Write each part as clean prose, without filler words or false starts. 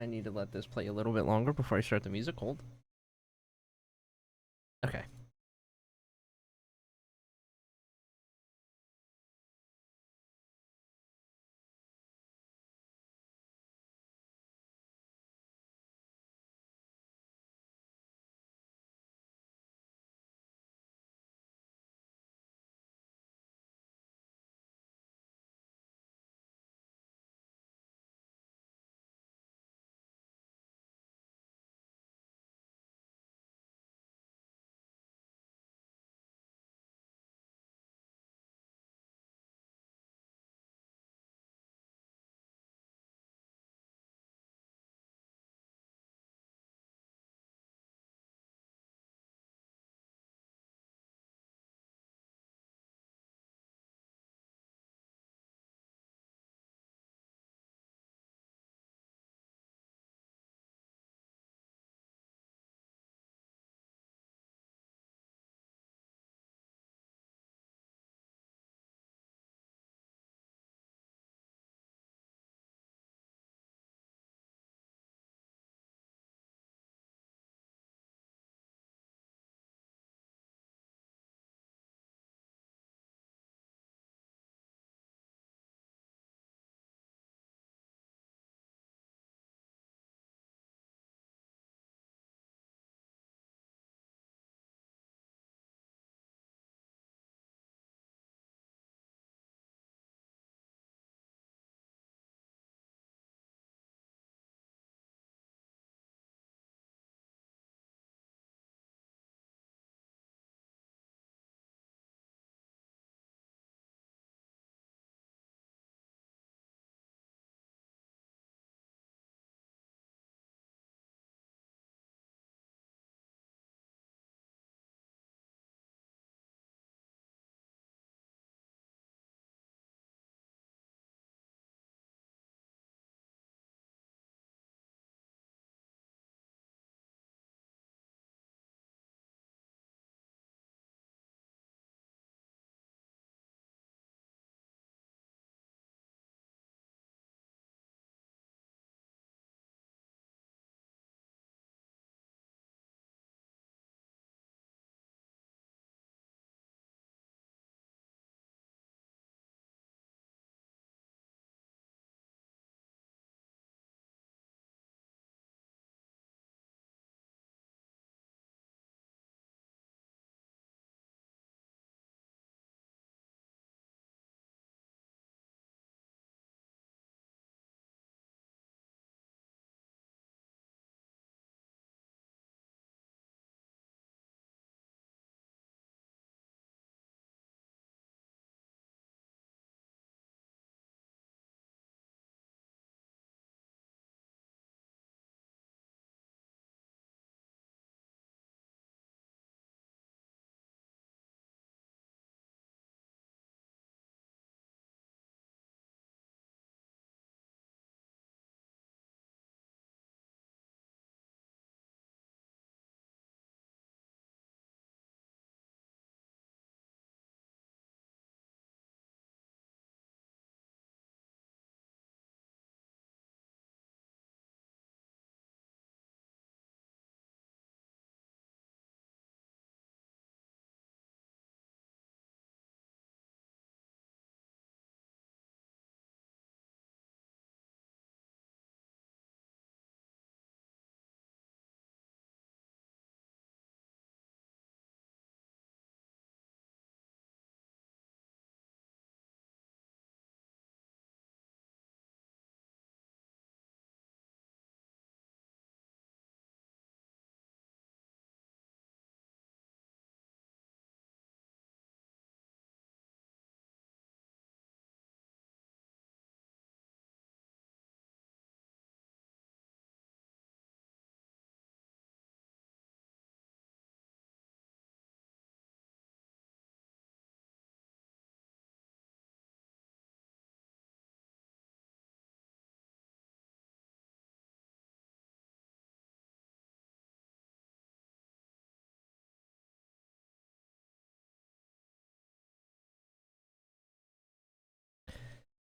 I need to let this play a little bit longer before I start the music. Hold. Okay.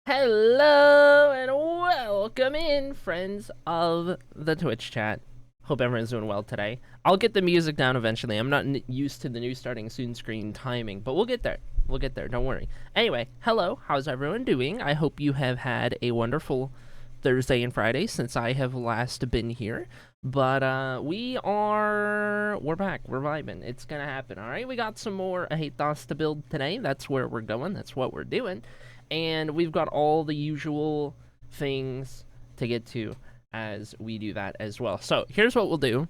Hello and Welcome in, friends of the Twitch chat. Hope everyone's doing well today. I'll get the music down eventually. I'm not used to the new starting soon screen timing, but we'll get there. We'll get there, don't worry. Anyway, hello, how's everyone doing? I hope you have had a wonderful Thursday and Friday since I have last been here. But we're back. We're vibing. It's gonna happen, alright? We got some more I Hate DOS to build today. That's where we're going. That's what we're doing. And we've got all the usual things to get to as we do that as well. So here's what we'll do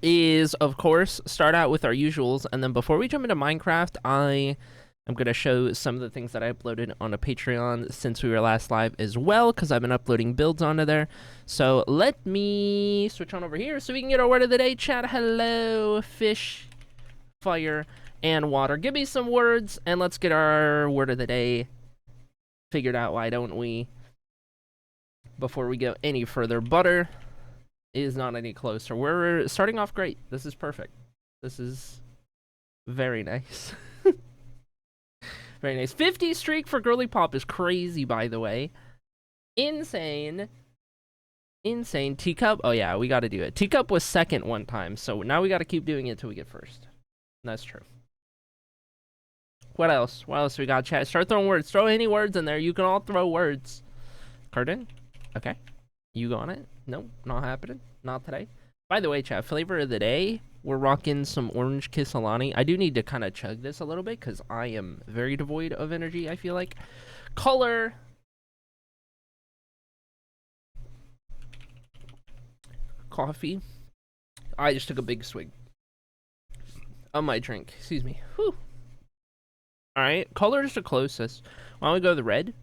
is, of course, start out with our usuals, and then before we jump into Minecraft, I am going to show some of the things that I uploaded on a Patreon since we were last live as well, because I've been uploading builds onto there. So let me switch on over here so we can get our word of the day. Chat, hello, fish, fire, and water. Give me some words, and let's get our word of the day figured out, why don't we? Before we go any further, butter is not any closer. We're starting off great. This is perfect. This is very nice. Very nice. 50 streak for Girly Pop is crazy, by the way. Insane. Insane. Teacup. Oh, yeah, we got to do it. Teacup was second one time, so now we got to keep doing it until we get first. That's true. What else? What else we got, chat? Start throwing words. Throw any words in there. You can all throw words. Curtain? Okay. You got it? Nope, not happening. Not today. By the way, chat, flavor of the day, we're rocking some orange Kisselani. I do need to kind of chug this a little bit because I am very devoid of energy, I feel like. Color. Coffee. I just took a big swig of my drink. Excuse me. Whew. Alright, color is the closest. Why don't we go the red?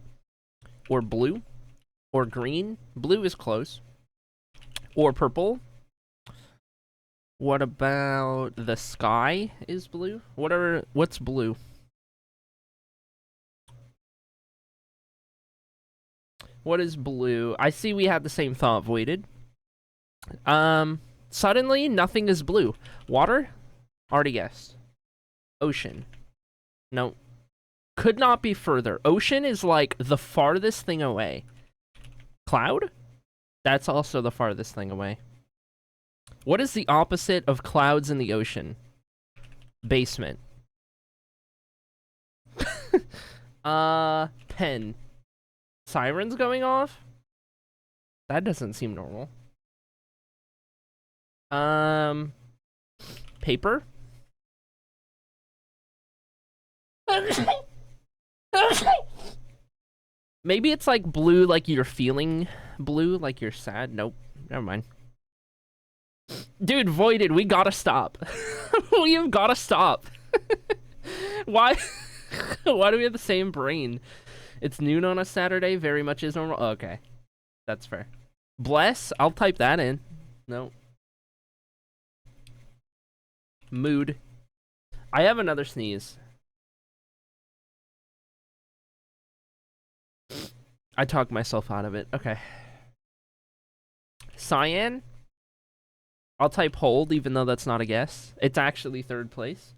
Or blue? Or green? Blue is close. Or purple? What about the sky is blue? What's blue? What is blue? I see we had the same thought, voided. Suddenly nothing is blue. Water? Already guessed. Ocean. No. Could not be further. Ocean is like the farthest thing away. Cloud? That's also the farthest thing away. What is the opposite of clouds in the ocean? Basement. Pen. Sirens going off? That doesn't seem normal. Paper? Maybe it's like blue, like you're feeling blue, like you're sad. Nope, never mind. Dude, voided, we gotta stop. We have gotta stop. Why? Why do we have the same brain? It's noon on a Saturday, very much is normal. Okay, that's fair. Bless, I'll type that in. No. Mood. I have another sneeze. I talked myself out of it. Okay. Cyan. I'll type hold, even though that's not a guess. It's actually third place.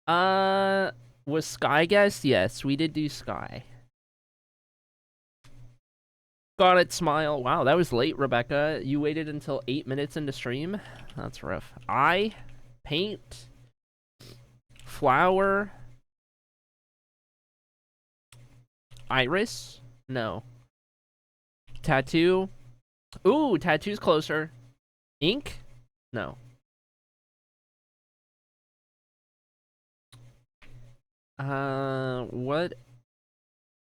Was Sky guessed? Yes, we did do Sky. Got it, smile. Wow, that was late, Rebecca. You waited until 8 minutes into stream? That's rough. Eye. Paint. Flower. Iris. No. Tattoo. Ooh, tattoo's closer. Ink? No. What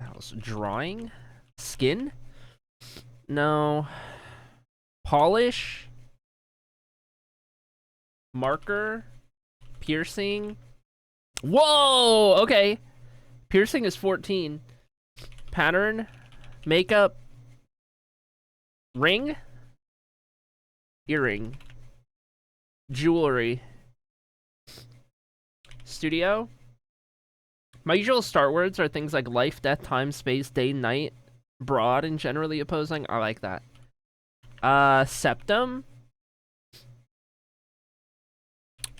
else? Drawing? Skin? No. Polish? Marker? Piercing? Whoa! Okay. Piercing is 14. Pattern? Makeup? Ring? Earring? Jewelry? Studio? My usual start words are things like life, death, time, space, day, night, broad, and generally opposing. I like that. Septum?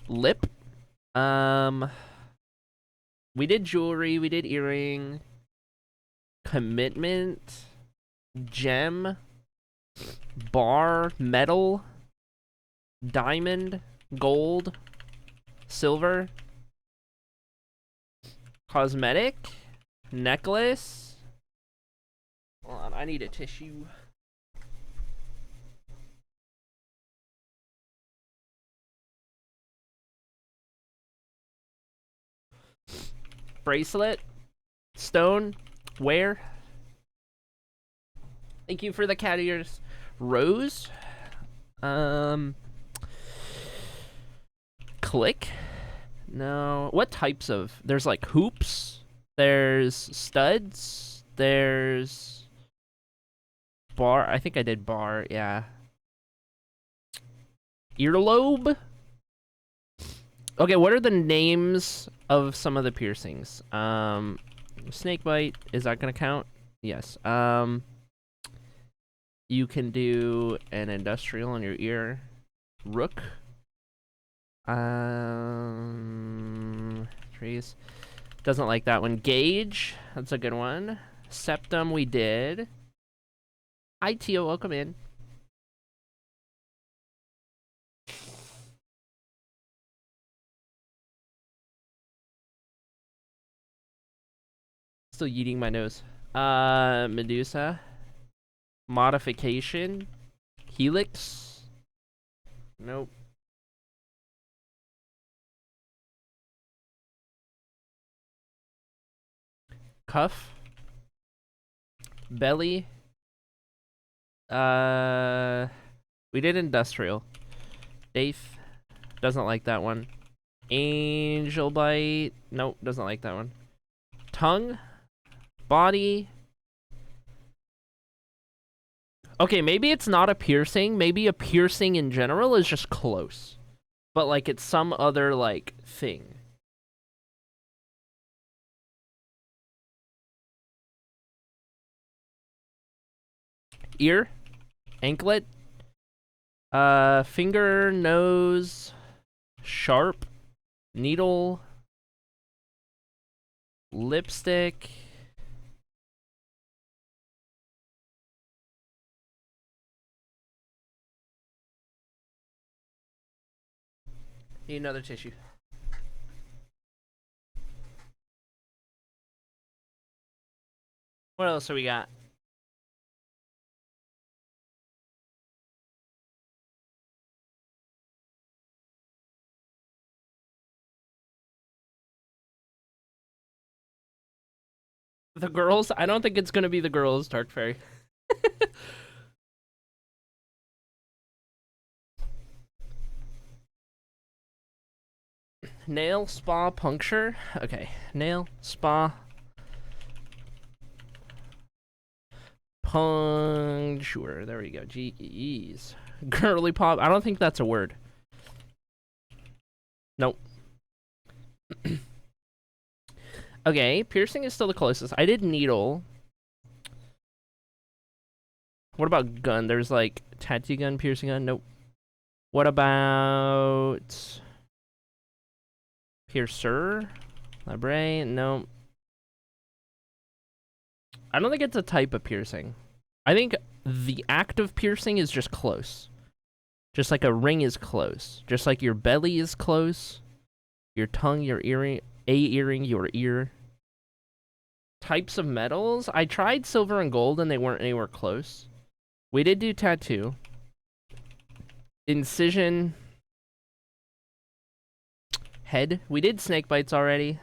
Lip? We did jewelry, we did earring. Commitment. gem, bar, metal, diamond, gold, silver, cosmetic, necklace. Hold on, I need a tissue. Bracelet, stone, where? Thank you for the cat ears. Rose, click. No, what types of? There's like hoops. There's studs. There's bar. I think I did bar. Yeah. Earlobe. Okay, what are the names of some of the piercings? Snakebite, is that gonna count? Yes. You can do an industrial on your ear. Rook. Trees. Doesn't like that one. Gauge, that's a good one. Septum, we did. Hi, Tio, welcome in. Still eating my nose. Medusa. Modification. Helix. Nope. Cuff. Belly. We did industrial. Daith. Doesn't like that one. Angel bite. Nope, doesn't like that one. Tongue. Body. Okay, maybe it's not a piercing. Maybe a piercing in general is just close. But, like, it's some other, like, thing. Ear. Anklet. Finger, nose. Sharp. Needle. Lipstick. Need another tissue. What else do we got? The girls? I don't think it's gonna be the girls, Dark Fairy. Nail, spa, puncture. Okay, nail, spa, puncture. There we go. Jeez. Girly pop. I don't think that's a word. Nope. Okay, piercing is still the closest. I did needle. What about gun? There's like tattoo gun, piercing gun. Nope. What about piercer? Labre? Nope. I don't think it's a type of piercing. I think the act of piercing is just close. Just like a ring is close. Just like your belly is close. Your tongue, your earring, earring, your ear. Types of metals. I tried silver and gold and they weren't anywhere close. We did do tattoo. Incision. Head. We did snake bites already.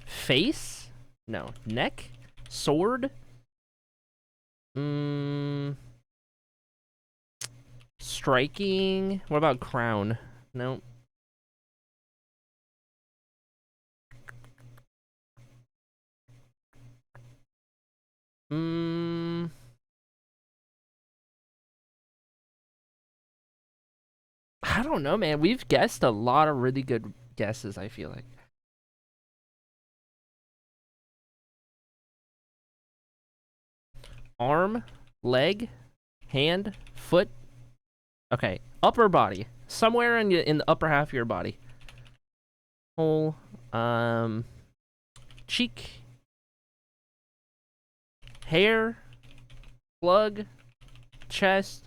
Face? No. Neck? Sword? Striking? What about crown? Nope. I don't know, man. We've guessed a lot of really good guesses, I feel like. Arm, leg, hand, foot. Okay, upper body. Somewhere in the upper half of your body. Hole, cheek. hair, plug, chest,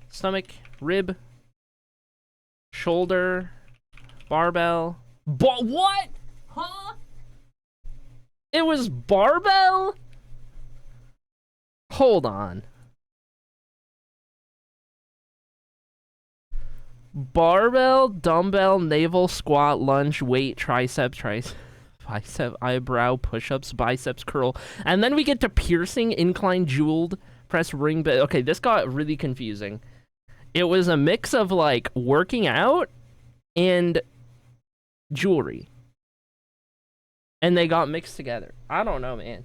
stomach, rib, shoulder, barbell. What? Huh? It was barbell? Hold on. Barbell, dumbbell, navel, squat, lunge, weight, tricep, bicep, eyebrow, push-ups, biceps, curl. And then we get to piercing, incline, jeweled, press, ring. Okay, this got really confusing. It was a mix of, like, working out and jewelry. And they got mixed together. I don't know, man.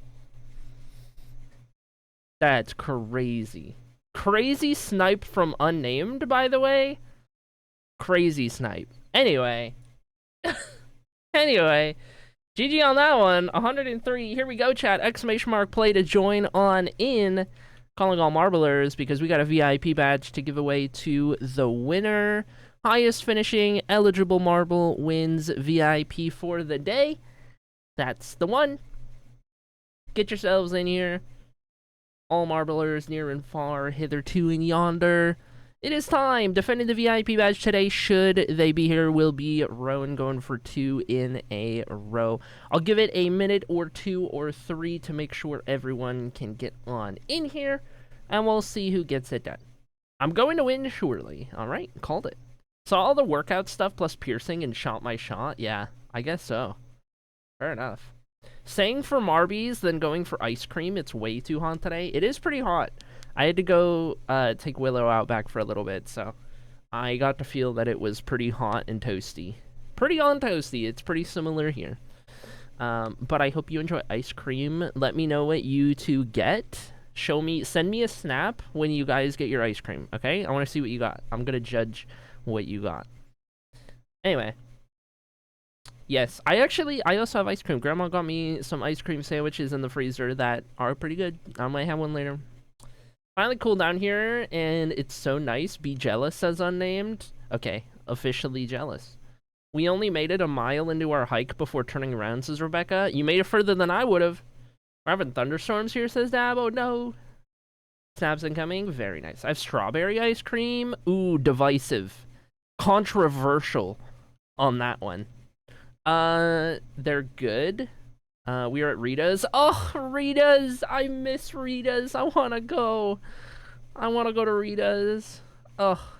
That's crazy. Crazy snipe from Unnamed, by the way. Crazy snipe. Anyway. Anyway. GG on that one. 103. Here we go, chat. Exclamation mark play to join on in. Calling all marblers because we got a VIP badge to give away to the winner. Highest finishing eligible marble wins VIP for the day. That's the one. Get yourselves in here. All marblers near and far, hitherto and yonder. It is time. Defending the VIP badge today, should they be here, will be Rowan going for 2 in a row. I'll give it a minute or 2 or 3 to make sure everyone can get on in here, and we'll see who gets it done. I'm going to win surely. All right, called it. Saw all the workout stuff plus piercing and shot my shot. Yeah, I guess so. Fair enough. Saying for Marbies, then going for ice cream. It's way too hot today. It is pretty hot. I had to go take Willow out back for a little bit, so I got to feel that it was pretty hot and toasty. Pretty on toasty. It's pretty similar here. But I hope you enjoy ice cream. Let me know what you two get. Send me a snap when you guys get your ice cream, okay? I want to see what you got. I'm going to judge what you got. Anyway. Yes, I also have ice cream. Grandma got me some ice cream sandwiches in the freezer that are pretty good. I might have one later. Finally cooled down here, and it's so nice. Be jealous, says Unnamed. Okay, officially jealous. We only made it a mile into our hike before turning around, says Rebecca. You made it further than I would have. We're having thunderstorms here, says Dab. Oh, no. Snaps incoming. Very nice. I have strawberry ice cream. Ooh, divisive. Controversial on that one. They're good. We are at Rita's. Oh, Rita's! I miss Rita's. I wanna go. I wanna go to Rita's. Oh,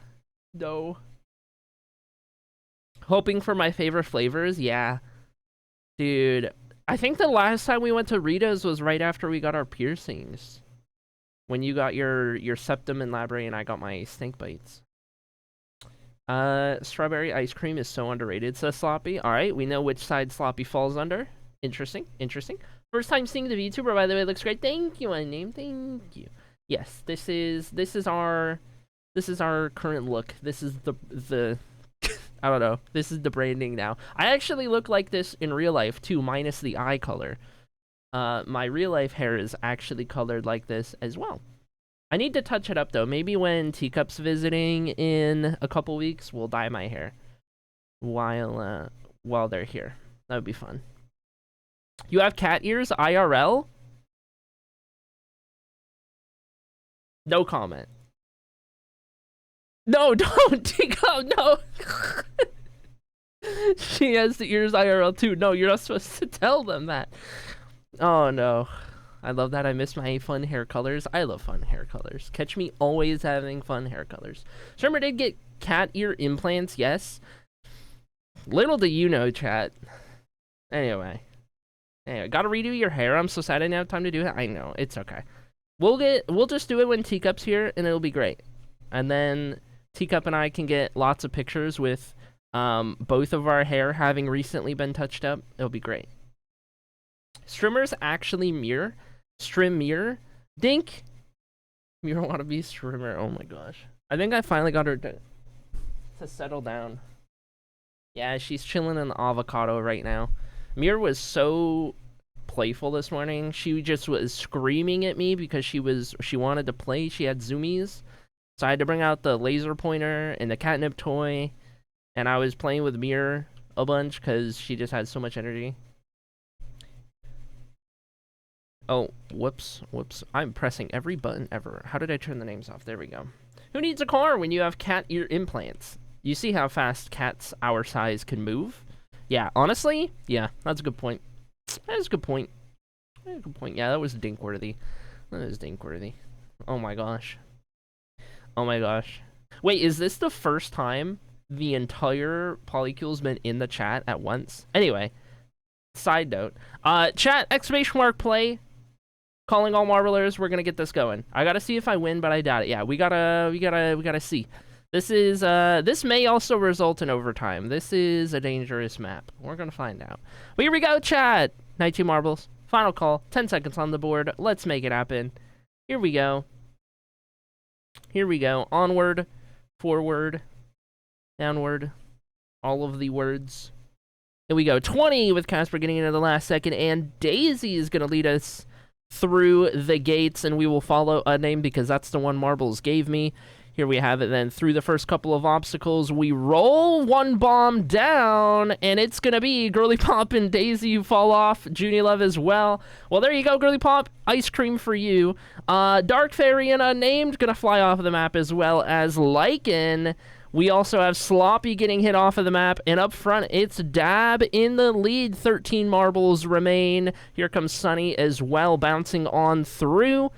no. Hoping for my favorite flavors? Yeah. Dude, I think the last time we went to Rita's was right after we got our piercings. When you got your septum and labra and I got my snake bites. Strawberry ice cream is so underrated, says Sloppy. Alright, we know which side Sloppy falls under. Interesting, interesting. First time seeing the VTuber, by the way, looks great. Thank you, Unnamed. Thank you. Yes, this is our current look. This is the I don't know. This is the branding now. I actually look like this in real life too, minus the eye color. My real life hair is actually colored like this as well. I need to touch it up though. Maybe when Teacup's visiting in a couple weeks, we'll dye my hair while they're here. That would be fun. You have cat ears IRL? No comment. No, don't Teacup. No. She has the ears IRL too. No, you're not supposed to tell them that. Oh no. I love that. I miss my fun hair colors. I love fun hair colors. Catch me always having fun hair colors. Shermer did get cat ear implants, yes. Little do you know, chat. Anyway, gotta redo your hair. I'm so sad I didn't have time to do it. I know, it's okay. We'll just do it when Teacup's here, and it'll be great. And then Teacup and I can get lots of pictures with both of our hair having recently been touched up. It'll be great. Strimmer's actually Mirror. Strim Mirror. Dink. Mirror want to be Strimmer. Oh my gosh. I think I finally got her to settle down. Yeah, she's chilling in the avocado right now. Mirror was so playful this morning. She just was screaming at me because she wanted to play. She had zoomies. So I had to bring out the laser pointer and the catnip toy. And I was playing with Mirror a bunch because she just had so much energy. Oh, whoops. I'm pressing every button ever. How did I turn the names off? There we go. Who needs a car when you have cat ear implants? You see how fast cats our size can move? Yeah, honestly, yeah, that's a good point. That's a good point. That's a good point. Yeah, that was dinkworthy. That is dinkworthy. Oh my gosh. Oh my gosh. Wait, is this the first time the entire polycule's been in the chat at once? Anyway, side note. Chat, exclamation mark play. Calling all marblers, we're gonna get this going. I gotta see if I win, but I doubt it. Yeah, we gotta see. This is, this may also result in overtime. This is a dangerous map. We're gonna find out. But here we go, chat! 19 marbles. Final call. 10 seconds on the board. Let's make it happen. Here we go. Here we go. Onward, forward, downward. All of the words. Here we go. 20 with Casper getting into the last second, and Daisy is gonna lead us through the gates, and we will follow a name because that's the one Marbles gave me. Here we have it then. Through the first couple of obstacles, we roll one bomb down, and it's gonna be Girly Pop and Daisy who fall off. Junie Love as well. Well, there you go, Girly Pop. Ice cream for you. Dark Fairy and Unnamed gonna fly off of the map, as well as Lycan. We also have Sloppy getting hit off of the map, and up front, it's Dab in the lead. 13 marbles remain. Here comes Sunny as well, bouncing on through,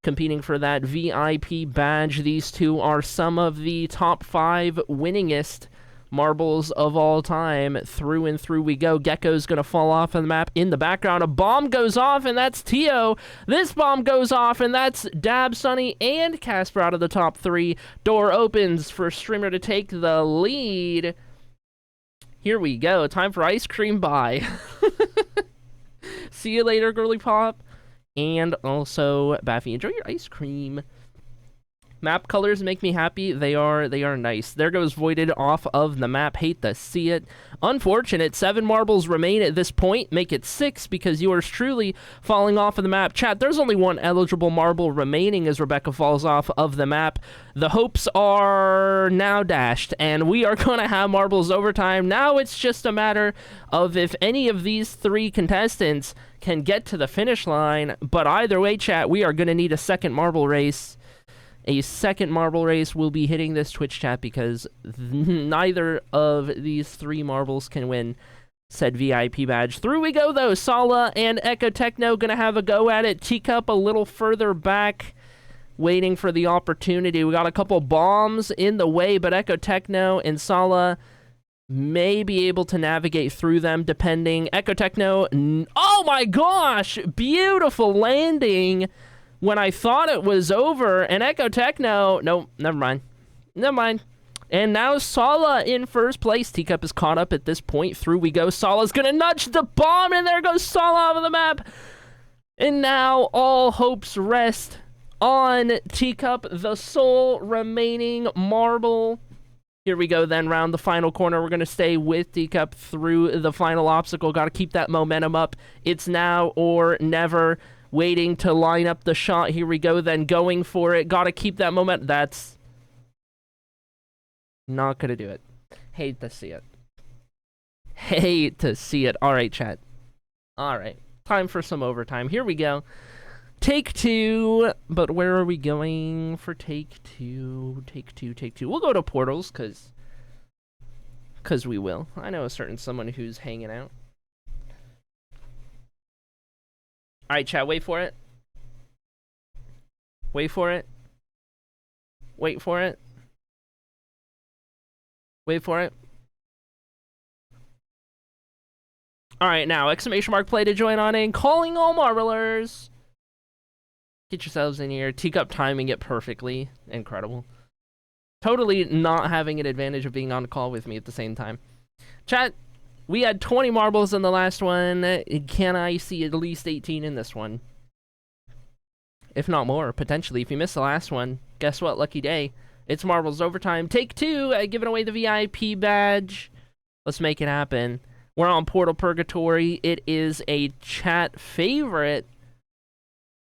competing for that VIP badge. These two are some of the top 5 winningest marbles of all time. Through and through we go. Gecko's gonna fall off of the map. In the background, a bomb goes off, and that's Tio. This bomb goes off, and that's Dab, Sunny, and Casper out of the top 3. Door opens for Streamer to take the lead. Here we go. Time for ice cream. Bye. See you later, Girly Pop. And also, Baffy, enjoy your ice cream. Map colors make me happy. They are nice. There goes Voided off of the map. Hate to see it. Unfortunate. 7 marbles remain at this point. Make it 6 because yours truly falling off of the map. Chat, there's only one eligible marble remaining as Rebecca falls off of the map. The hopes are now dashed, and we are going to have marbles overtime. Now it's just a matter of if any of these 3 contestants can get to the finish line. But either way, chat, we are going to need a second marble race. A second marble race will be hitting this Twitch chat because neither of these 3 marbles can win said VIP badge. Through we go, though. Sala and Echo Techno gonna have a go at it. Teacup a little further back, waiting for the opportunity. We got a couple bombs in the way, but Echo Techno and Sala may be able to navigate through them, depending. Echo Techno, oh my gosh! Beautiful landing when I thought it was over, and Echo Techno, no, never mind. And now Sala in first place. Teacup is caught up at this point. Through we go. Sala's gonna nudge the bomb, and there goes Sala off of the map. And now all hopes rest on Teacup, the sole remaining marble. Here we go then, round the final corner. We're gonna stay with Teacup through the final obstacle. Gotta keep that momentum up. It's now or never. Waiting to line up the shot. Here we go then, going for it. Gotta keep that momentum. That's not gonna do it. Hate to see it. Hate to see it. Alright, chat. Alright. Time for some overtime. Here we go. Take 2. But where are we going for take 2? Take 2. We'll go to portals, because we will. I know a certain someone who's hanging out. Alright, chat, wait for it. Wait for it. Wait for it. Wait for it. Alright, now, exclamation mark play to join on in. Calling all marblers. Get yourselves in here. Teacup timing it perfectly. Incredible. Totally not having an advantage of being on call with me at the same time. Chat, we had 20 marbles in the last one. Can I see at least 18 in this one? If not more, potentially. If you missed the last one, guess what? Lucky day. It's marbles overtime. Take 2, giving away the VIP badge. Let's make it happen. We're on Portal Purgatory. It is a chat favorite.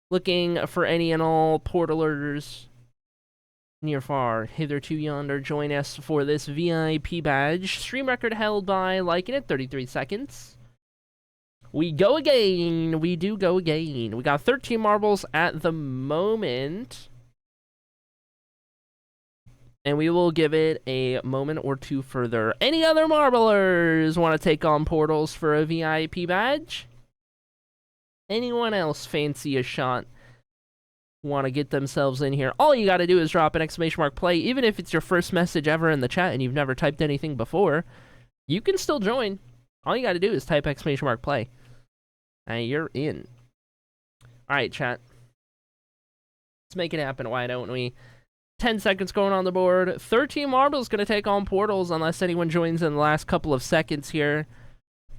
Looking for any and all portalers near far, hitherto yonder, join us for this VIP badge. Stream record held by Lycan at 33 seconds. We go again. We do go again. We got 13 marbles at the moment. And we will give it a moment or two further. Any other marblers want to take on portals for a VIP badge? Anyone else fancy a shot? Want to get themselves in here? All you got to do is drop an exclamation mark play. Even if it's your first message ever in the chat and you've never typed anything before, you can still join. All you got to do is type exclamation mark play. And you're in. Alright, chat. Let's make it happen, why don't we? 10 seconds going on the board. 13 marbles going to take on portals unless anyone joins in the last couple of seconds here.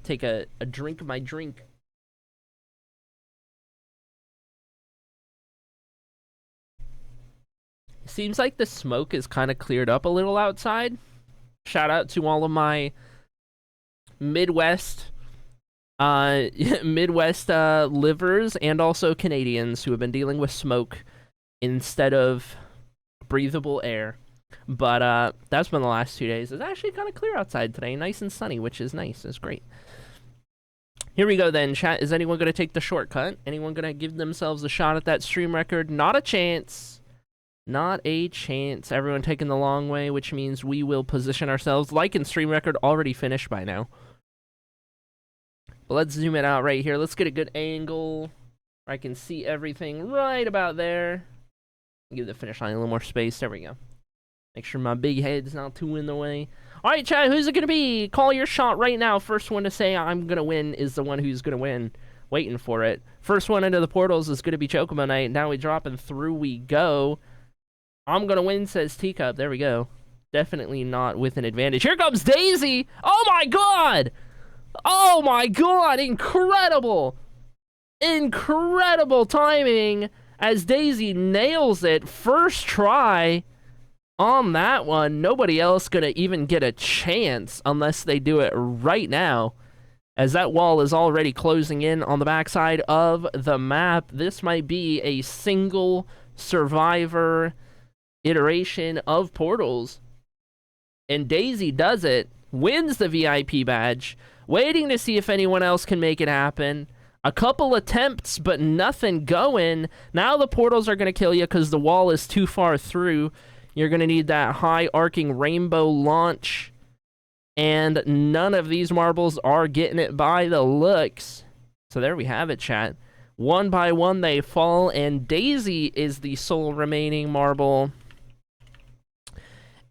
Take a drink of my drink. Seems like the smoke is kind of cleared up a little outside. Shout out to all of my Midwest livers and also Canadians who have been dealing with smoke instead of breathable air. But that's been the last 2 days. It's actually kind of clear outside today, nice and sunny, which is nice. It's great. Here we go then, chat. Is anyone going to take the shortcut? Anyone going to give themselves a shot at that stream record? Not a chance. Not a chance. Everyone taking the long way, which means we will position ourselves. Like and stream record already finished by now. But let's zoom it out right here. Let's get a good angle where I can see everything right about there. Give the finish line a little more space. There we go. Make sure my big head's not too in the way. All right, chat, who's it going to be? Call your shot right now. First one to say I'm going to win is the one who's going to win. Waiting for it. First one into the portals is going to be Chocobo Knight. Now we drop and through we go. I'm going to win, says Teacup. There we go. Definitely not with an advantage. Here comes Daisy. Oh, my God. Oh, my God. Incredible. Incredible timing as Daisy nails it. First try on that one. Nobody else going to even get a chance unless they do it right now, as that wall is already closing in on the backside of the map. This might be a single survivor iteration of portals, and Daisy does it, wins the VIP badge. Waiting to see if anyone else can make it happen. A couple attempts, but nothing going. Now the portals are going to kill you because the wall is too far through. You're going to need that high arcing rainbow launch, and none of these marbles are getting it by the looks. So there we have it, chat. One by one they fall, and Daisy is the sole remaining marble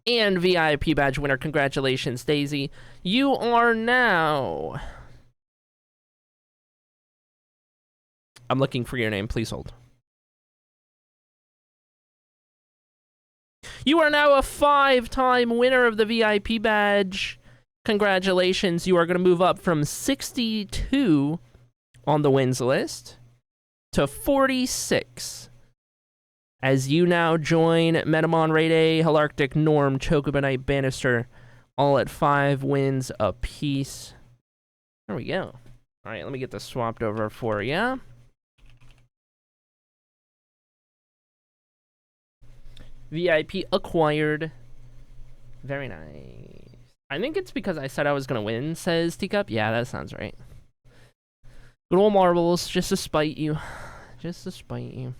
and VIP badge winner. Congratulations, Daisy. You are now... I'm looking for your name. Please hold. You are now a 5-time winner of the VIP badge. Congratulations. You are going to move up from 62 on the wins list to 46. As you now join Metamon, Rayday, Halarctic, Norm, Chocobo Knight, Bannister, all at 5 wins apiece. There we go. All right, let me get this swapped over for you. VIP acquired. Very nice. I think it's because I said I was going to win, says Teacup. Yeah, that sounds right. Good old marbles, just to spite you. Just to spite you.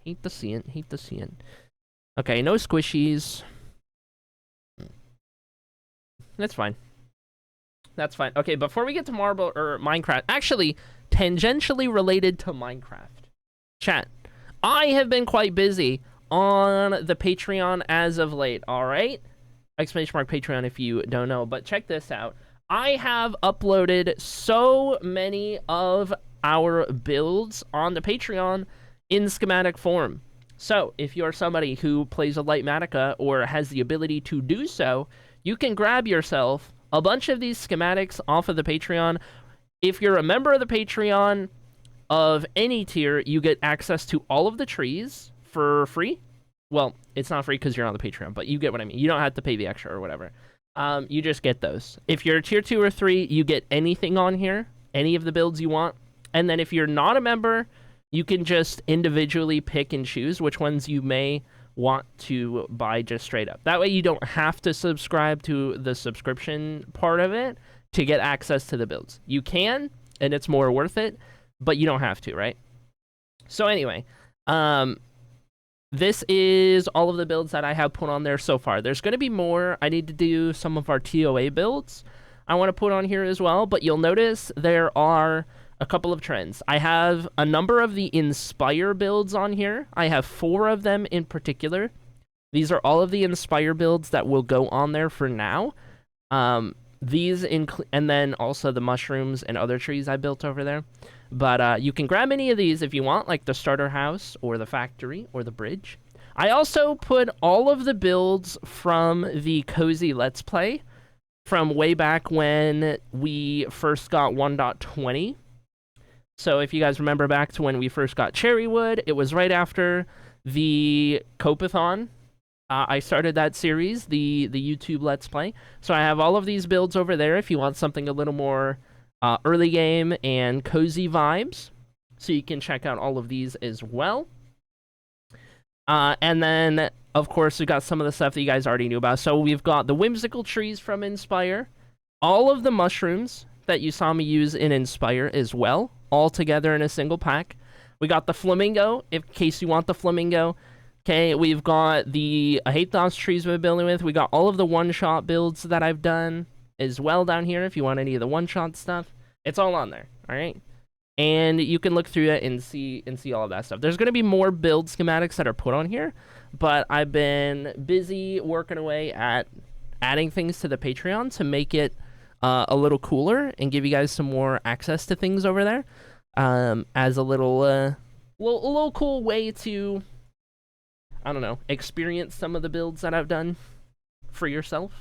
Hate to see it, hate to see it. Okay, no squishies. That's fine. That's fine. Okay, before we get to Marble or Minecraft, actually, tangentially related to Minecraft. Chat, I have been quite busy on the Patreon as of late, alright? Exclamation mark Patreon if you don't know, but check this out. I have uploaded so many of our builds on the Patreon in schematic form. So, if you're somebody who plays a light Matica or has the ability to do so, you can grab yourself a bunch of these schematics off of the Patreon. If you're a member of the Patreon of any tier, you get access to all of the trees for free. Well, it's not free because you're on the Patreon, but you get what I mean. You don't have to pay the extra or whatever. You just get those. If you're tier 2 or 3, you get anything on here, any of the builds you want. And then if you're not a member, you can just individually pick and choose which ones you may want to buy just straight up. That way you don't have to subscribe to the subscription part of it to get access to the builds. You can, and it's more worth it, but you don't have to, right? So anyway, this is all of the builds that I have put on there so far. There's going to be more. I need to do some of our TOA builds I want to put on here as well, but you'll notice there are a couple of trends. I have a number of the Inspire builds on here. I have 4 of them in particular. These are all of the Inspire builds that will go on there for now. These and then also the mushrooms and other trees I built over there. But you can grab any of these if you want, like the starter house or the factory or the bridge. I also put all of the builds from the Cozy Let's Play from way back when we first got 1.20. So if you guys remember back to when we first got Cherrywood, it was right after the Copathon. I started that series, the YouTube Let's Play. So I have all of these builds over there if you want something a little more early game and cozy vibes. So you can check out all of these as well. And then, of course, we got some of the stuff that you guys already knew about. So we've got the whimsical trees from Inspire, all of the mushrooms that you saw me use in Inspire as well, all together in a single pack. We got the flamingo, in case you want the flamingo. Okay, we've got the Hathos trees we're building with. We got all of the one-shot builds that I've done as well down here if you want any of the one-shot stuff. It's all on there, all right? And you can look through it and see all of that stuff. There's going to be more build schematics that are put on here, but I've been busy working away at adding things to the Patreon to make it a little cooler and give you guys some more access to things over there as a little cool way to, I don't know, experience some of the builds that I've done for yourself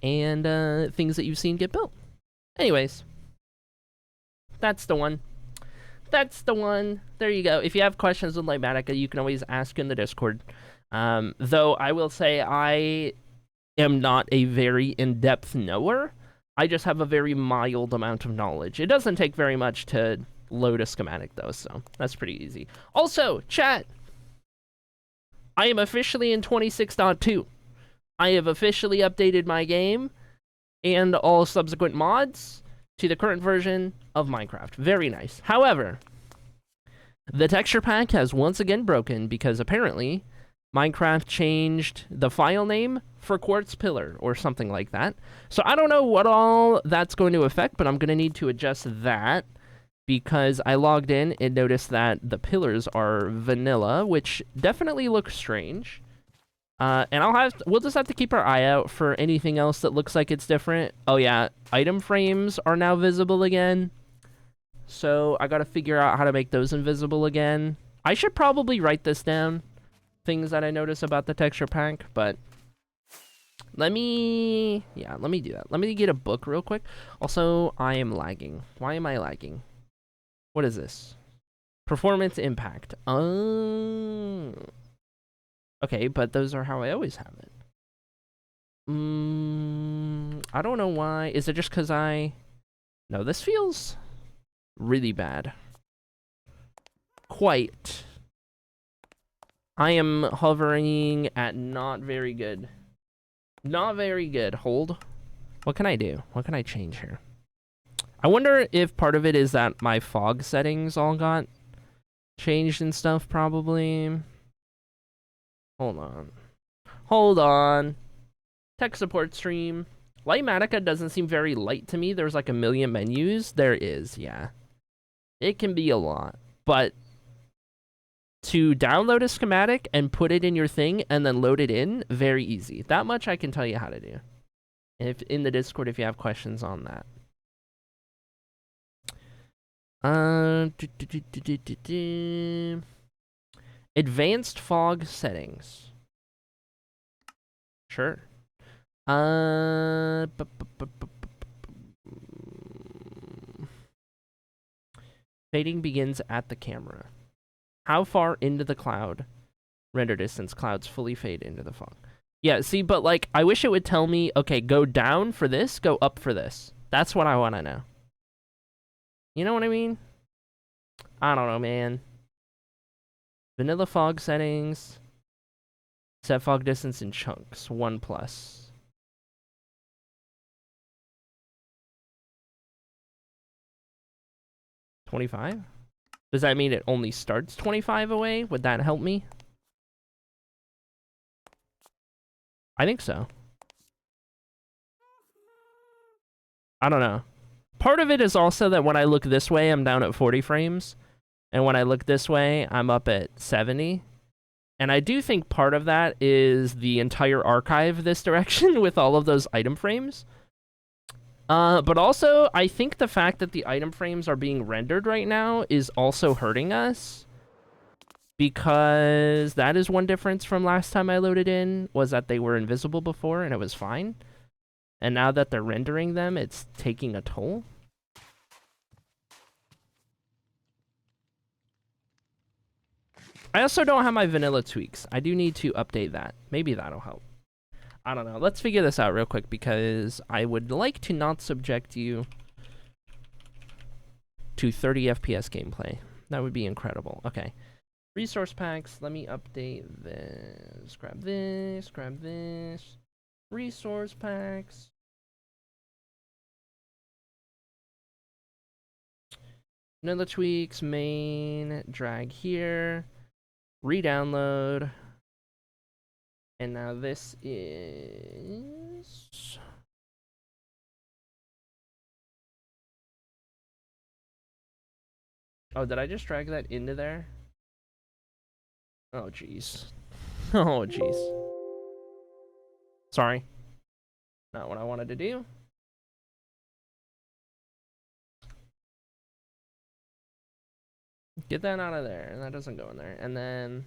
and things that you've seen get built. Anyways, that's the one. That's the one. There you go. If you have questions with Ligmatica, you can always ask in the Discord. Though I will say I am not a very in-depth knower. I just have a very mild amount of knowledge. It doesn't take very much to load a schematic, though, so that's pretty easy. Also, chat, I am officially in 26.2. I have officially updated my game and all subsequent mods to the current version of Minecraft. Very nice. However, the texture pack has once again broken because apparently Minecraft changed the file name for Quartz Pillar or something like that. So I don't know what all that's going to affect, but I'm going to need to adjust that because I logged in and noticed that the pillars are vanilla, which definitely looks strange. And we'll just have to keep our eye out for anything else that looks like it's different. Oh yeah, item frames are now visible again. So I gotta figure out how to make those invisible again. I should probably write this down, things that I notice about the texture pack, but let me do that. Let me get a book real quick. Also, I am lagging. Why am I lagging? What is this? Performance impact. Oh. Okay, but those are how I always have it. I don't know why. Is it just because No, this feels really bad. Quite. I am hovering at not very good. Not very good. Hold. What can I do? What can I change here? I wonder if part of it is that my fog settings all got changed and stuff, probably. Hold on. Hold on. Tech support stream. Ligmatica doesn't seem very light to me. There's like a million menus. There is, yeah. It can be a lot. But to download a schematic and put it in your thing and then load it in, very easy. That much I can tell you how to do. If in the Discord if you have questions on that. Advanced fog settings. Sure. Fading begins at the camera. How far into the cloud? Render distance. Clouds fully fade into the fog. Yeah, see, but like, I wish it would tell me, okay, go down for this, go up for this. That's what I want to know. You know what I mean? I don't know, man. Vanilla fog settings. Set fog distance in chunks. 1+. 25? Does that mean it only starts 25 away? Would that help me? I think so. I don't know. Part of it is also that when I look this way, I'm down at 40 frames. And when I look this way, I'm up at 70. And I do think part of that is the entire archive this direction with all of those item frames. But also, I think the fact that the item frames are being rendered right now is also hurting us. Because that is one difference from last time I loaded in, was that they were invisible before and it was fine. And now that they're rendering them, it's taking a toll. I also don't have my vanilla tweaks. I do need to update that. Maybe that'll help. I don't know. Let's figure this out real quick because I would like to not subject you to 30 FPS gameplay. That would be incredible. Okay. Resource packs. Let me update this. Grab this. Grab this. Resource packs. Vanilla tweaks. Main. Drag here. Re-download. And now this is... Oh, did I just drag that into there? Oh, jeez. Oh, jeez. Sorry. Not what I wanted to do. Get that out of there. And that doesn't go in there. And then...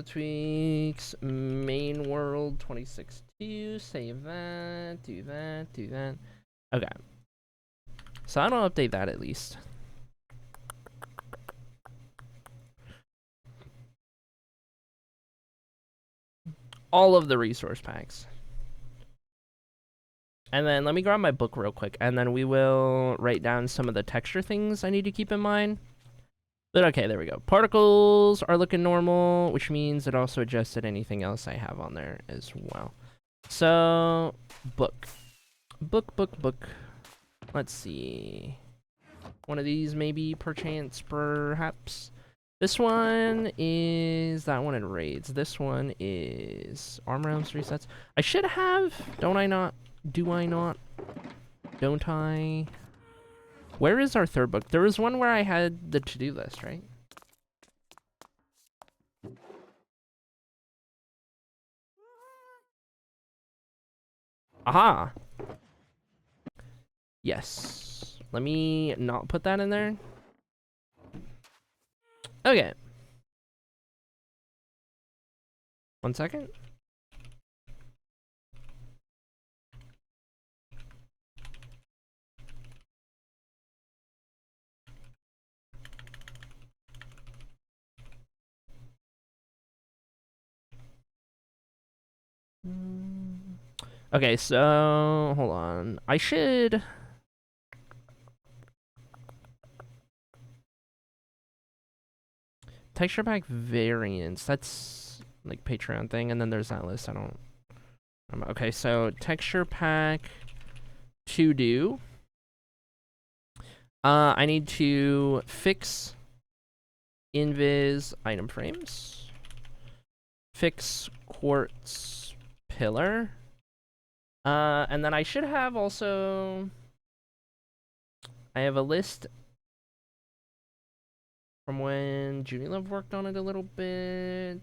tweaks, main world 26.2, save that, do that, do that. Okay. So I don't update that at least. All of the resource packs. And then let me grab my book real quick, and then we will write down some of the texture things I need to keep in mind. But okay, there we go. Particles are looking normal, which means it also adjusted anything else I have on there as well. So, book. Book. Let's see. One of these maybe, perchance, perhaps. This one is that one in raids. This one is armor realms resets. I should have, don't I not? Do I not? Don't I? Where is our third book? There was one where I had the to-do list, right? Aha! Yes. Let me not put that in there. Okay. 1 second. Okay, so hold on. I should texture pack variants. That's like Patreon thing, and then there's that list. Okay, so texture pack to do. I need to fix invis item frames. Fix quartz pillar. And then I should have also... I have a list from when Junilove worked on it a little bit.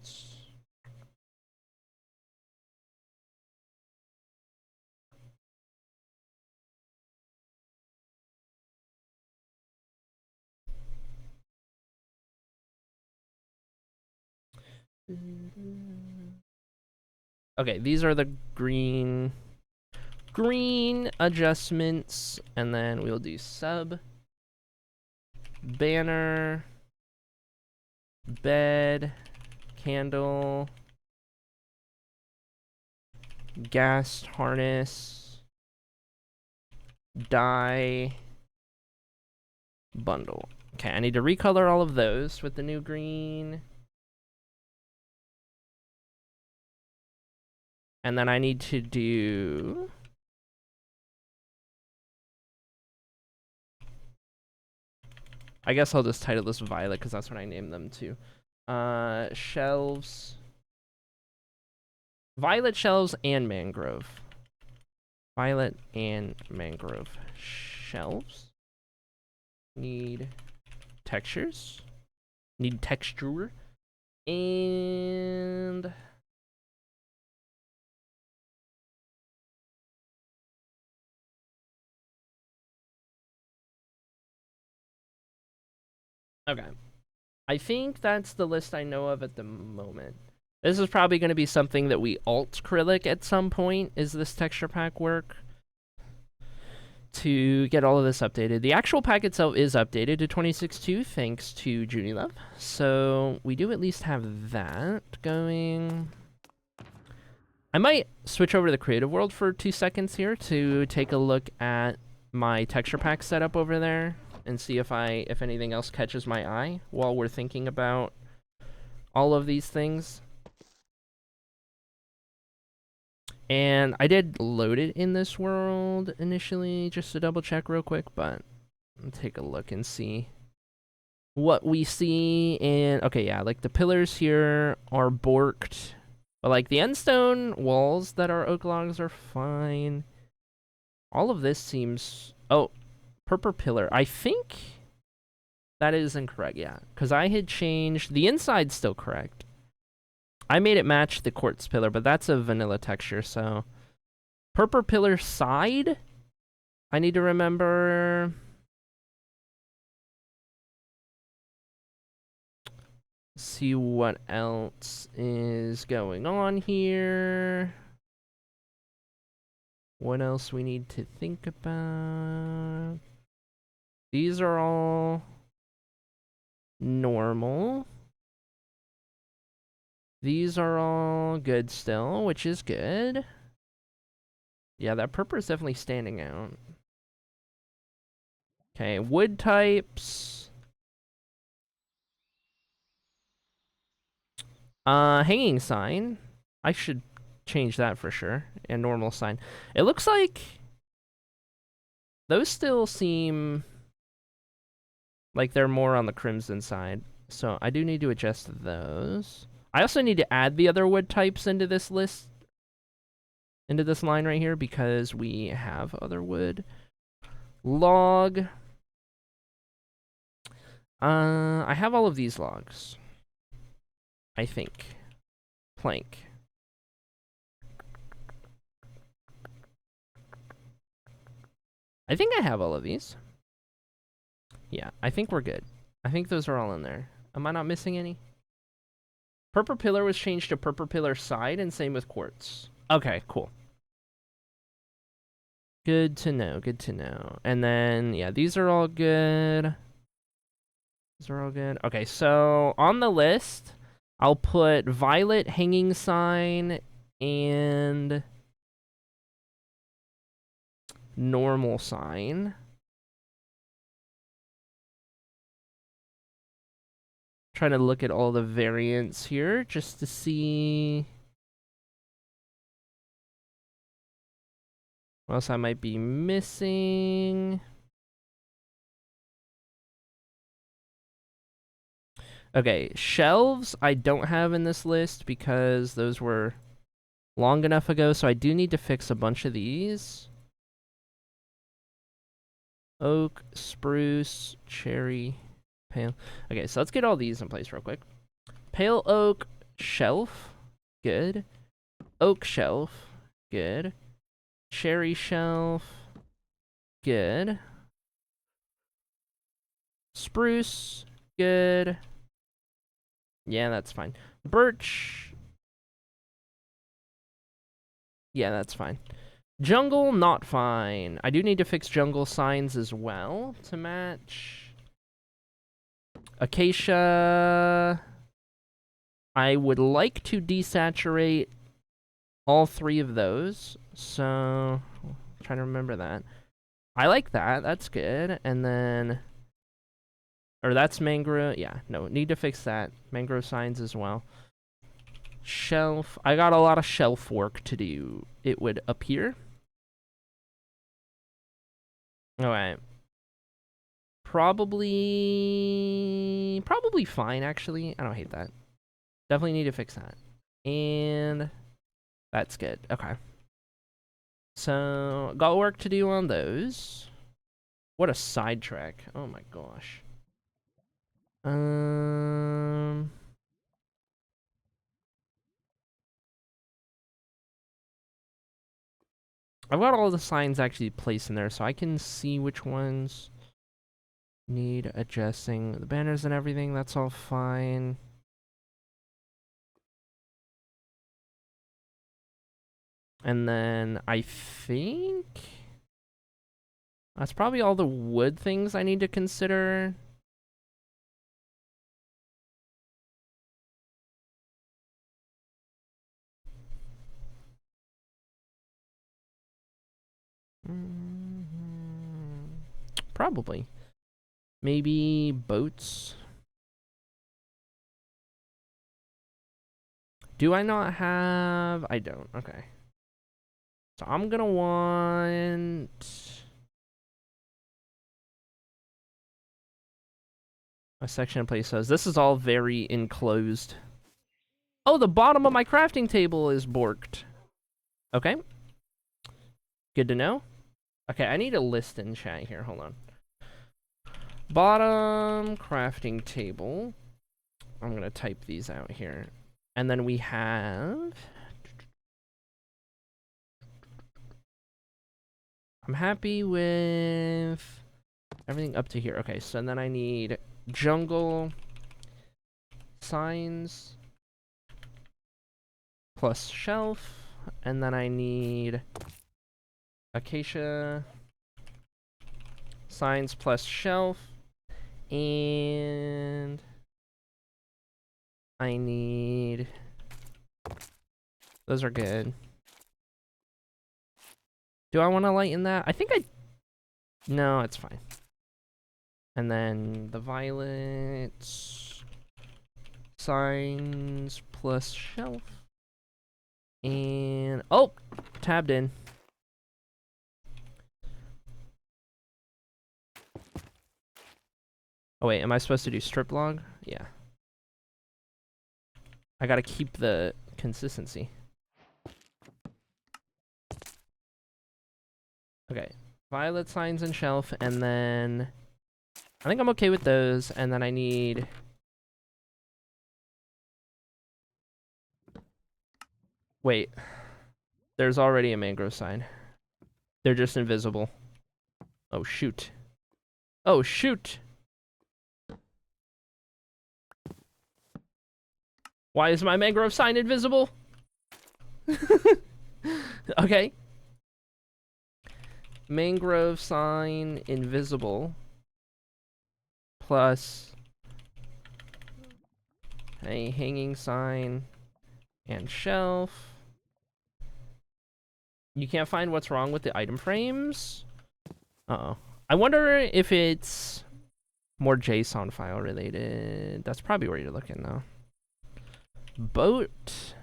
Okay, these are the green adjustments, and then we'll do sub, banner, bed, candle, gas harness, dye, bundle. Okay, I need to recolor all of those with the new green. And then I need to do... I guess I'll just title this Violet because that's what I named them too. Shelves. Violet shelves and mangrove. Violet and mangrove shelves. Need textures. Need texture. And... okay. I think that's the list I know of at the moment. This is probably going to be something that we alt acrylic at some point, is this texture pack work, to get all of this updated. The actual pack itself is updated to 26.2 thanks to Junie Love. So we do at least have that going. I might switch over to the creative world for 2 seconds here to take a look at my texture pack setup over there and see if anything else catches my eye while we're thinking about all of these things. And I did load it in this world initially just to double check real quick, but I'll take a look and see what we see. And okay, yeah, like the pillars here are borked, but like the endstone walls that are oak logs are fine. All of this seems... oh, purple pillar. I think that is incorrect, yeah, because I had changed... the inside's still correct. I made it match the quartz pillar, but that's a vanilla texture, so... purple pillar side? I need to remember... see what else is going on here. What else we need to think about? These are all normal. These are all good still, which is good. Yeah, that purple is definitely standing out. Okay, wood types. Hanging sign. I should change that for sure. And normal sign. It looks like those still seem like they're more on the crimson side. So I do need to adjust those. I also need to add the other wood types into this list, into this line right here, because we have other wood. Log. I have all of these logs, I think. Plank. I think I have all of these. Yeah, I think we're good. I think those are all in there. Am I not missing any? Purple pillar was changed to purple pillar side, and same with quartz. Okay, cool. Good to know, good to know. And then, yeah, these are all good. These are all good. Okay, so on the list, I'll put violet hanging sign and normal sign. Trying to look at all the variants here just to see what else I might be missing. Okay, shelves I don't have in this list because those were long enough ago, so I do need to fix a bunch of these. Oak, spruce, cherry, pale. Okay, so let's get all these in place real quick. Pale oak shelf, good. Oak shelf, good. Cherry shelf, good. Spruce, good. Yeah, that's fine. Birch. Yeah, that's fine. Jungle, not fine. I do need to fix jungle signs as well to match. Acacia. I would like to desaturate all 3 of those. So, I'm trying to remember that. I like that. That's good. And then Or that's mangrove. Yeah, no, need to fix that. Mangrove signs as well. Shelf. I got a lot of shelf work to do, it would appear. Alright. Probably fine, actually. I don't hate that. Definitely need to fix that. And that's good. Okay. So, got work to do on those. What a sidetrack. Oh my gosh. I've got all the signs actually placed in there, so I can see which ones need adjusting. The banners and everything, that's all fine. And then I think that's probably all the wood things I need to consider. Probably. Maybe boats. Do I not have... I don't. Okay. So I'm gonna want a section of place says this is all very enclosed. Oh, the bottom of my crafting table is borked. Okay. Good to know. Okay, I need a list in chat here. Hold on. Bottom crafting table. I'm gonna type these out here. And then we have... I'm happy with everything up to here. Okay, so then I need jungle signs plus shelf, and then I need acacia signs plus shelf, and I need... Those are good. Do I want to lighten that? I think I... No, it's fine. And then the violets, signs plus shelf, and... Oh! Tabbed in. Oh wait, am I supposed to do strip log? Yeah. I gotta keep the consistency. Okay, violet signs and shelf, and then I think I'm okay with those, and then I need... Wait, there's already a mangrove sign. They're just invisible. Oh shoot. Oh shoot! Why is my mangrove sign invisible? Okay. Mangrove sign invisible plus a hanging sign and shelf. You can't find what's wrong with the item frames? Uh-oh. I wonder if it's more JSON file related. That's probably where you're looking though. Boat.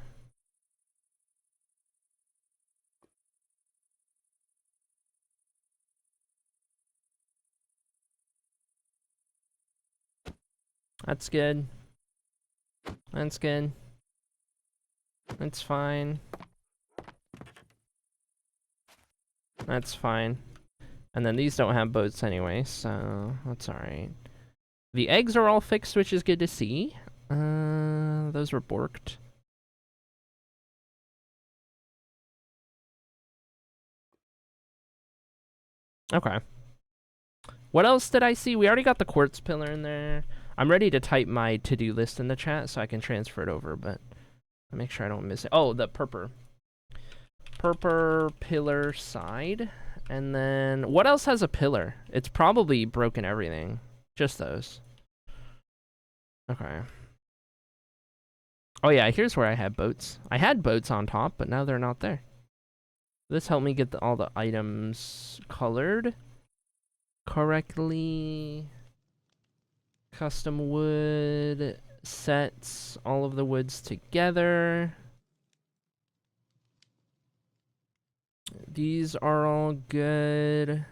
That's good. That's good. That's fine. That's fine. And then these don't have boats anyway, so that's alright. The eggs are all fixed, which is good to see. Those were borked. Okay. What else did I see? We already got the quartz pillar in there. I'm ready to type my to-do list in the chat so I can transfer it over, but I'll make sure I don't miss it. Oh, the purple pillar side. And then what else has a pillar? It's probably broken everything. Just those. Okay. Oh yeah, here's where I had boats. I had boats on top, but now they're not there. This helped me get all the items colored correctly. Custom wood sets all of the woods together. These are all good.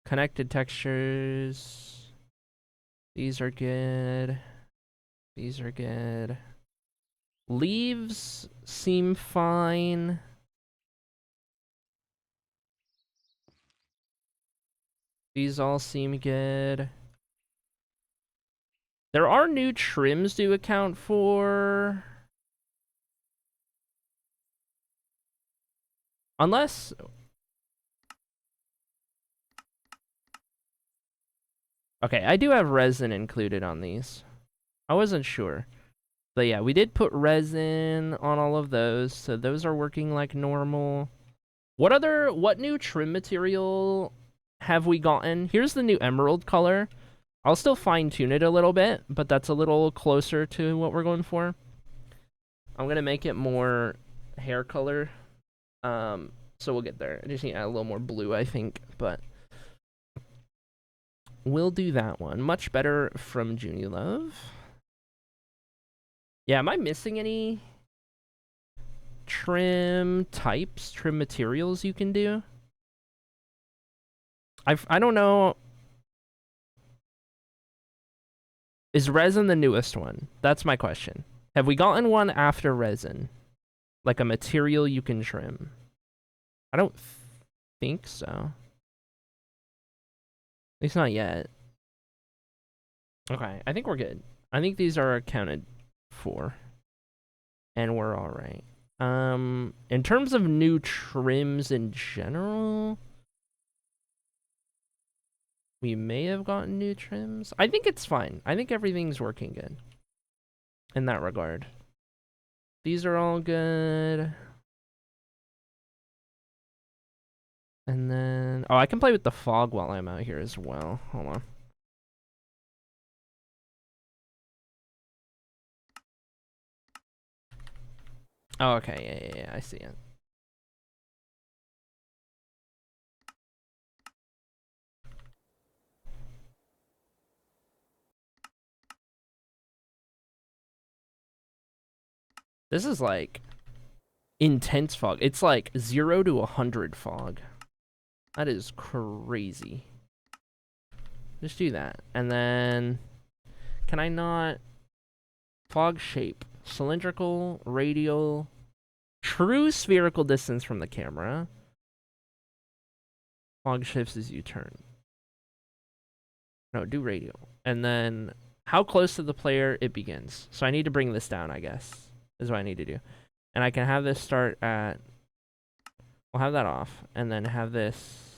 Connected textures. These are good. These are good. Leaves seem fine. These all seem good. There are new trims to account for. Unless... Okay, I do have resin included on these. I wasn't sure. But yeah, we did put resin on all of those, so those are working like normal. What new trim material have we gotten? Here's the new emerald color. I'll still fine-tune it a little bit, but that's a little closer to what we're going for. I'm gonna make it more hair color. So we'll get there. I just need to add a little more blue, I think, but we'll do that one. Much better from Junie Love. Yeah, am I missing any trim types, trim materials you can do? I don't know. Is resin the newest one? That's my question. Have we gotten one after resin? Like a material you can trim? I don't think so. At least not yet. Okay, I think we're good. I think these are accounted for. And we're alright. In terms of new trims in general, we may have gotten new trims. I think it's fine. I think everything's working good in that regard. These are all good. And then... Oh, I can play with the fog while I'm out here as well. Hold on. Oh, okay. Yeah. I see it. This is like intense fog. It's like 0 to 100 fog. That is crazy. Just do that. And then... Can I not... Fog shape. Cylindrical, radial, true spherical distance from the camera. Fog shifts as you turn. No, do radial. And then how close to the player it begins. So I need to bring this down, I guess, is what I need to do. And I can have this start at... We'll have that off. And then have this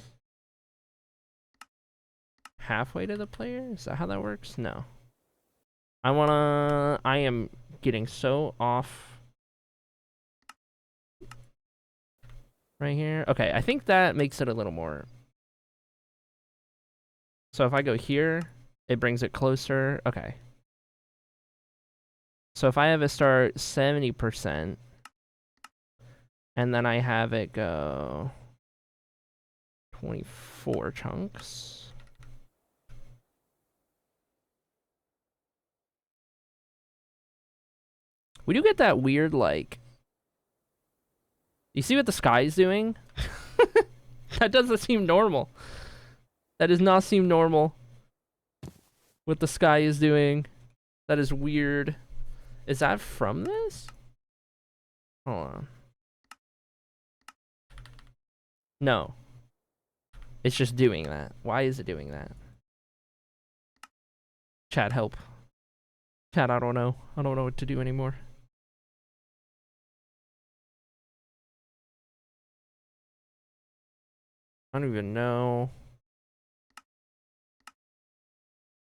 halfway to the player? Is that how that works? No. I am getting so off right here. Okay, I think that makes it a little more. So if I go here, it brings it closer. Okay. So if I have it start 70%, and then I have it go 24 chunks. We do get that weird, like... You see what the sky is doing? That doesn't seem normal. That does not seem normal. What the sky is doing. That is weird. Is that from this? Hold on. No. It's just doing that. Why is it doing that? Chat, help. Chat, I don't know. I don't know what to do anymore. I don't even know.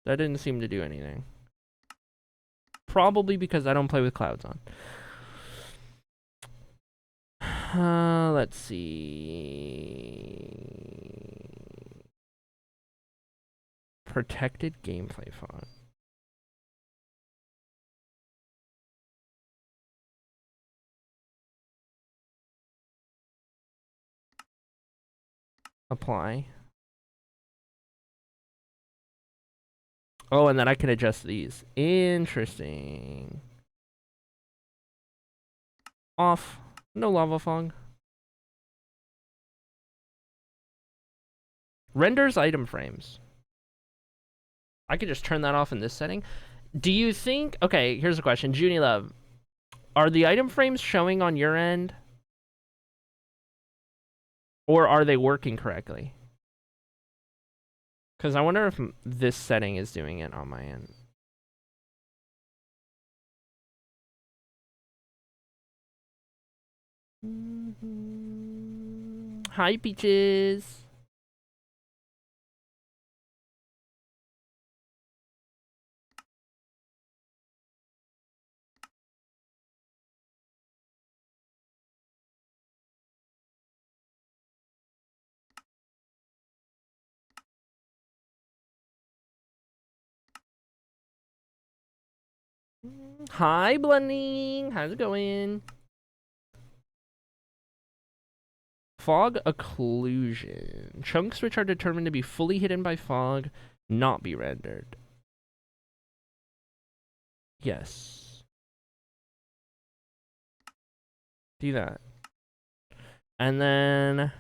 That didn't seem to do anything. Probably because I don't play with clouds on. Let's see. Protected gameplay font. Apply. Oh, and then I can adjust these. Interesting. Off. No lava fog. Renders item frames. I could just turn that off in this setting. Do you think... Okay, here's a question. Junie Love. Are the item frames showing on your end? Or are they working correctly? Because I wonder if this setting is doing it on my end. Hi, Peaches. Hi, Blending. How's it going? Fog occlusion. Chunks which are determined to be fully hidden by fog, not be rendered. Yes. Do that. And then...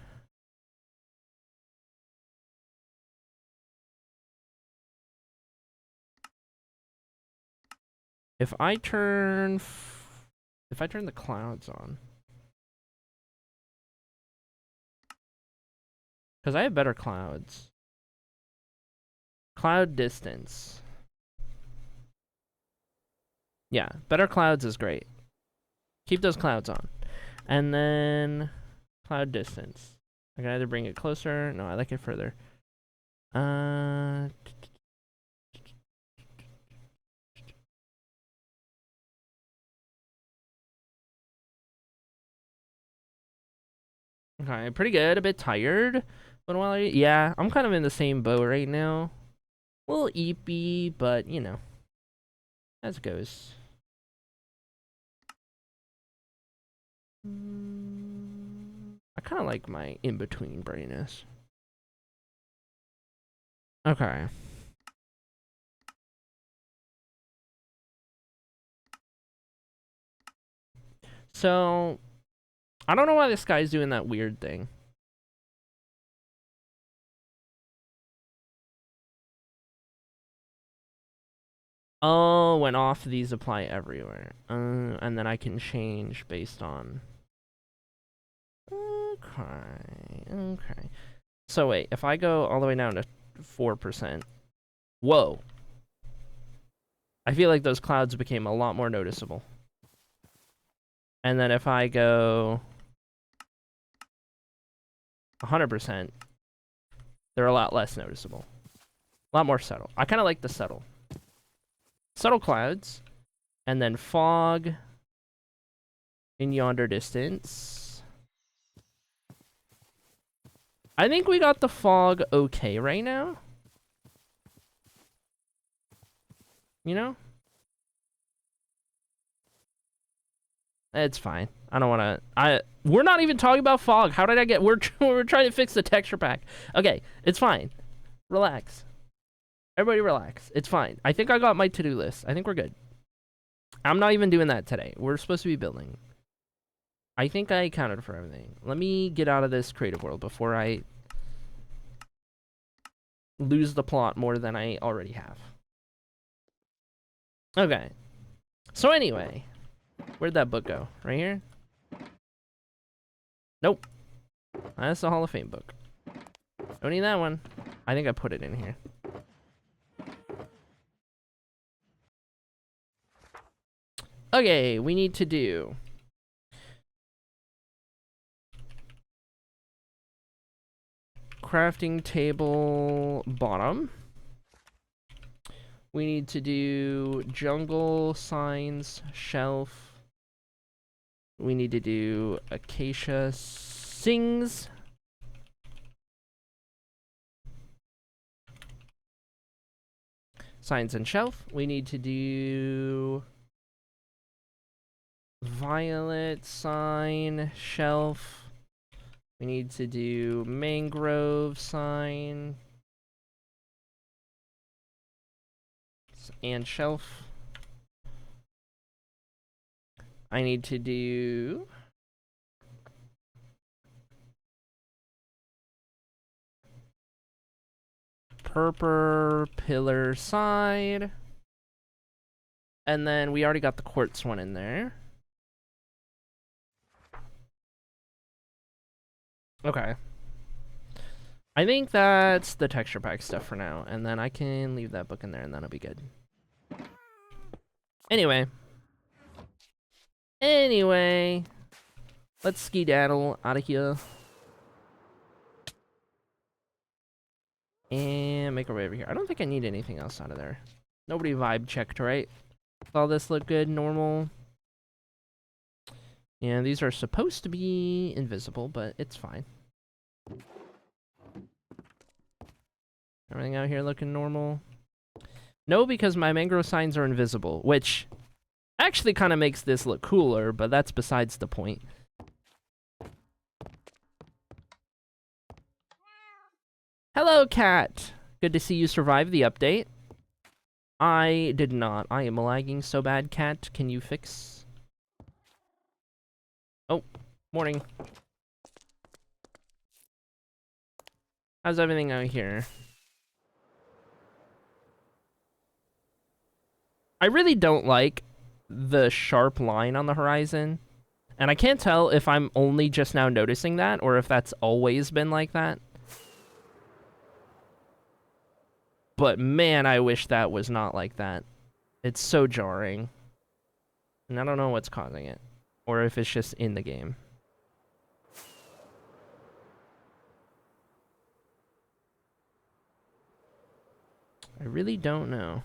If I turn the clouds on, because I have better clouds. Cloud distance. Yeah, better clouds is great. Keep those clouds on. And then cloud distance. I can either bring it closer. No, I like it further. Okay, pretty good. A bit tired. But while yeah, I'm kind of in the same boat right now. A little eepy, but you know, as it goes. I kind of like my in-between brightness. Okay. So, I don't know why this guy's doing that weird thing. Oh, when off, these apply everywhere. And then I can change based on... Okay. So wait, if I go all the way down to 4%... Whoa. I feel like those clouds became a lot more noticeable. And then if I go 100%, they're a lot less noticeable. A lot more subtle. I kind of like the subtle. Subtle clouds. And then fog in yonder distance. I think we got the fog okay right now. You know? It's fine. I don't want to... We're not even talking about fog. How did I get... We're trying to fix the texture pack. Okay, it's fine. Relax. Everybody relax. It's fine. I think I got my to-do list. I think we're good. I'm not even doing that today. We're supposed to be building. I think I accounted for everything. Let me get out of this creative world before I lose the plot more than I already have. Okay. So anyway, where'd that book go? Right here? Nope. That's the Hall of Fame book. Don't need that one. I think I put it in here. Okay, we need to do... crafting table bottom. We need to do jungle signs shelf. We need to do acacia sings. Signs and shelf. We need to do violet sign shelf. We need to do mangrove sign. and shelf. I need to do purple pillar side. And then we already got the quartz one in there. Okay. I think that's the texture pack stuff for now. And then I can leave that book in there and that'll be good. Anyway. Let's skedaddle out of here. And make our way over here. I don't think I need anything else out of there. Nobody vibe checked, right? All this look good, normal. And these are supposed to be invisible, but it's fine. Everything out here looking normal. No, because my mangrove signs are invisible, which actually kind of makes this look cooler, but that's besides the point. Hello, cat. Good to see you survive the update. I did not. I am lagging so bad, cat. Can you fix? Oh, morning. How's everything out here? I really don't like the sharp line on the horizon. And I can't tell if I'm only just now noticing that or if that's always been like that. But man, I wish that was not like that. It's so jarring. And I don't know what's causing it. Or if it's just in the game. I really don't know.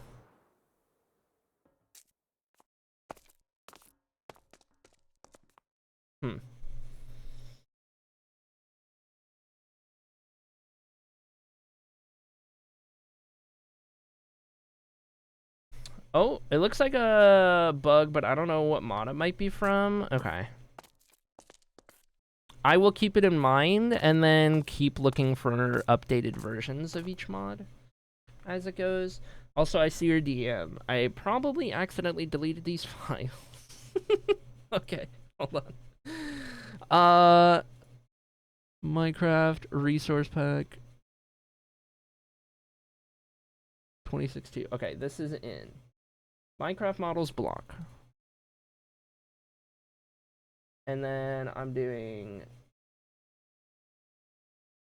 Oh, it looks like a bug, but I don't know what mod it might be from. Okay. I will keep it in mind and then keep looking for updated versions of each mod as it goes. Also, I see your DM. I probably accidentally deleted these files. Okay, hold on. Minecraft resource pack 2016. Okay, this is in Minecraft models block. And then I'm doing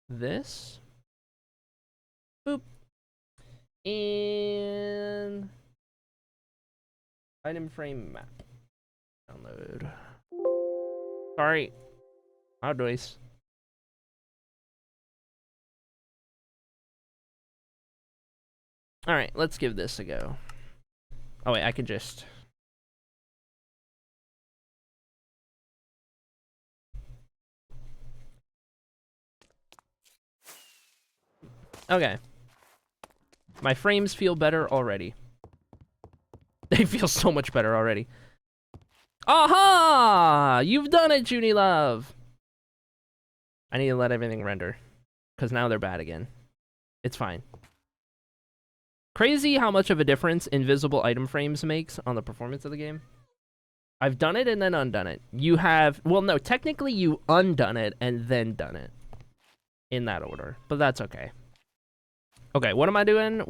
this. Boop. And item frame map. Download. Sorry. Loud noise. Alright, let's give this a go. Oh wait, I could just... Okay. My frames feel better already. They feel so much better already. Aha! You've done it, Junie Love! I need to let everything render. Because now they're bad again. It's fine. Crazy how much of a difference invisible item frames makes on the performance of the game. I've done it and then undone it. You have... Well, no, technically you undone it and then done it. In that order. But that's okay. Okay, what am I doing?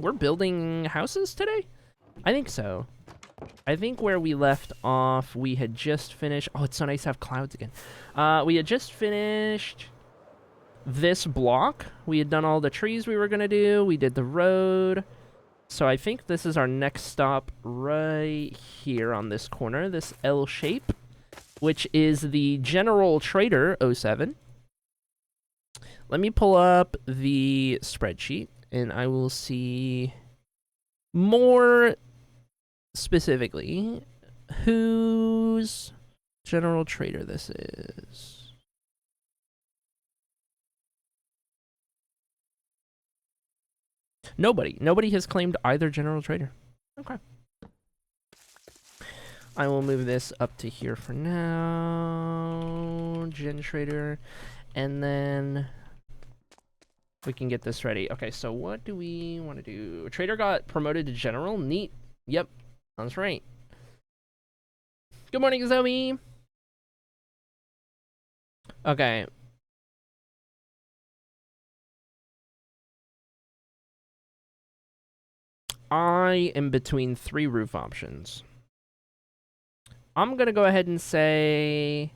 We're building houses today? I think so. I think where we left off, we had just finished... Oh, it's so nice to have clouds again. We had just finished this block. We had done all the trees we were going to do. We did the road. So I think this is our next stop right here on this corner, this L shape, which is the General Trader 07. Let me pull up the spreadsheet, and I will see more specifically whose General Trader this is. Nobody has claimed either General Trader. Okay. I will move this up to here for now. Gen Trader. And then... we can get this ready. Okay, so what do we want to do? Trader got promoted to general. Neat. Yep, that's right. Good morning, Zoe. Okay. I am between 3 roof options. I'm gonna go ahead and say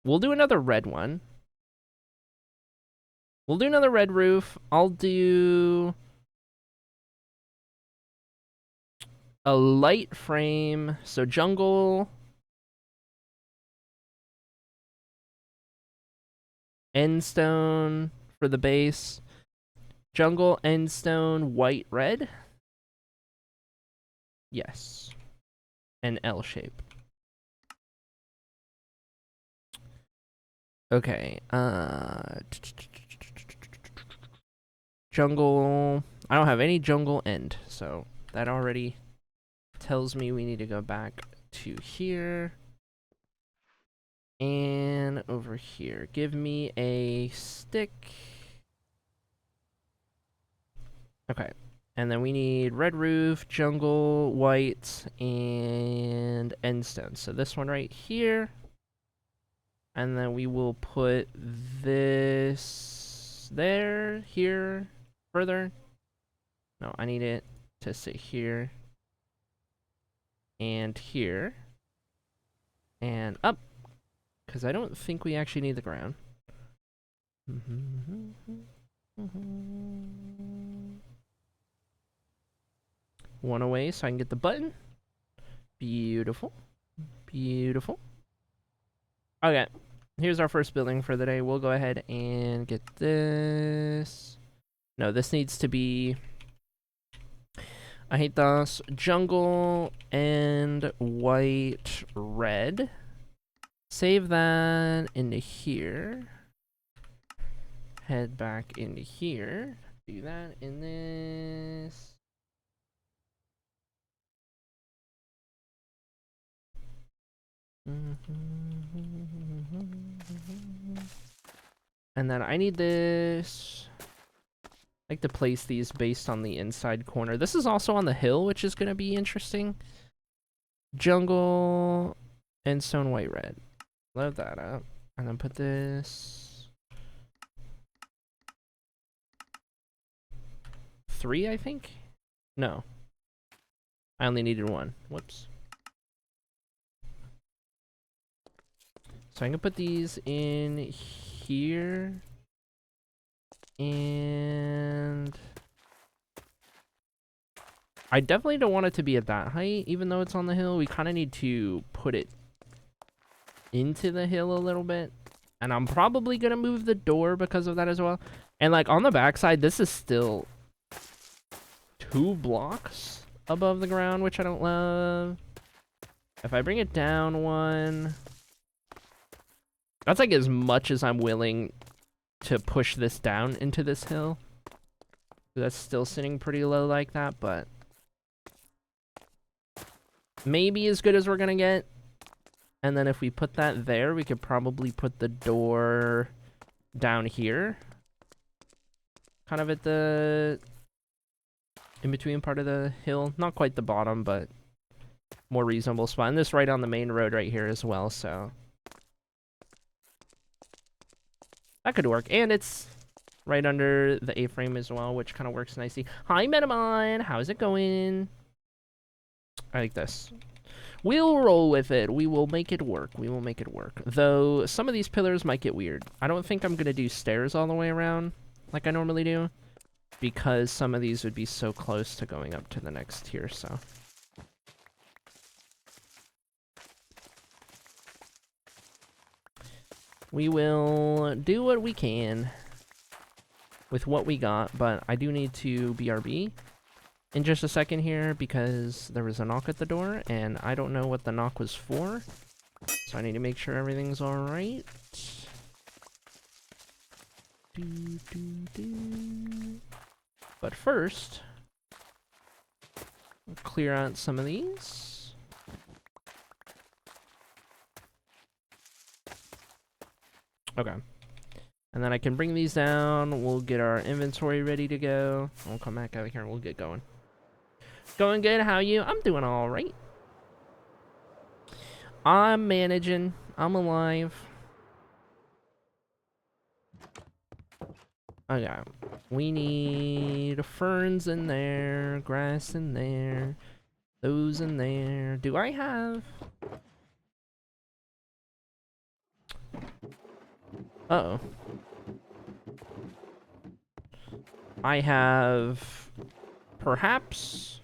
we'll do another red one. We'll do another red roof. I'll do a light frame. So jungle, end stone for the base. Jungle, end stone, white, red. Yes. An L shape. Okay. Jungle. I don't have any jungle end, so that already tells me we need to go back to here. And over here. Give me a stick. Okay. And then we need red roof, jungle, white, and end stone. So this one right here. And then we will put this there, here, further. No, I need it to sit here. And here. And up. Because I don't think we actually need the ground. One away so I can get the button. Beautiful. Beautiful. Okay. Here's our first building for the day. We'll go ahead and get this. No, this needs to be... I hate this. Jungle and white, red. Save that into here. Head back into here. Do that in this. And then I need this. I like to place these based on the inside corner. This is also on the hill, which is going to be interesting. Jungle and stone white red. Load that up. And then put this 3, I think? No. I only needed 1. Whoops. So I can put these in here. And I definitely don't want it to be at that height, even though it's on the hill. We kind of need to put it into the hill a little bit. And I'm probably going to move the door because of that as well. And like on the backside, this is still 2 blocks above the ground, which I don't love. If I bring it down 1, that's like as much as I'm willing to push this down into this hill. That's still sitting pretty low like that, but maybe as good as we're gonna get. And then if we put that there, we could probably put the door down here. Kind of at the in-between part of the hill. Not quite the bottom, but more reasonable spot. And this right on the main road right here as well, so that could work. And it's right under the A-frame as well, which kind of works nicely. Hi, Metamon! How's it going? I like this. We'll roll with it. We will make it work. We will make it work. Though, some of these pillars might get weird. I don't think I'm going to do stairs all the way around like I normally do, because some of these would be so close to going up to the next tier, so. We will do what we can with what we got, but I do need to BRB in just a second here because there was a knock at the door and I don't know what the knock was for. So I need to make sure everything's alright. But first, we'll clear out some of these. Okay. And then I can bring these down. We'll get our inventory ready to go. We'll come back out here and we'll get going. Going good. How are you? I'm doing all right. I'm managing. I'm alive. Okay. We need ferns in there, grass in there, those in there. Do I have... Uh-oh. I have... perhaps...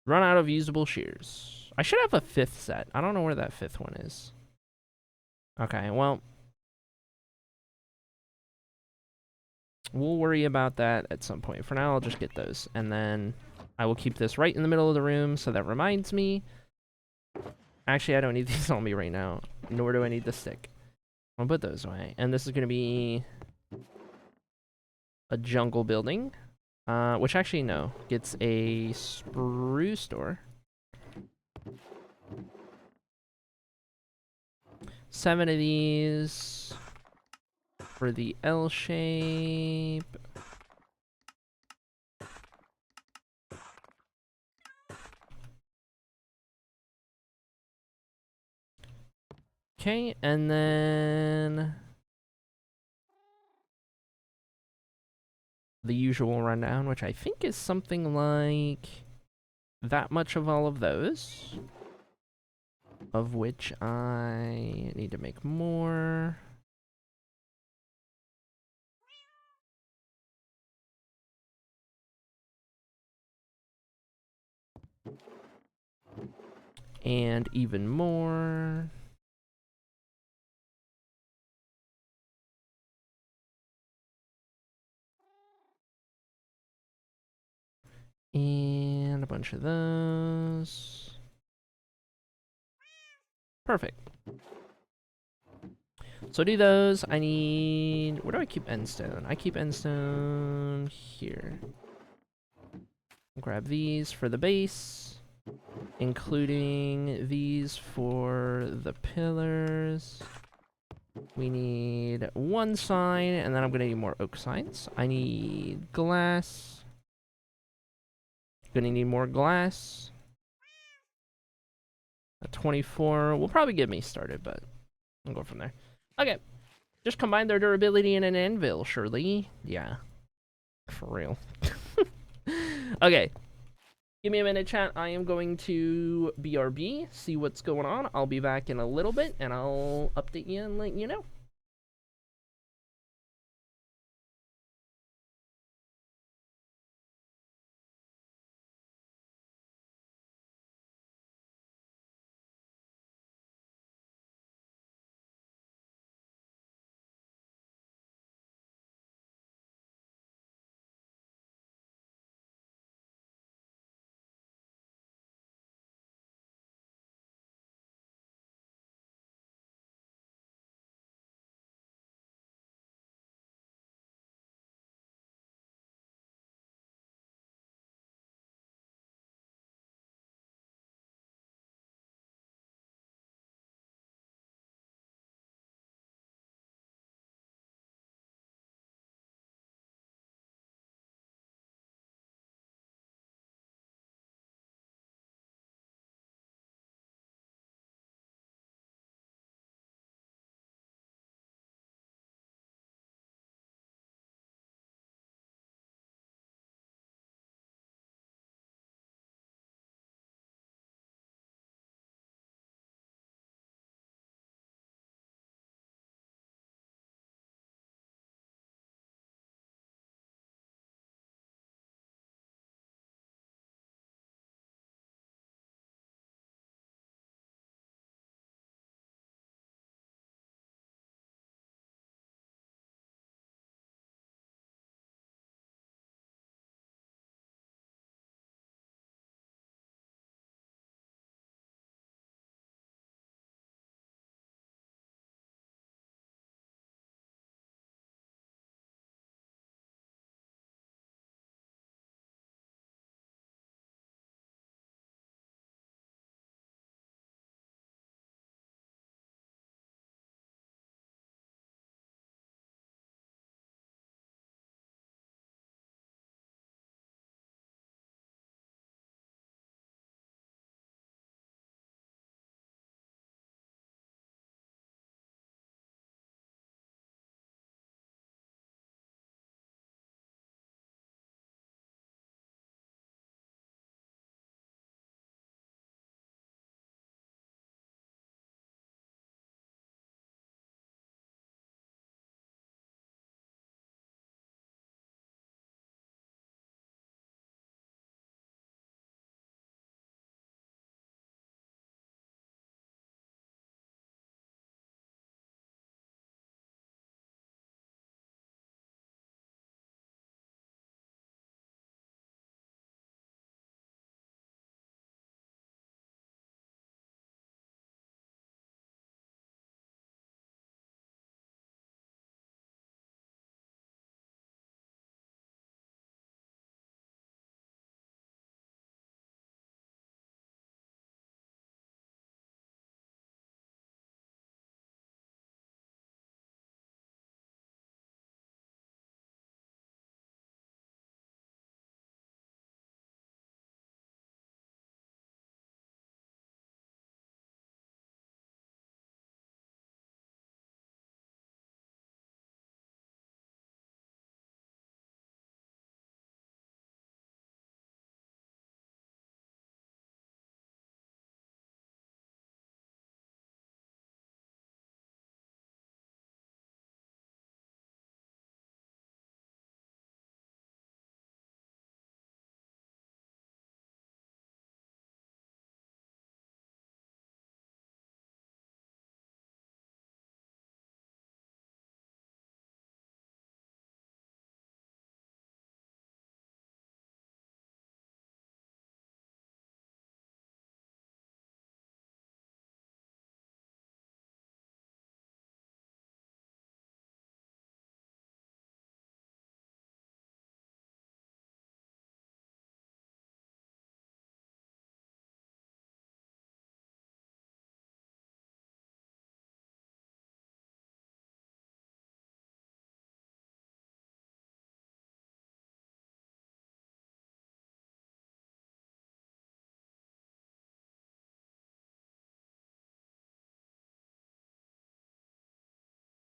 run out of usable shears. I should have a 5th set. I don't know where that 5th one is. Okay, well... we'll worry about that at some point. For now, I'll just get those. And then I will keep this right in the middle of the room, so that reminds me. Actually, I don't need these on me right now, nor do I need the stick. I'll put those away. And this is going to be a jungle building, which actually, no, gets a spruce door. 7 of these for the L shape. Okay, and then the usual rundown, which I think is something like that much of all of those, of which I need to make more. And even more. And a bunch of those. Perfect. So do those. I need... where do I keep endstone? I keep endstone here. Grab these for the base, including these for the pillars. We need 1 sign, and then I'm gonna need more oak signs. I need glass. Gonna need more glass. A 24 will probably get me started, but I'll go from there. Okay. Just combine their durability in an anvil, surely. Yeah. For real. Okay. Give me a minute, chat. I am going to BRB, see what's going on. I'll be back in a little bit, and I'll update you and let you know.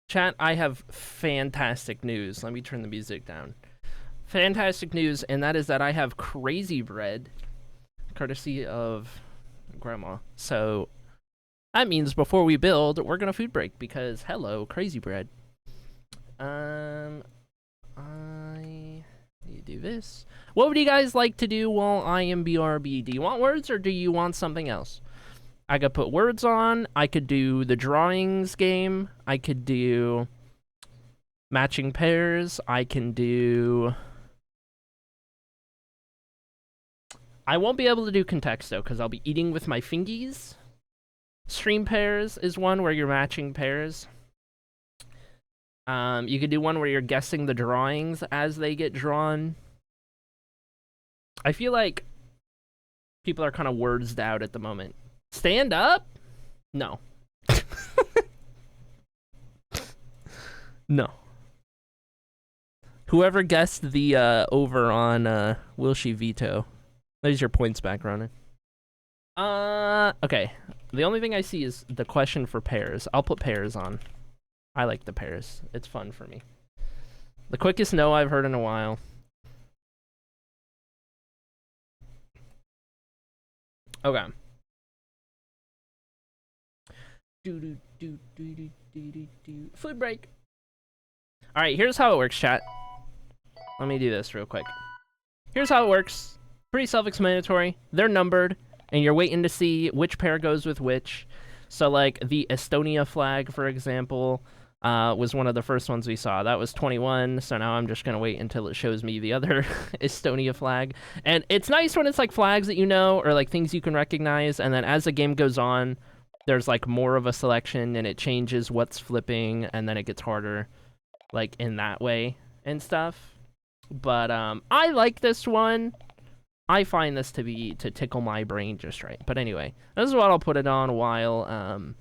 Chat, I have fantastic news. Let me turn the music down. Fantastic news, and that is that I have crazy bread, courtesy of Grandma. So that means before we build, we're gonna food break because hello, crazy bread. I need to do this. What would you guys like to do while I am BRB? Do you want words or do you want something else? I could put words on. I could do the drawings game. I could do matching pairs. I can do... I won't be able to do context though, because I'll be eating with my fingies. Stream pairs is one where you're matching pairs. You could do one where you're guessing the drawings as they get drawn. I feel like people are kind of wordsed out at the moment. Stand up? No. No. Whoever guessed the over on Will She Veto. There's your points back, Ronan. Okay. The only thing I see is the question for pairs. I'll put pairs on. I like the pairs. It's fun for me. The quickest no I've heard in a while. Okay. Food break. All right, here's how it works, chat. Let me do this real quick. Here's how it works. Pretty self-explanatory. They're numbered, and you're waiting to see which pair goes with which. So, like, the Estonia flag, for example, was one of the first ones we saw. That was 21, so now I'm just going to wait until it shows me the other Estonia flag. And it's nice when it's, like, flags that you know, or, like, things you can recognize, and then as the game goes on, there's, like, more of a selection, and it changes what's flipping, and then it gets harder, like, in that way and stuff. But I like this one. I find this to tickle my brain just right. But anyway, this is what I'll put it on while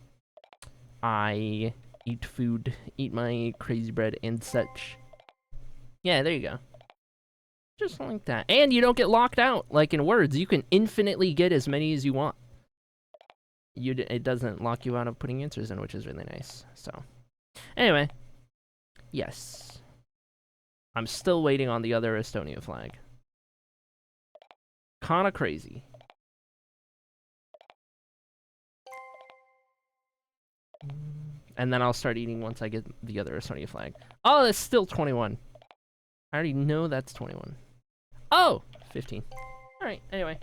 I eat my crazy bread and such. Yeah, there you go. Just like that. And you don't get locked out like in words. You can infinitely get as many as you want. It doesn't lock you out of putting answers in, which is really nice. So anyway, yes. I'm still waiting on the other Estonia flag. Kinda crazy. And then I'll start eating once I get the other Estonia flag. Oh, it's still 21. I already know that's 21. Oh, 15. Alright, anyway.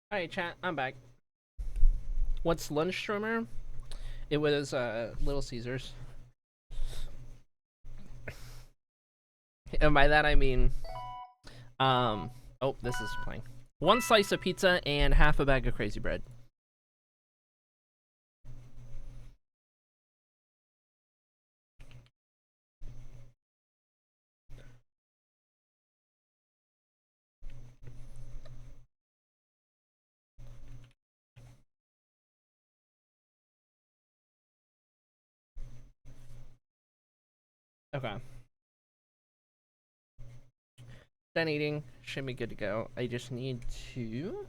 Alright, chat, I'm back. What's lunch, Strummer? It was Little Caesars. And by that I mean, oh, this is playing. 1 slice of pizza and half a bag of crazy bread. Okay. Done eating. Should be good to go. I just need to,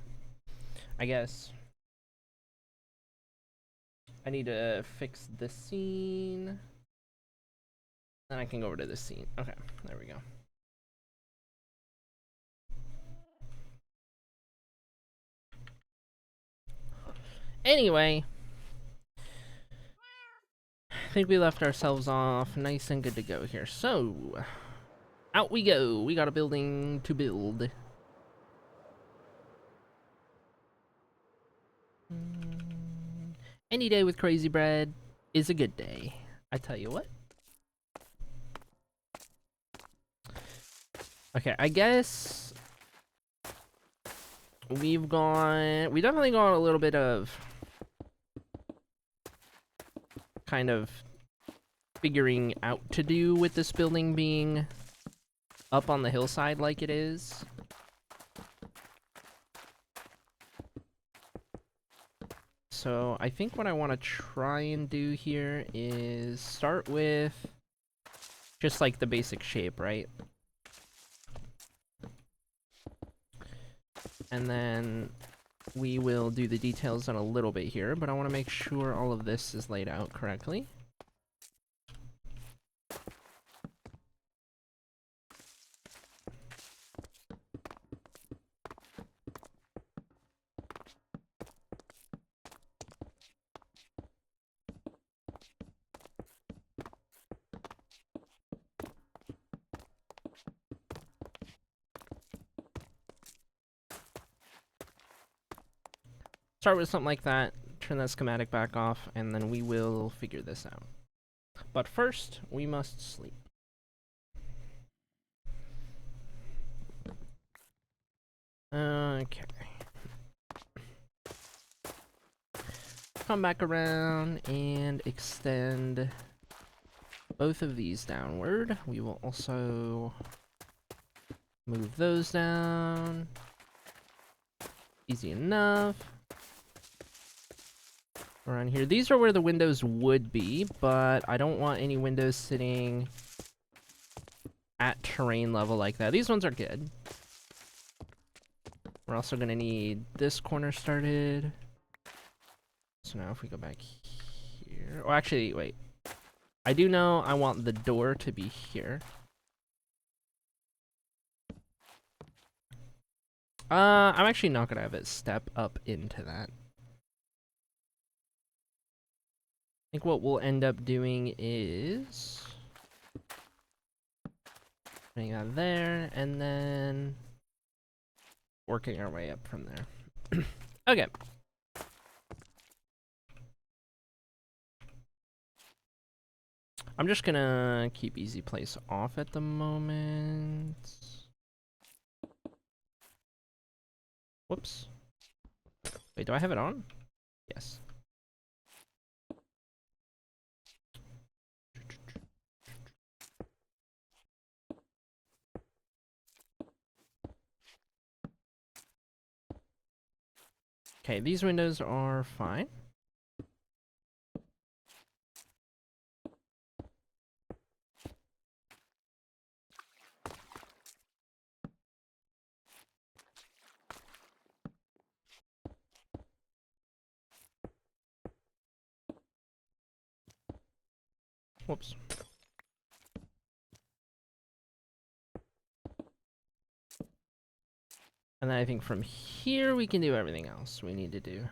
I guess, I need to fix this scene. Then I can go over to this scene. Okay, there we go. Anyway, I think we left ourselves off nice and good to go here. So, out we go. We got a building to build. Any day with crazy bread is a good day. I tell you what. Okay, I guess we definitely got a little bit of kind of figuring out to do with this building being up on the hillside like it is. So I think what I want to try and do here is start with just like the basic shape, right? And then we will do the details in a little bit here, but I want to make sure all of this is laid out correctly. Start with something like that, turn that schematic back off, and then we will figure this out. But first, we must sleep. Okay. Come back around and extend both of these downward. We will also move those down. Easy enough. Around here. These are where the windows would be, but I don't want any windows sitting at terrain level like that. These ones are good. We're also going to need this corner started. So now if we go back here... Oh, actually, wait. I do know I want the door to be here. I'm actually not going to have it step up into that. I think what we'll end up doing is putting that there, and then working our way up from there. Okay. I'm just gonna keep easy place off at the moment. Whoops. Wait, do I have it on? Yes. Okay, these windows are fine. Whoops. And then I think from here we can do everything else we need to do.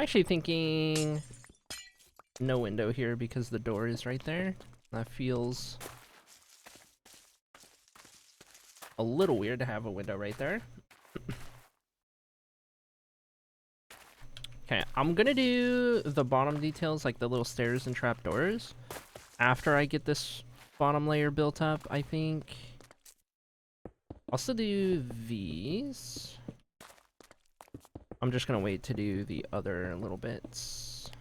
Actually thinking no window here because the door is right there. That feels a little weird to have a window right there. Okay, I'm gonna do the bottom details, like the little stairs and trapdoors, after I get this bottom layer built up, I think. I'll still do these. I'm just gonna wait to do the other little bits.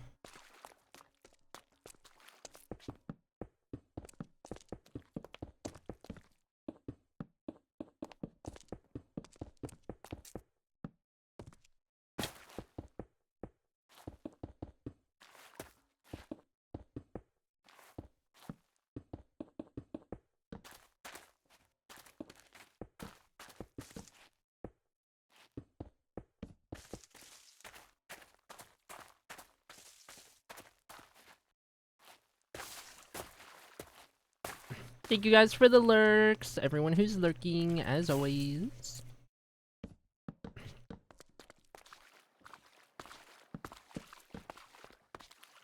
Thank you guys for the lurks, everyone who's lurking, as always.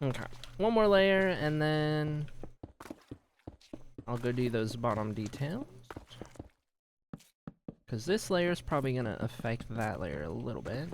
Okay, one more layer, and then I'll go do those bottom details. Because this layer is probably going to affect that layer a little bit.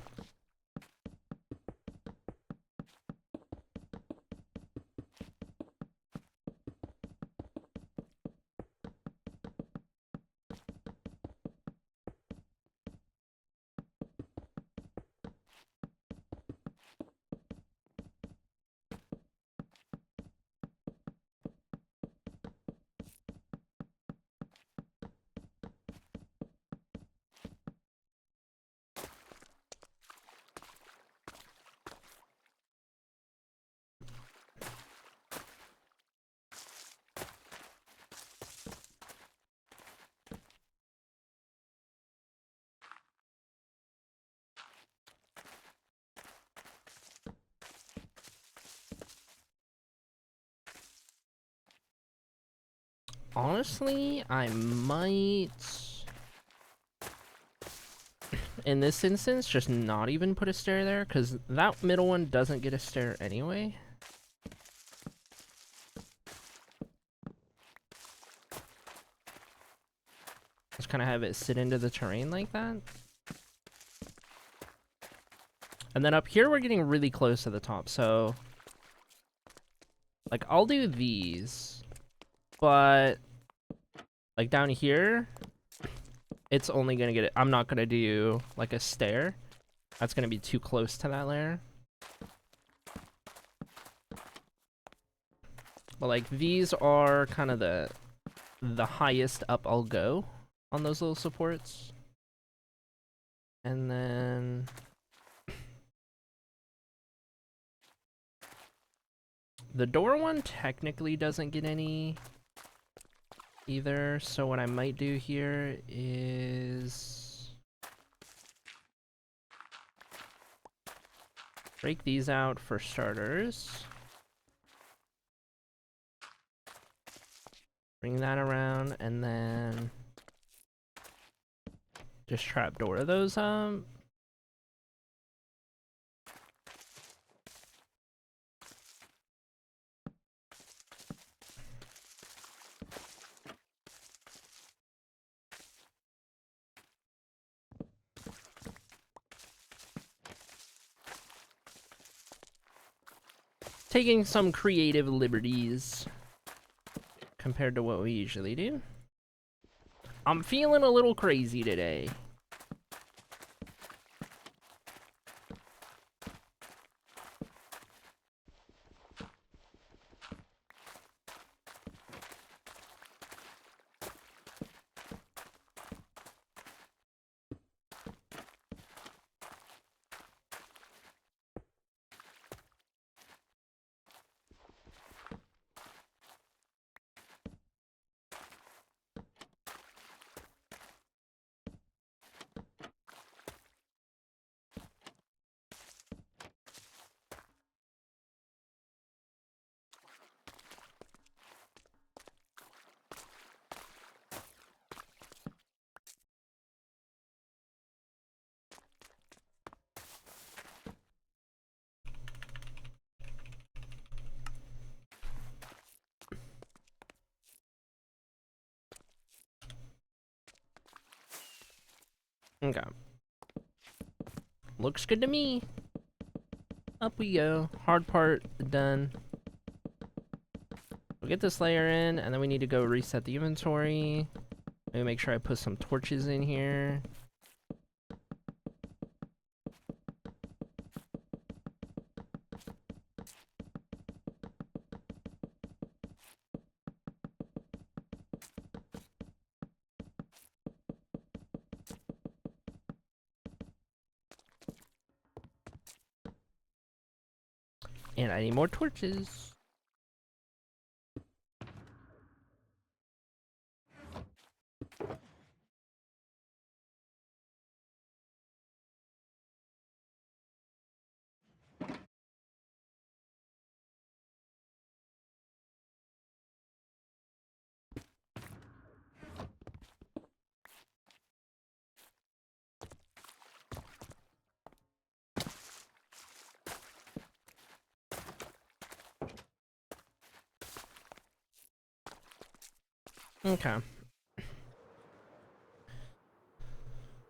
Honestly, I might, in this instance, just not even put a stair there, because that middle one doesn't get a stair anyway. Just kind of have it sit into the terrain like that. And then up here, we're getting really close to the top, so like, I'll do these, but like down here, it's only gonna get it. I'm not gonna do like a stair. That's gonna be too close to that layer. But like, these are kind of the highest up I'll go on those little supports. And then the door one technically doesn't get any either, so what I might do here is break these out for starters. Bring that around, and then just trapdoor those up. Taking some creative liberties compared to what we usually do. I'm feeling a little crazy today. Okay. Looks good to me. Up we go. Hard part done. We'll get this layer in, and then we need to go reset the inventory. Maybe make sure I put some torches in here. And I need more torches. Okay.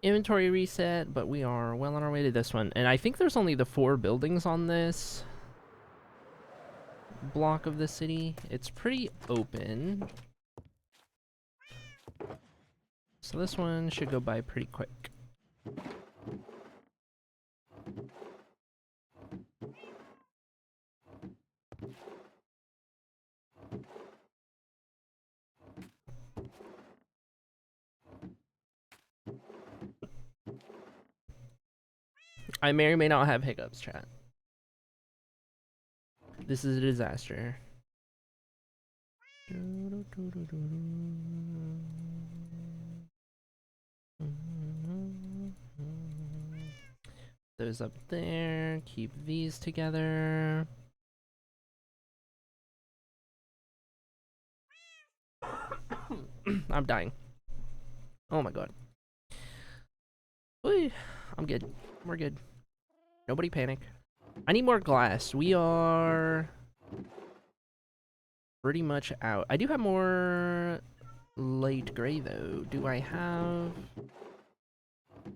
Inventory reset, but we are well on our way to this one. And I think there's only the 4 buildings on this block of the city. It's pretty open. So this one should go by pretty quick. I may or may not have hiccups, chat. This is a disaster. Those up there. Keep these together. I'm dying. Oh my god. Whee, I'm good. We're good. Nobody panic. I need more glass. We are pretty much out. I do have more light gray though. Do I have...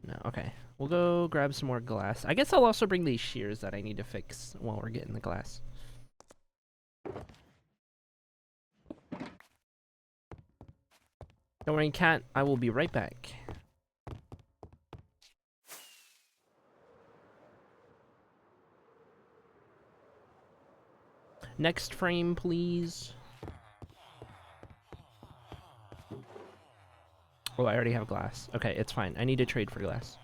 No, okay. We'll go grab some more glass. I guess I'll also bring these shears that I need to fix while we're getting the glass. Don't worry, cat. I will be right back. Next frame, please. Oh, I already have glass. Okay, it's fine. I need to trade for glass.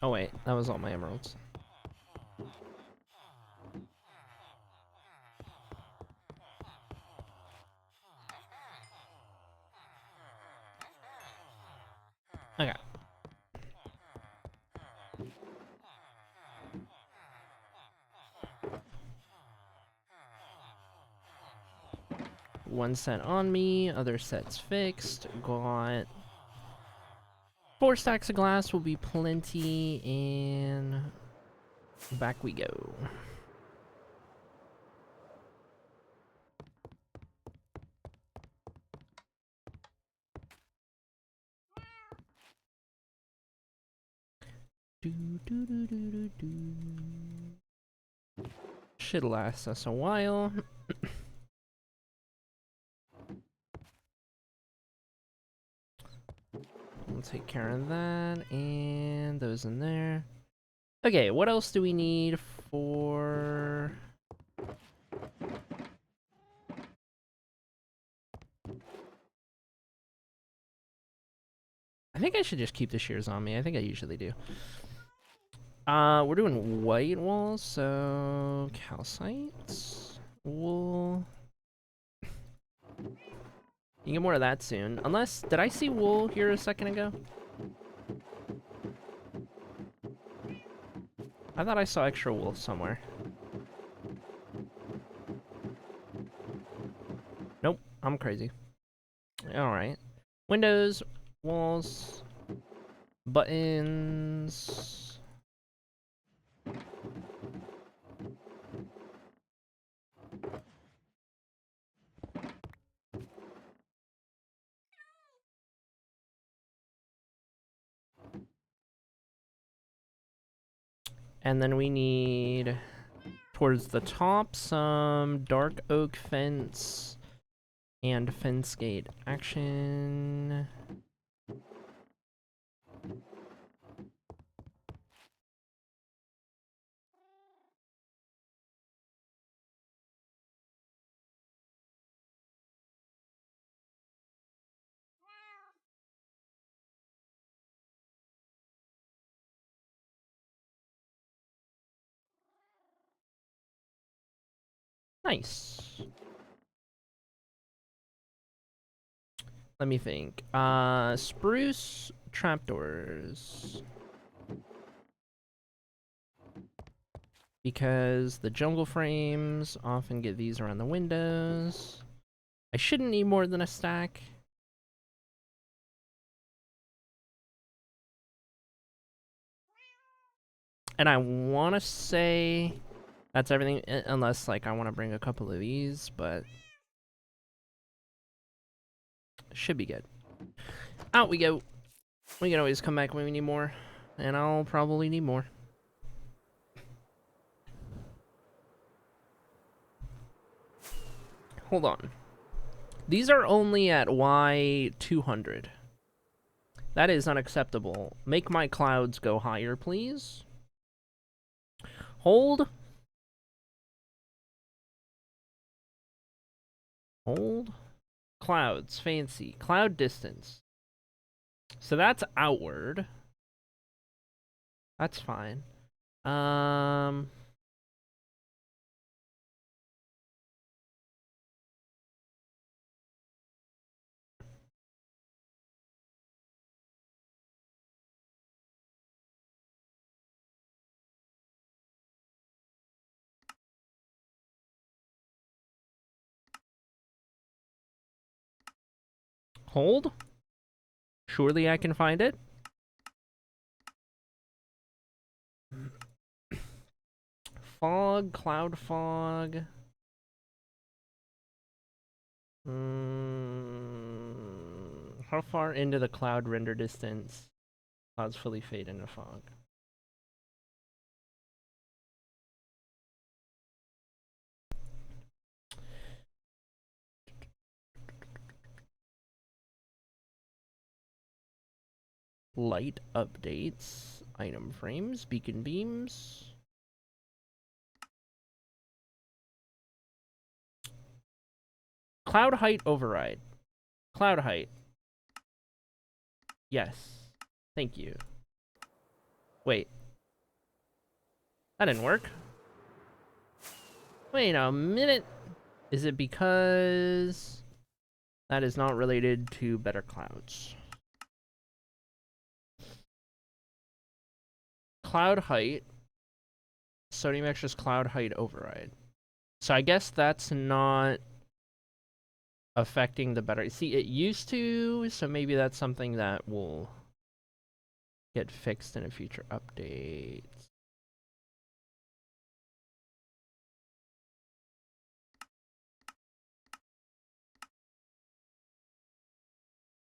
Oh wait, that was all my emeralds. Okay. One set on me, other set's fixed. Got 4 stacks of glass will be plenty, and back we go. Should last us a while. We'll take care of that, and those in there. Okay, what else do we need for... I think I should just keep the shears on me. I think I usually do. We're doing white walls, so calcite, wool. You can get more of that soon. Unless, did I see wool here a second ago? I thought I saw extra wool somewhere. Nope, I'm crazy. Alright. Windows, walls, buttons. And then we need, towards the top, some dark oak fence and fence gate action. Nice. Let me think. Spruce trapdoors. Because the jungle frames often get these around the windows. I shouldn't need more than a stack. And I want to say that's everything, unless like I want to bring a couple of these, but should be good. Out we go. We can always come back when we need more, and I'll probably need more. Hold on. These are only at Y200. That is unacceptable. Make my clouds go higher, please. Hold. Hold. Clouds. Fancy. Cloud distance. So that's outward. That's fine. Hold. Surely I can find it. Fog, cloud fog. How far into the cloud render distance? Clouds fully fade into fog. Light updates. Item frames. Beacon beams. Cloud height override. Cloud height. Yes. Thank you. Wait. That didn't work. Wait a minute. Is it because that is not related to better clouds? Cloud height. Sodium extras cloud height override. So I guess that's not affecting the better. See, it used to, so maybe that's something that will get fixed in a future update.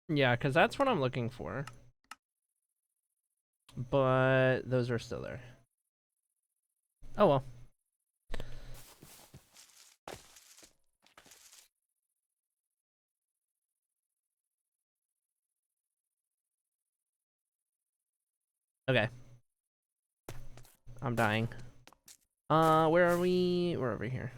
Yeah, because that's what I'm looking for. But those are still there. Oh well. Okay. I'm dying. Where are we? We're over here.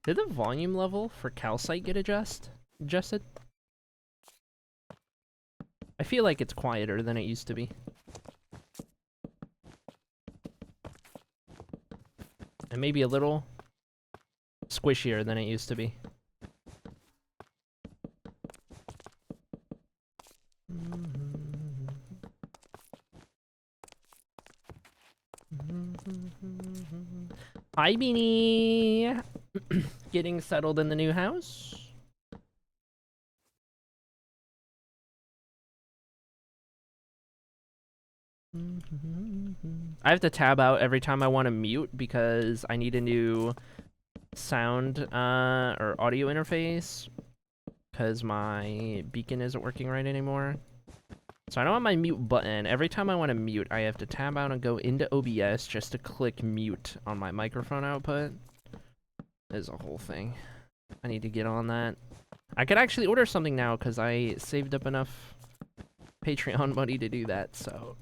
Did the volume level for calcite get adjusted? I feel like it's quieter than it used to be. And maybe a little squishier than it used to be. Hi, Beanie. Getting settled in the new house. I have to tab out every time I want to mute because I need a new sound or audio interface because my beacon isn't working right anymore. So I don't have my mute button. Every time I want to mute, I have to tab out and go into OBS just to click mute on my microphone output. Is a whole thing. I need to get on that. I could actually order something now because I saved up enough Patreon money to do that, so.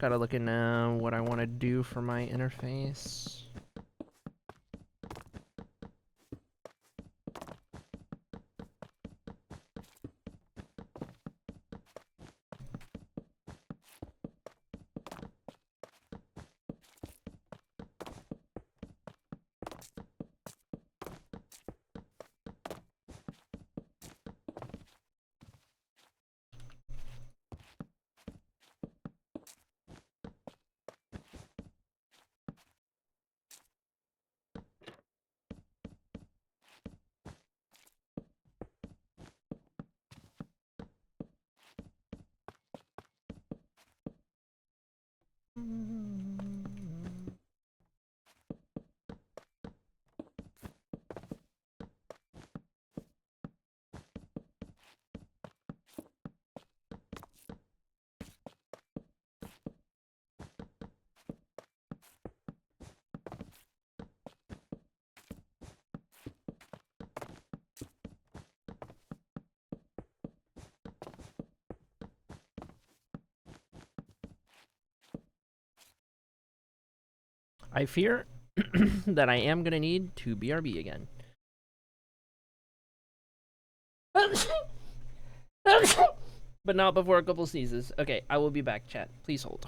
Gotta look at now what I want to do for my interface. I fear that I am gonna need to BRB again. But not before a couple sneezes. Okay, I will be back, chat. Please hold.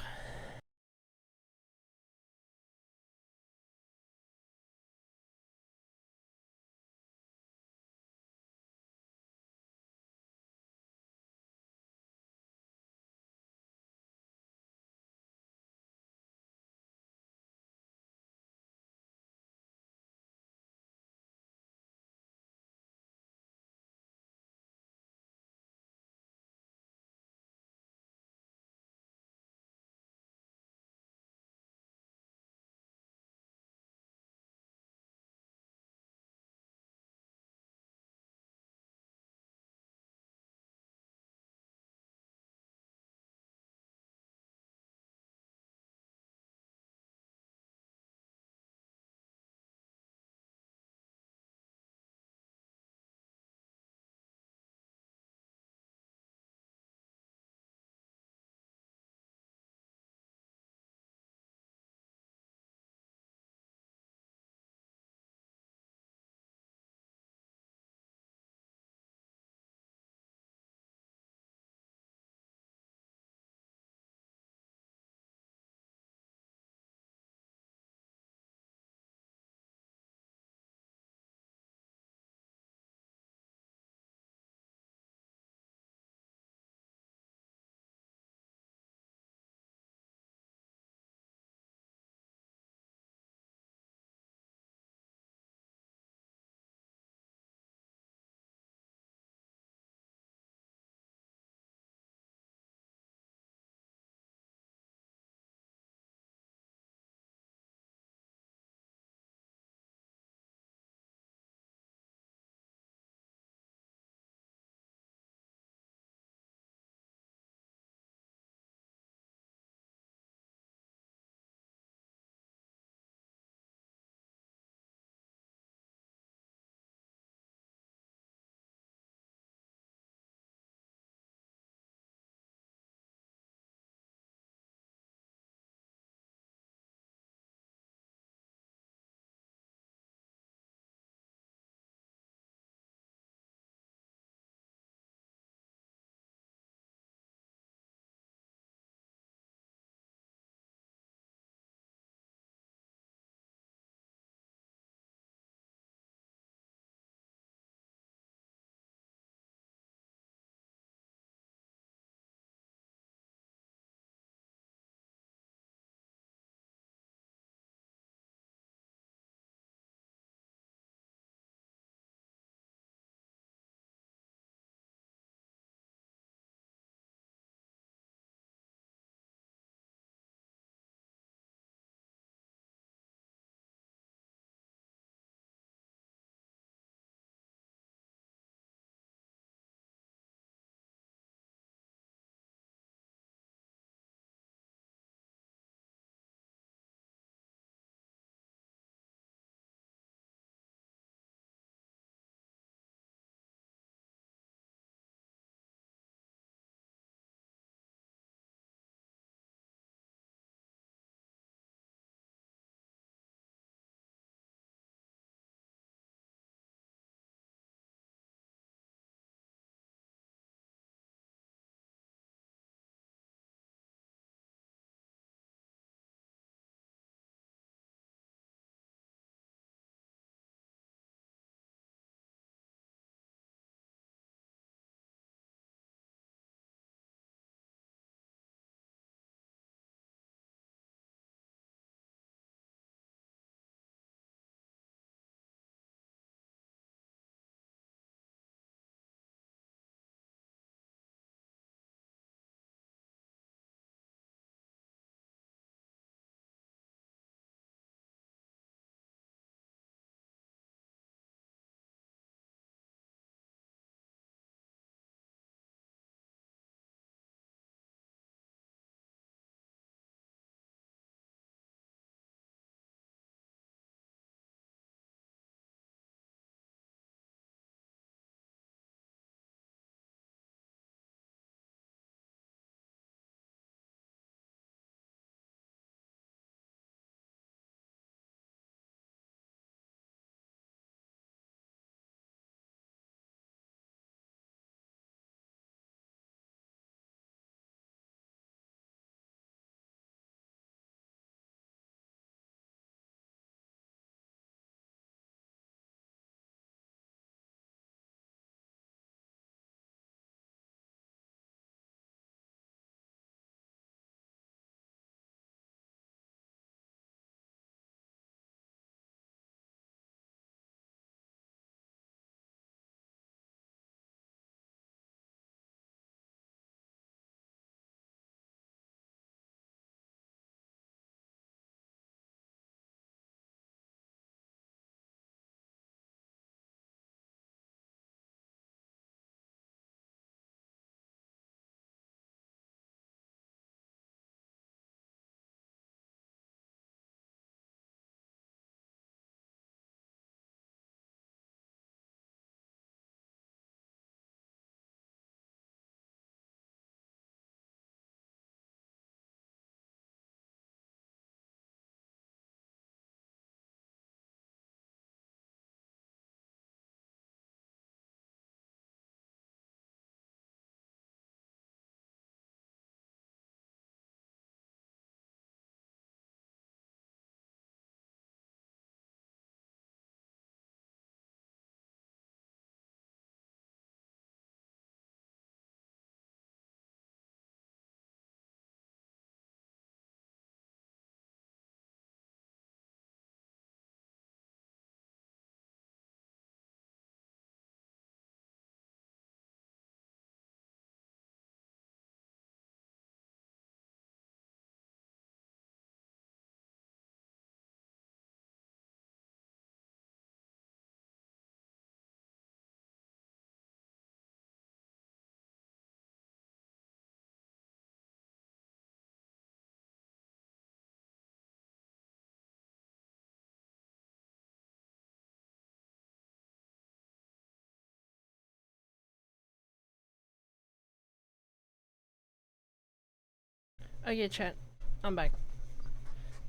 Okay, chat. I'm back.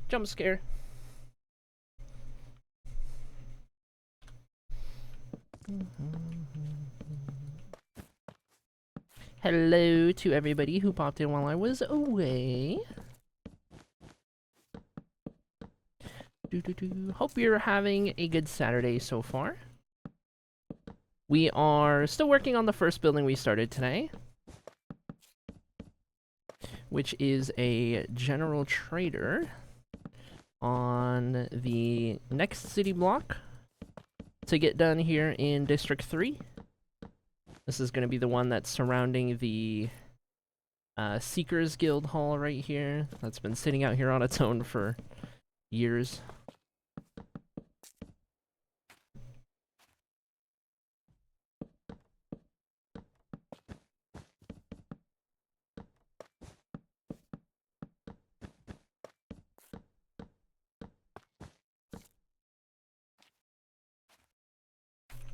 Jump scare. Hello to everybody who popped in while I was away. Hope you're having a good Saturday so far. We are still working on the first building we started today, which is a general trader on the next city block to get done here in District 3. This is going to be the one that's surrounding the Seekers Guild Hall right here. That's been sitting out here on its own for years.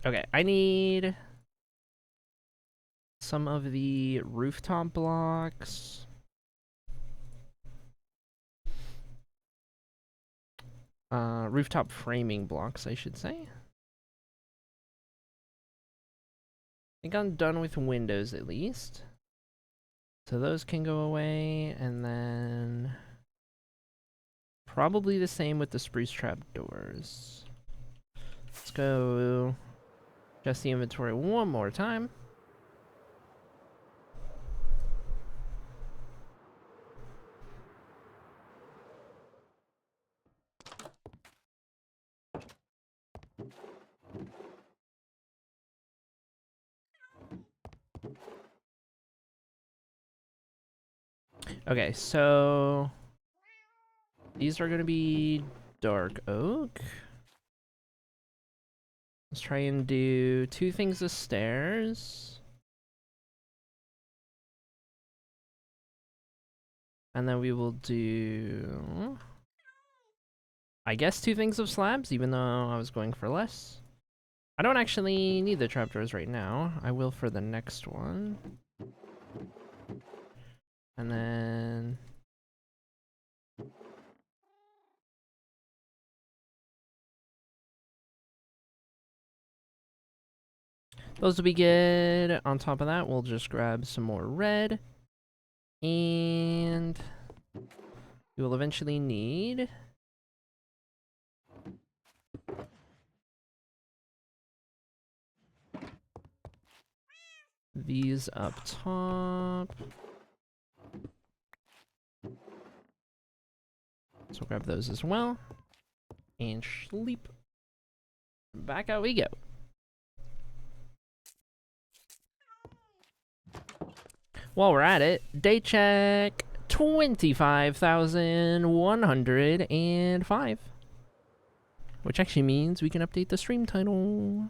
Okay, I need some of the rooftop blocks. Rooftop framing blocks, I should say. I think I'm done with windows at least. So those can go away, and then probably the same with the spruce trap doors. Let's go adjust the inventory one more time. Okay, so these are gonna be dark oak. Let's try and do 2 things of stairs. And then we will do, I guess, 2 things of slabs, even though I was going for less. I don't actually need the trapdoors right now. I will for the next one. And then those will be good. On top of that, we'll just grab some more red. And we will eventually need these up top. So grab those as well. And sleep. Back out we go. While we're at it, day check 25,105. Which actually means we can update the stream title.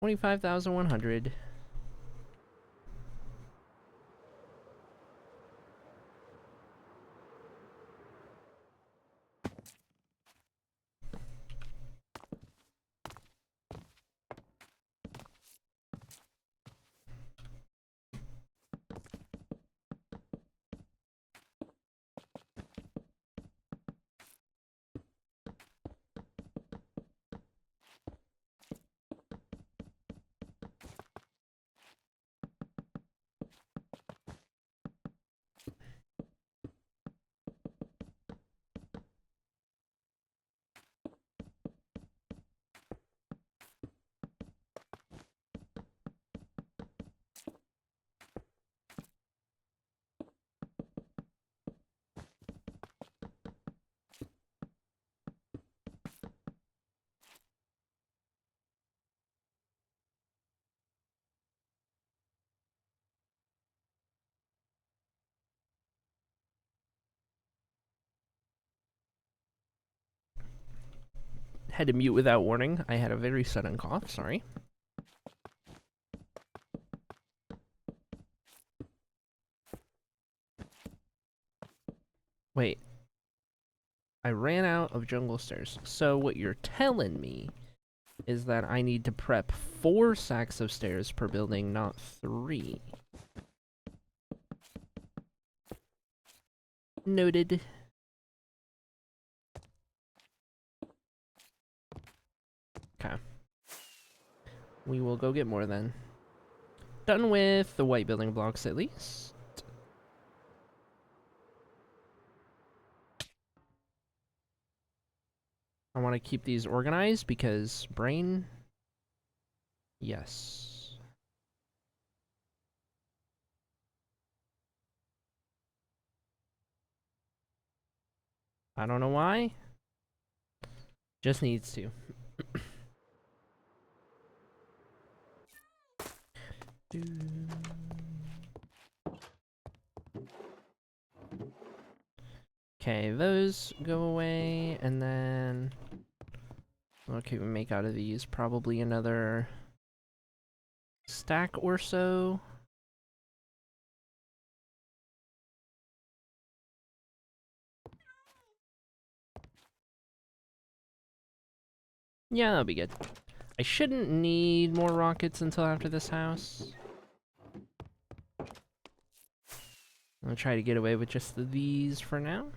25,100. Had to mute without warning. I had a very sudden cough, sorry. Wait. I ran out of jungle stairs. So what you're telling me is that I need to prep 4 sacks of stairs per building, not 3. Noted. Okay. We will go get more then. Done with the white building blocks at least. I want to keep these organized because brain. Yes. I don't know why. Just needs to. Okay, those go away, and then what can we make out of these? Probably another stack or so. Yeah, that'll be good. I shouldn't need more rockets until after this house. I'm gonna try to get away with just these for now.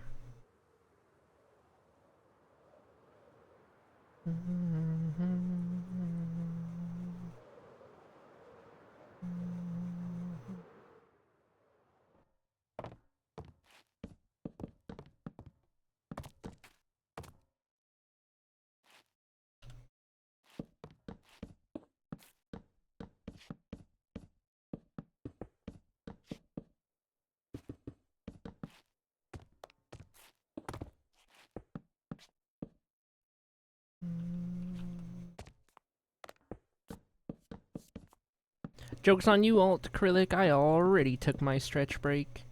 Joke's on you, Alt Acrylic. I already took my stretch break.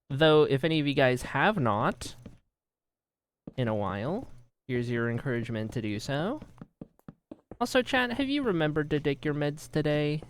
Though, if any of you guys have not in a while, here's your encouragement to do so. Also, chat, have you remembered to take your meds today?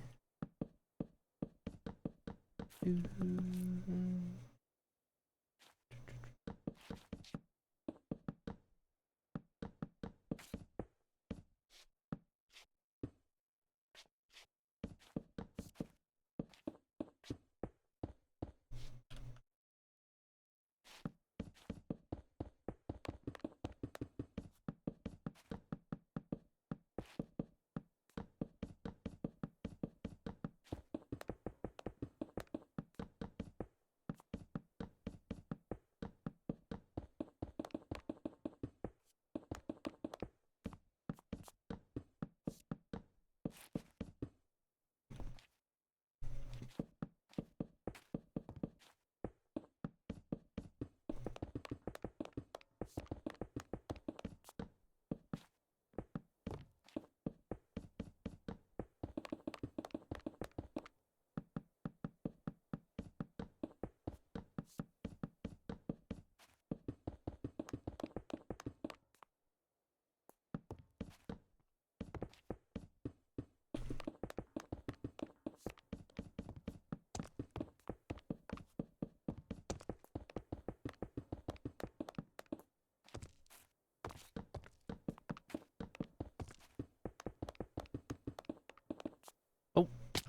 Oh. It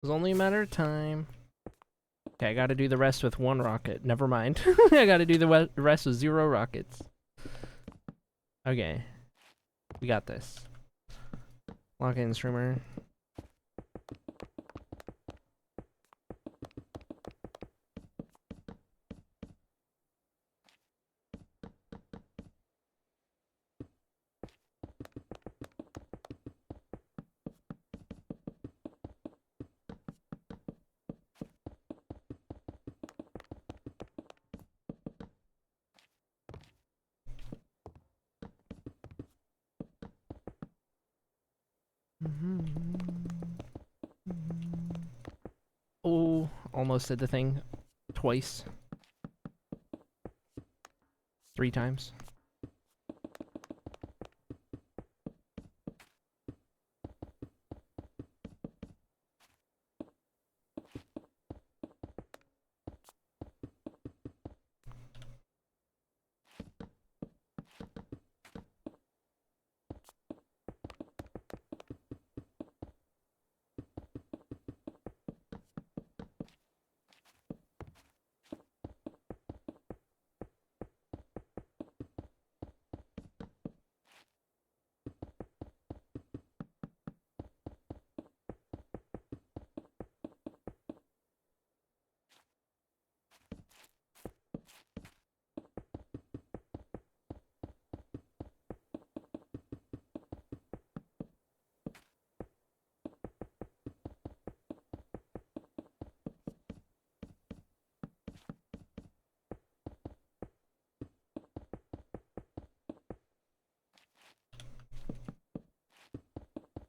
was only a matter of time. Okay, I gotta do the rest with one rocket. Never mind. I gotta do the rest with 0 rockets. Okay. We got this. Lock in streamer. Oh, almost did the thing twice. 3 times.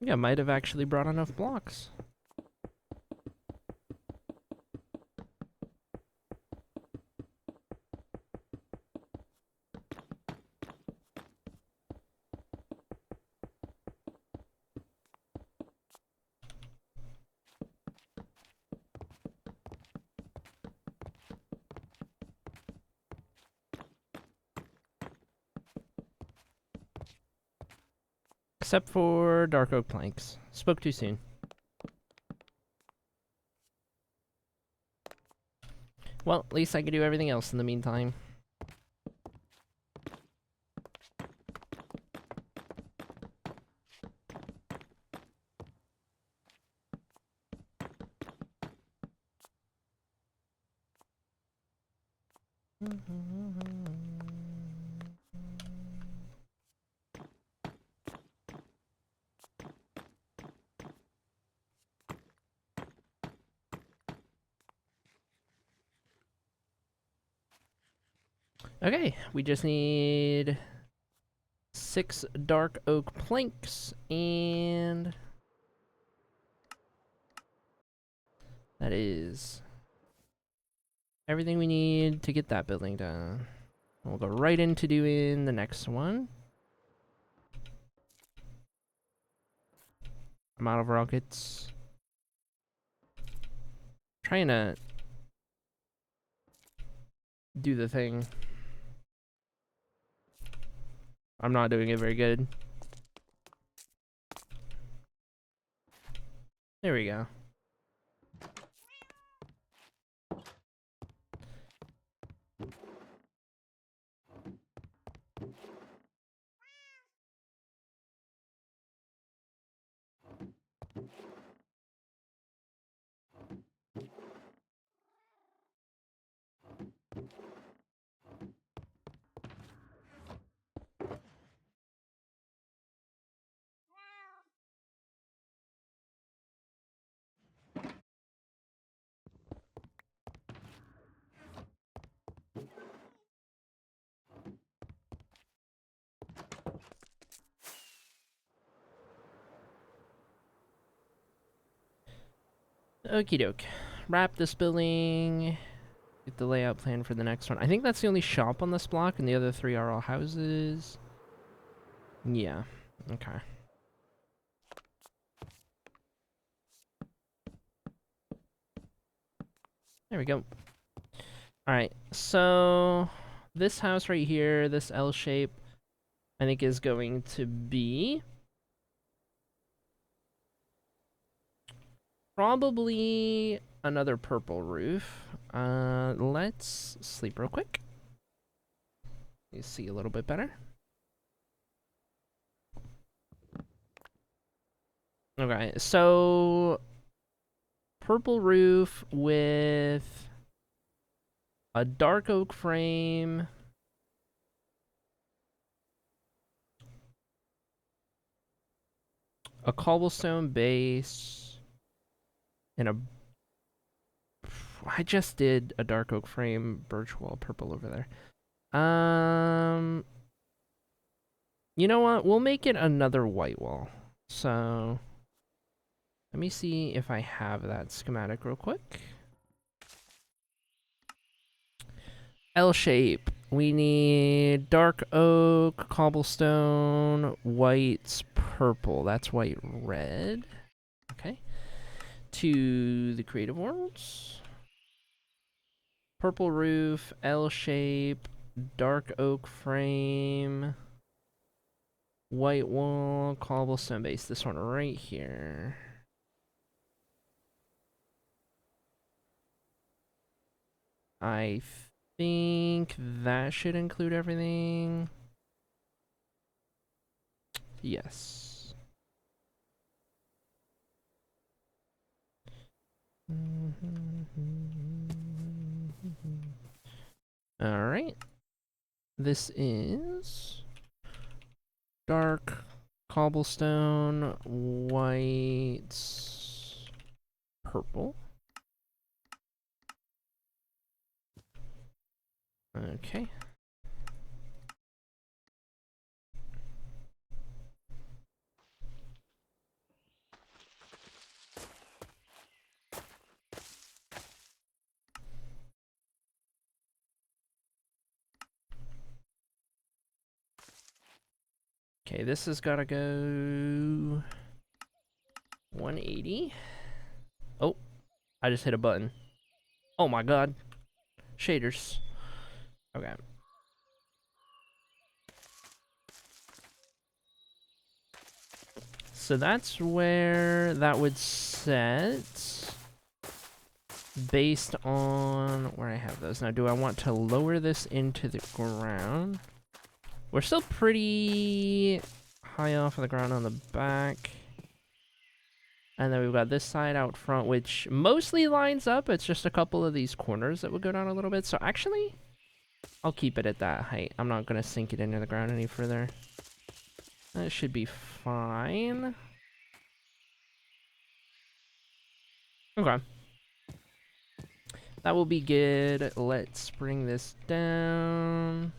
think I might have actually brought enough blocks. Except for dark oak planks. Spoke too soon. Well, at least I can do everything else in the meantime. Okay, we just need 6 dark oak planks, and that is everything we need to get that building done. We'll go right into doing the next one. I'm out of rockets. Trying to do the thing. I'm not doing it very good. There we go. Okie doke. Wrap this building. Get the layout plan for the next one. I think that's the only shop on this block, and the other 3 are all houses. Yeah. Okay. There we go. Alright, so this house right here, this L shape, I think is going to be probably another purple roof. Let's sleep real quick. You see a little bit better. Okay, so purple roof with a dark oak frame. A cobblestone base. And a... I just did a dark oak frame, birch wall, purple over there. You know what? We'll make it another white wall. So... let me see if I have that schematic real quick. L shape. We need dark oak, cobblestone, white, purple. That's white, red. Okay. To the creative worlds. Purple roof, L shape, dark oak frame, white wall, cobblestone base. This one right here. I think that should include everything. Yes. Alright. This is dark cobblestone, white, purple. Okay. Okay, this has got to go 180. Oh, I just hit a button. Oh my god. Shaders. Okay. So that's where that would set based on where I have those. Now, do I want to lower this into the ground? We're still pretty high off of the ground on the back. And then we've got this side out front, which mostly lines up. It's just a couple of these corners that would go down a little bit. So actually, I'll keep it at that height. I'm not going to sink it into the ground any further. That should be fine. Okay. That will be good. Let's bring this down.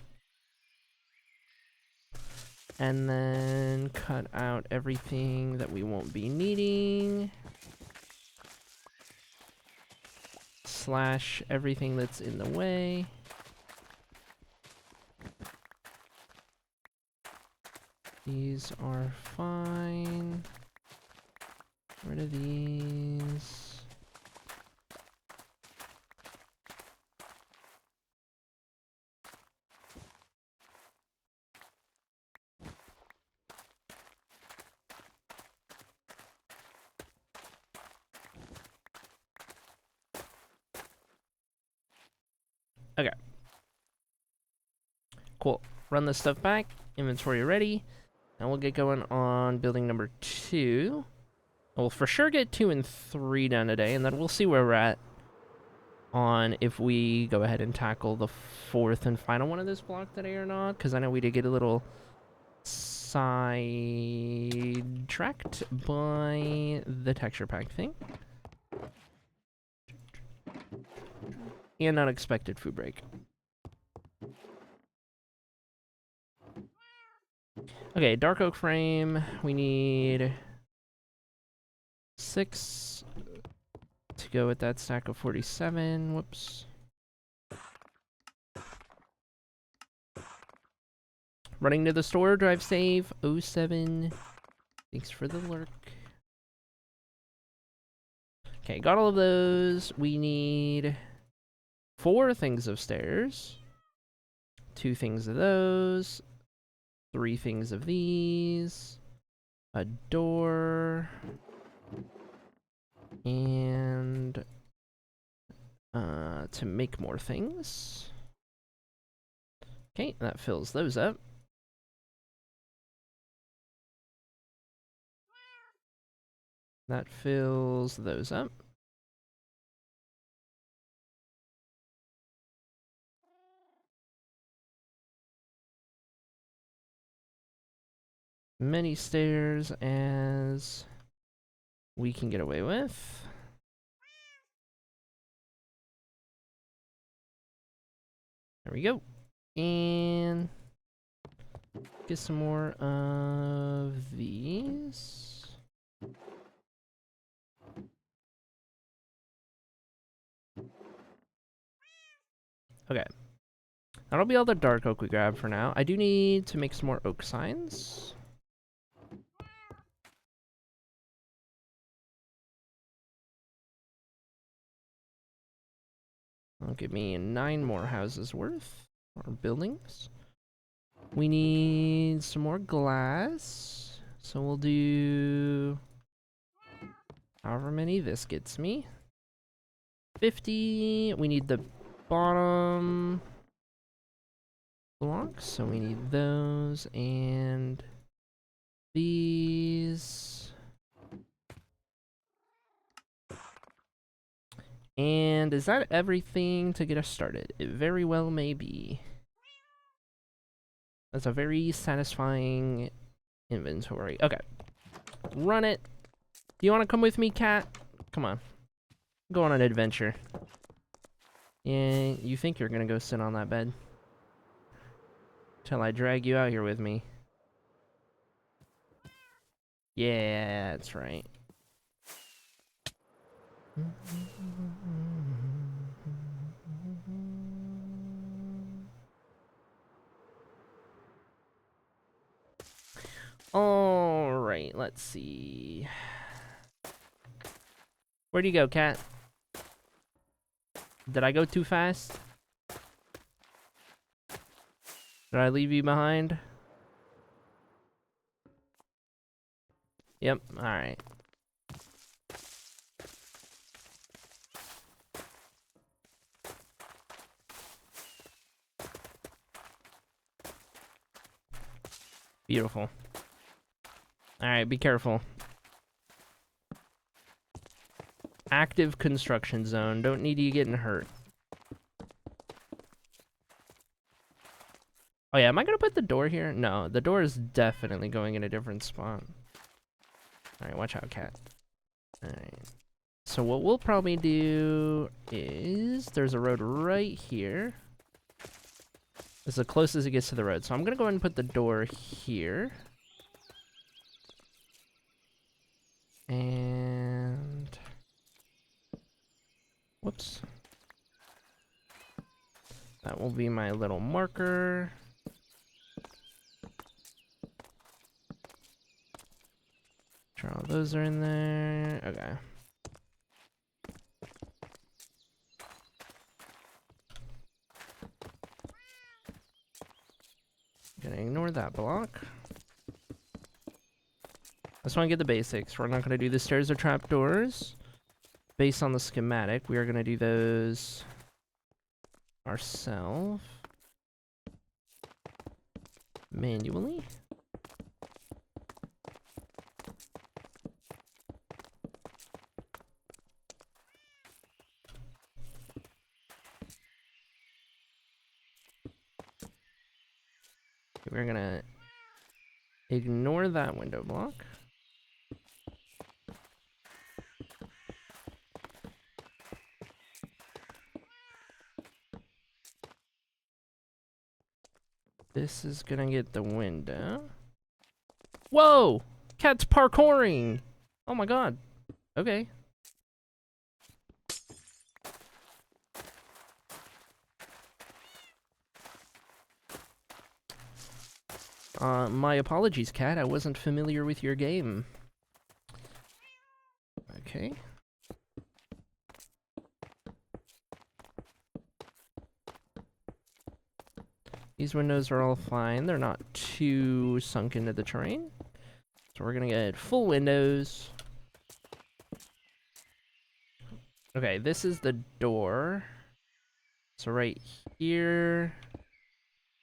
And then cut out everything that we won't be needing. Slash everything that's in the way. These are fine. Get rid of these. Okay. Cool. Run this stuff back. Inventory ready. And we'll get going on building number 2. We'll for sure get 2 and 3 done today, and then we'll see where we're at on if we go ahead and tackle the 4th and final one of this block today or not, because I know we did get a little sidetracked by the texture pack thing. And unexpected food break. Okay, dark oak frame. We need 6 to go with that stack of 47. Whoops. Running to the store, drive safe. 07. Thanks for the lurk. Okay, got all of those. We need 4 things of stairs. 2 things of those. 3 things of these. A door. And to make more things. Okay, that fills those up. That fills those up. Many stairs as we can get away with. There we go. And get some more of these. Okay. That'll be all the dark oak we grab for now. I do need to make some more oak signs. That'll give me 9 more houses worth, or buildings. We need some more glass, so we'll do however many this gets me. 50. We need the bottom blocks, so we need those and these. And is that everything to get us started? It very well may be. That's a very satisfying inventory. Okay. Run it. Do you want to come with me, cat? Come on. Go on an adventure. Yeah, you think you're gonna go sit on that bed? Till I drag you out here with me. Yeah, that's right. let's see. Where'd you go, cat? Did I go too fast? Did I leave you behind? Yep, alright. Beautiful. Alright, be careful. Active construction zone. Don't need you getting hurt. Oh yeah, am I gonna put the door here? No, the door is definitely going in a different spot. Alright, watch out, cat. Alright. So what we'll probably do is... There's a road right here. It's the closest it gets to the road. So I'm gonna go ahead and put the door here. And... Whoops. That will be my little marker. Sure, all those are in there. Okay. Gonna ignore that block. I just want to get the basics. We're not gonna do the stairs or trapdoors. Based on the schematic, we are gonna do those ourselves. Manually. We're gonna ignore that window block. This is gonna get the window. Whoa! Cat's parkouring! Oh my god. Okay. My apologies, cat. I wasn't familiar with your game. Okay. These windows are all fine. They're not too sunk into the terrain. So we're gonna get full windows. Okay, this is the door. So right here,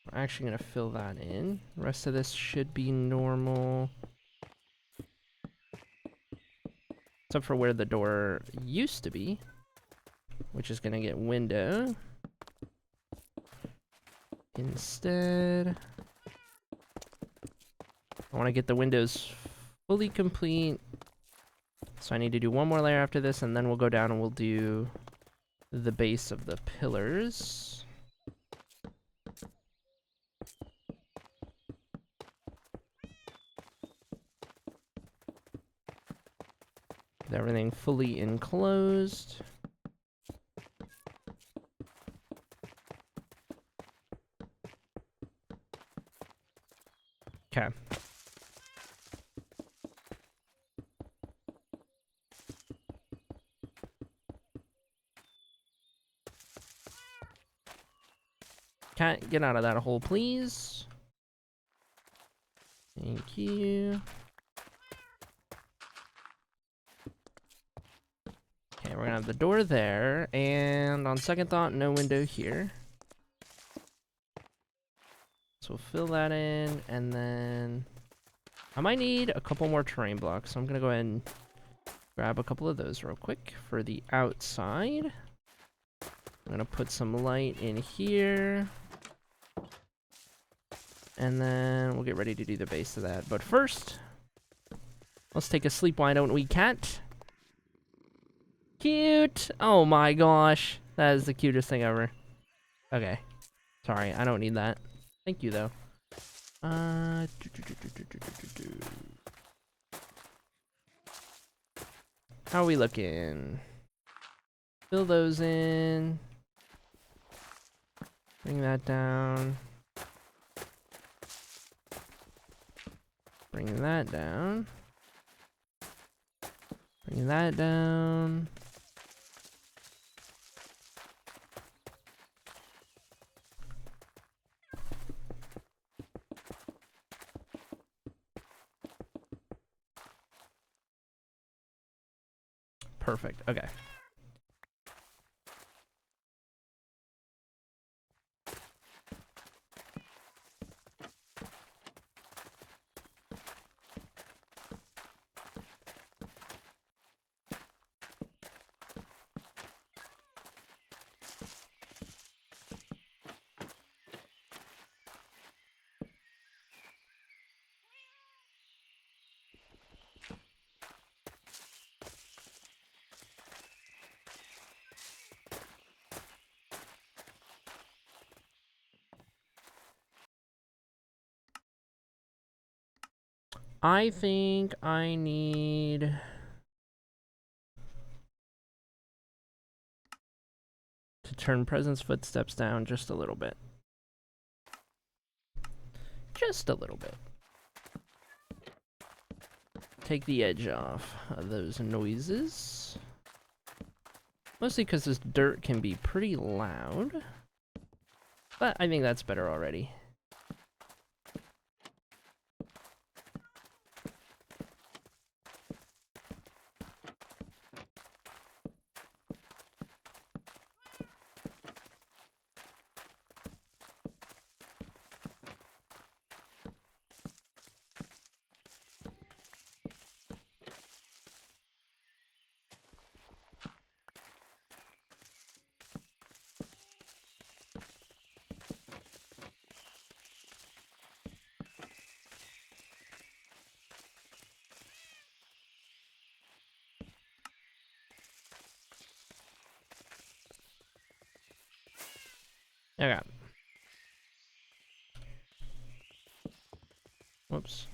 we're actually gonna fill that in. The rest of this should be normal. Except for where the door used to be, which is gonna get window. Instead, I want to get the windows fully complete. So I need to do one more layer after this, and then we'll go down and we'll do the base of the pillars. With everything fully enclosed. Okay. Cat, get out of that hole, please. Thank you. Okay, we're gonna have the door there, and on second thought, no window here. So we'll fill that in, and then I might need a couple more terrain blocks, so I'm gonna go ahead and grab a couple of those real quick for the outside. I'm gonna put some light in here. And then we'll get ready to do the base of that. But first, let's take a sleep, why don't we, cat? Cute! Oh my gosh. That is the cutest thing ever. Okay. Sorry, I don't need that. Thank you, though. How are we looking? Fill those in. Bring that down. Bring that down. Bring that down. Perfect. Okay. I think I need to turn Present's footsteps down just a little bit. Just a little bit. Take the edge off of those noises. Mostly because this dirt can be pretty loud. But I think that's better already. Okay. Whoops.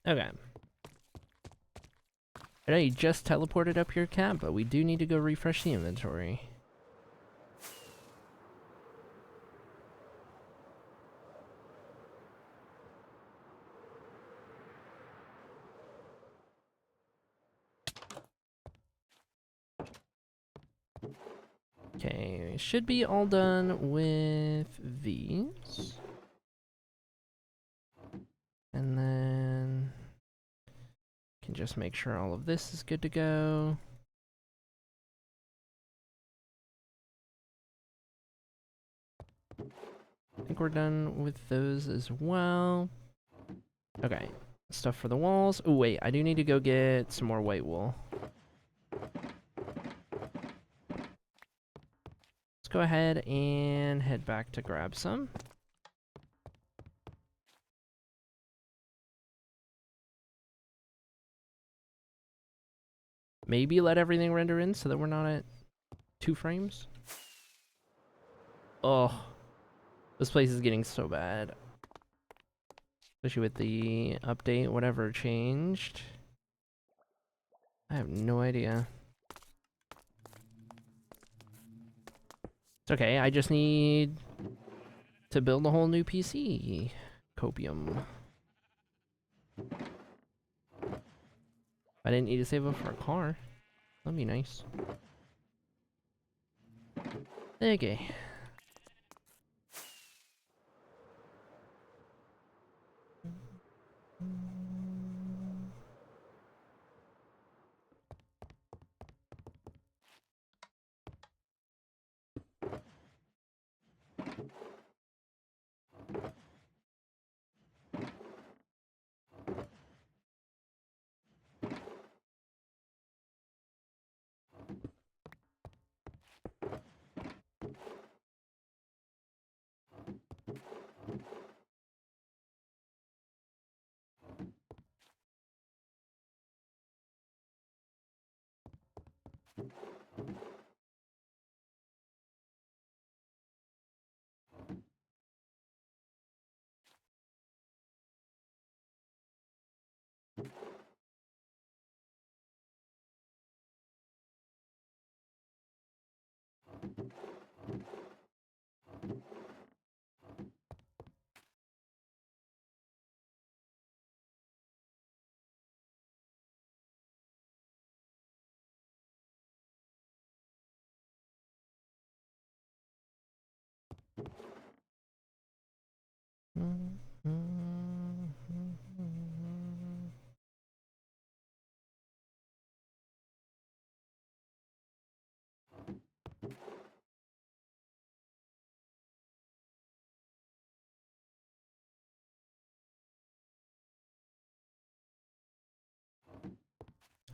Okay. I know you just teleported up here, Cat, but we do need to go refresh the inventory. Okay, should be all done with these. And then can just make sure all of this is good to go. I think we're done with those as well. Okay, stuff for the walls. Oh wait, I do need to go get some more white wool. Let's go ahead and head back to grab some. Maybe let everything render in so that we're not at 2 frames. Oh, this place is getting so bad. Especially with the update, whatever changed. I have no idea. It's okay, I just need to build a whole new PC. Copium. I didn't need to save up for a car. That'd be nice. Okay.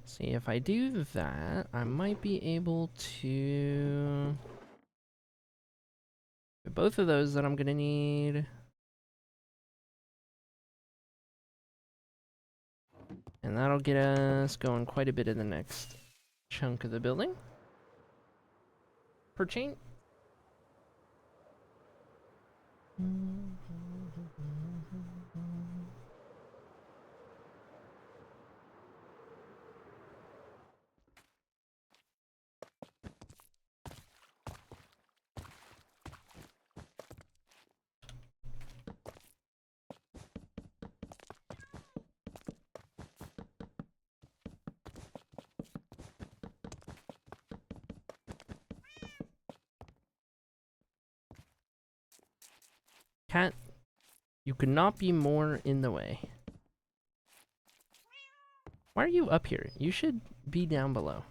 See, if I do that, I might be able to... both of those that I'm gonna need. And that'll get us going quite a bit in the next chunk of the building. Per chain. Cat, you could not be more in the way. Why are you up here? You should be down below.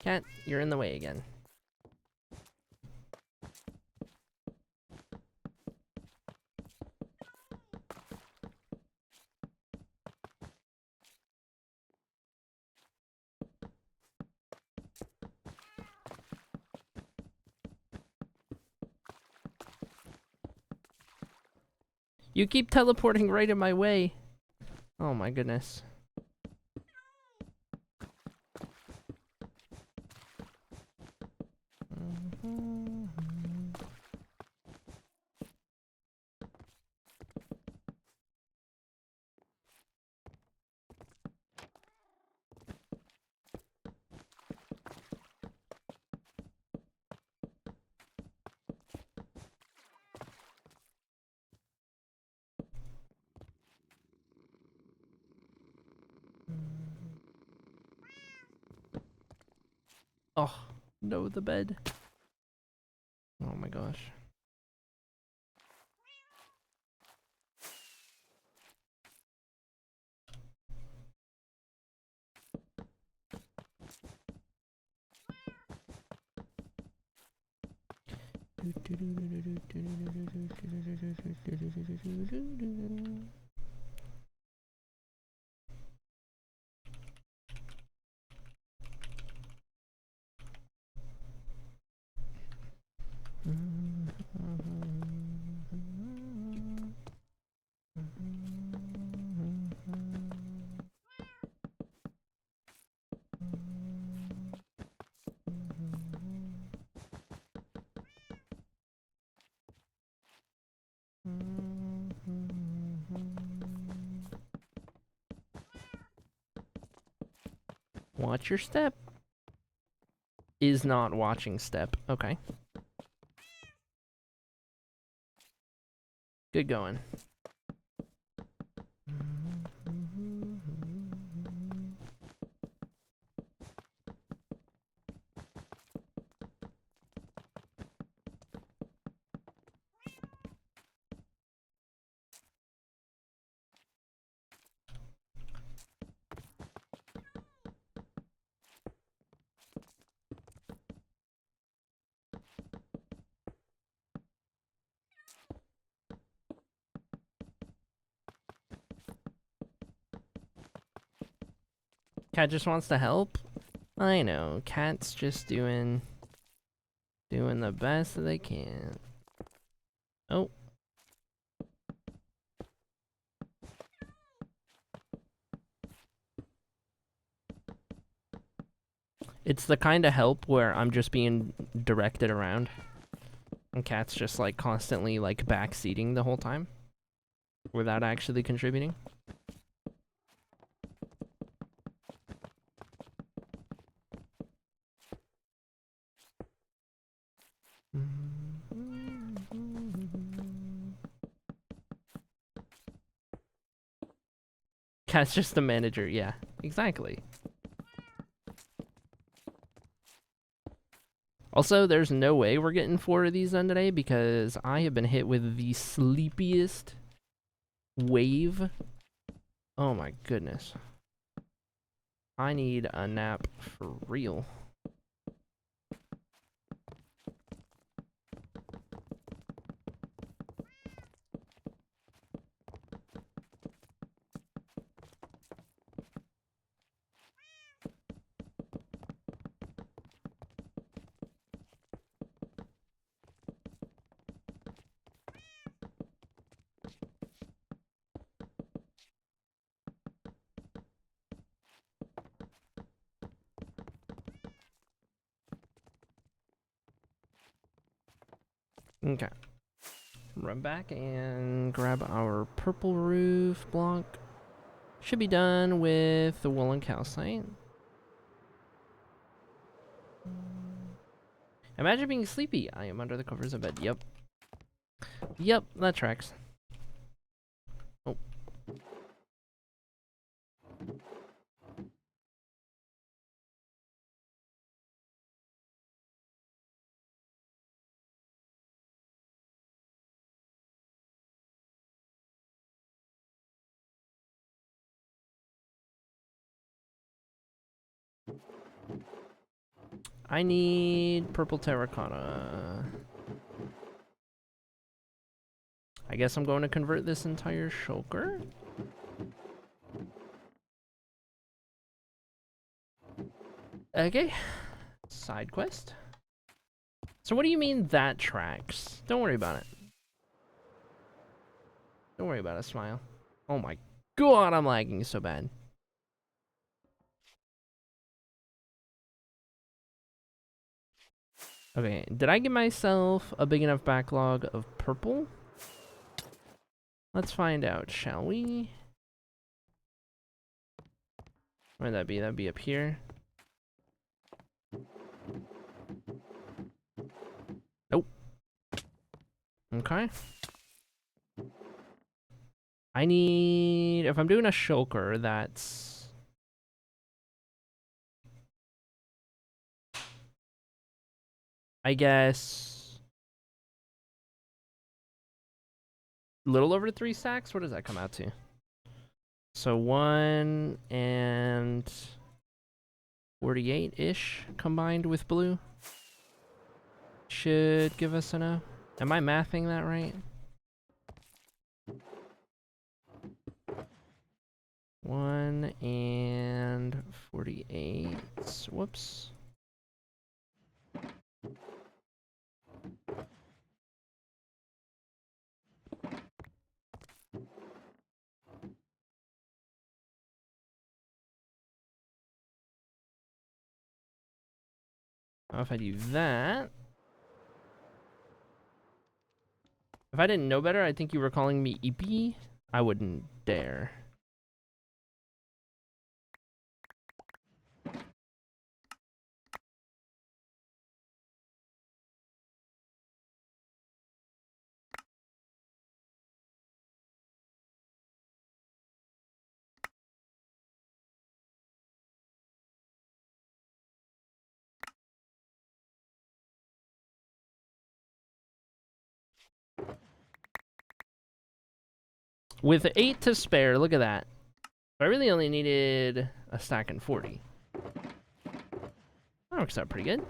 Cat, you're in the way again. You keep teleporting right in my way. Oh my goodness. Oh, no, the bed. Oh my gosh. Watch your step. Is not watching step. Okay. Good going. Cat just wants to help. I know. Cat's just doing the best that they can. Oh. It's the kind of help where I'm just being directed around. And Cat's just like constantly like backseating the whole time. Without actually contributing. Cat's just the manager, yeah. Exactly. Also, there's no way we're getting 4 of these done today because I have been hit with the sleepiest wave. Oh my goodness. I need a nap for real. Okay. Run back and grab our purple roof block. Should be done with the woolen calcite. Imagine being sleepy. I am under the covers of bed. Yep. Yep, that tracks. Oh. I need purple terracotta. I guess I'm going to convert this entire shulker. Okay. Side quest. So what do you mean that tracks? Don't worry about it. Don't worry about it, Smile. Oh my god, I'm lagging so bad. Okay, did I give myself a big enough backlog of purple? Let's find out, shall we? Where'd that be? That'd be up here. Nope. Okay. I need... If I'm doing a shulker, that's... I guess a little over 3 stacks. What does that come out to? So 1 and 48-ish combined with blue should give us enough. Am I mathing that right? 1 and 48. Whoops. Now if I do that, if I didn't know better, I think you were calling me EP. I wouldn't dare. With 8 to spare, look at that. I really only needed a stack and 40. That works out pretty good.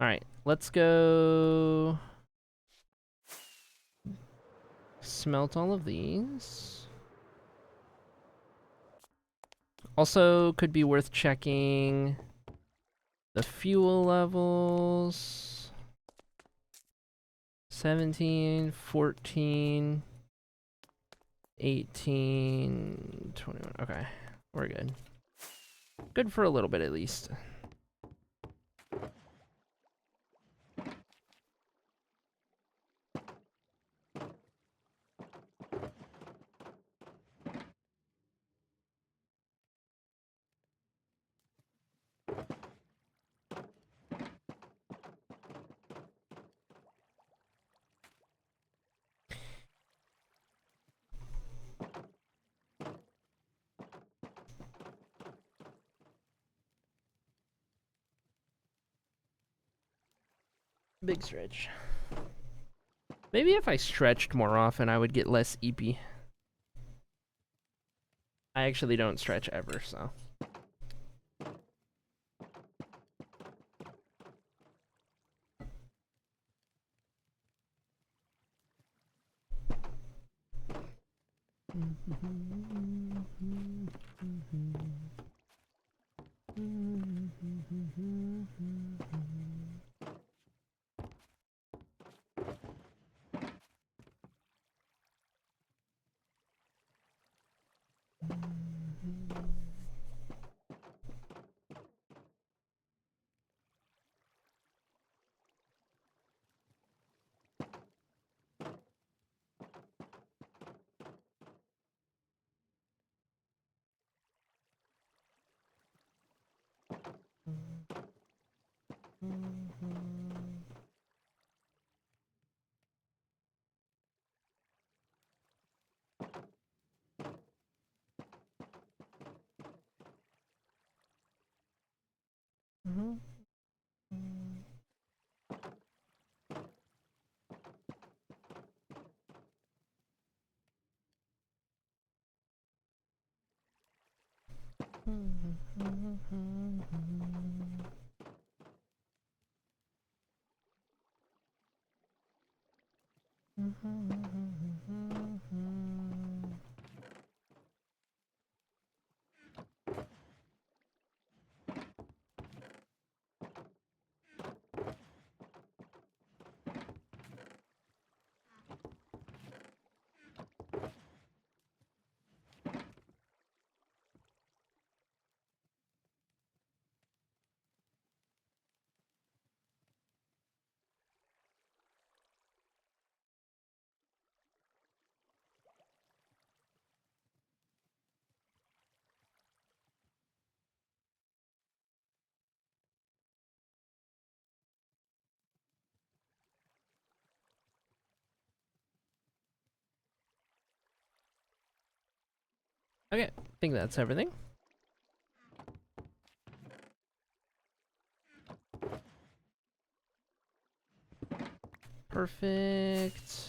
Alright, let's go smelt all of these. Also, could be worth checking the fuel levels. 17, 14, 18, 21. Okay, we're good. Good for a little bit at least. Big stretch. Maybe if I stretched more often, I would get less EP. I actually don't stretch ever, so. Okay, I think that's everything. Perfect.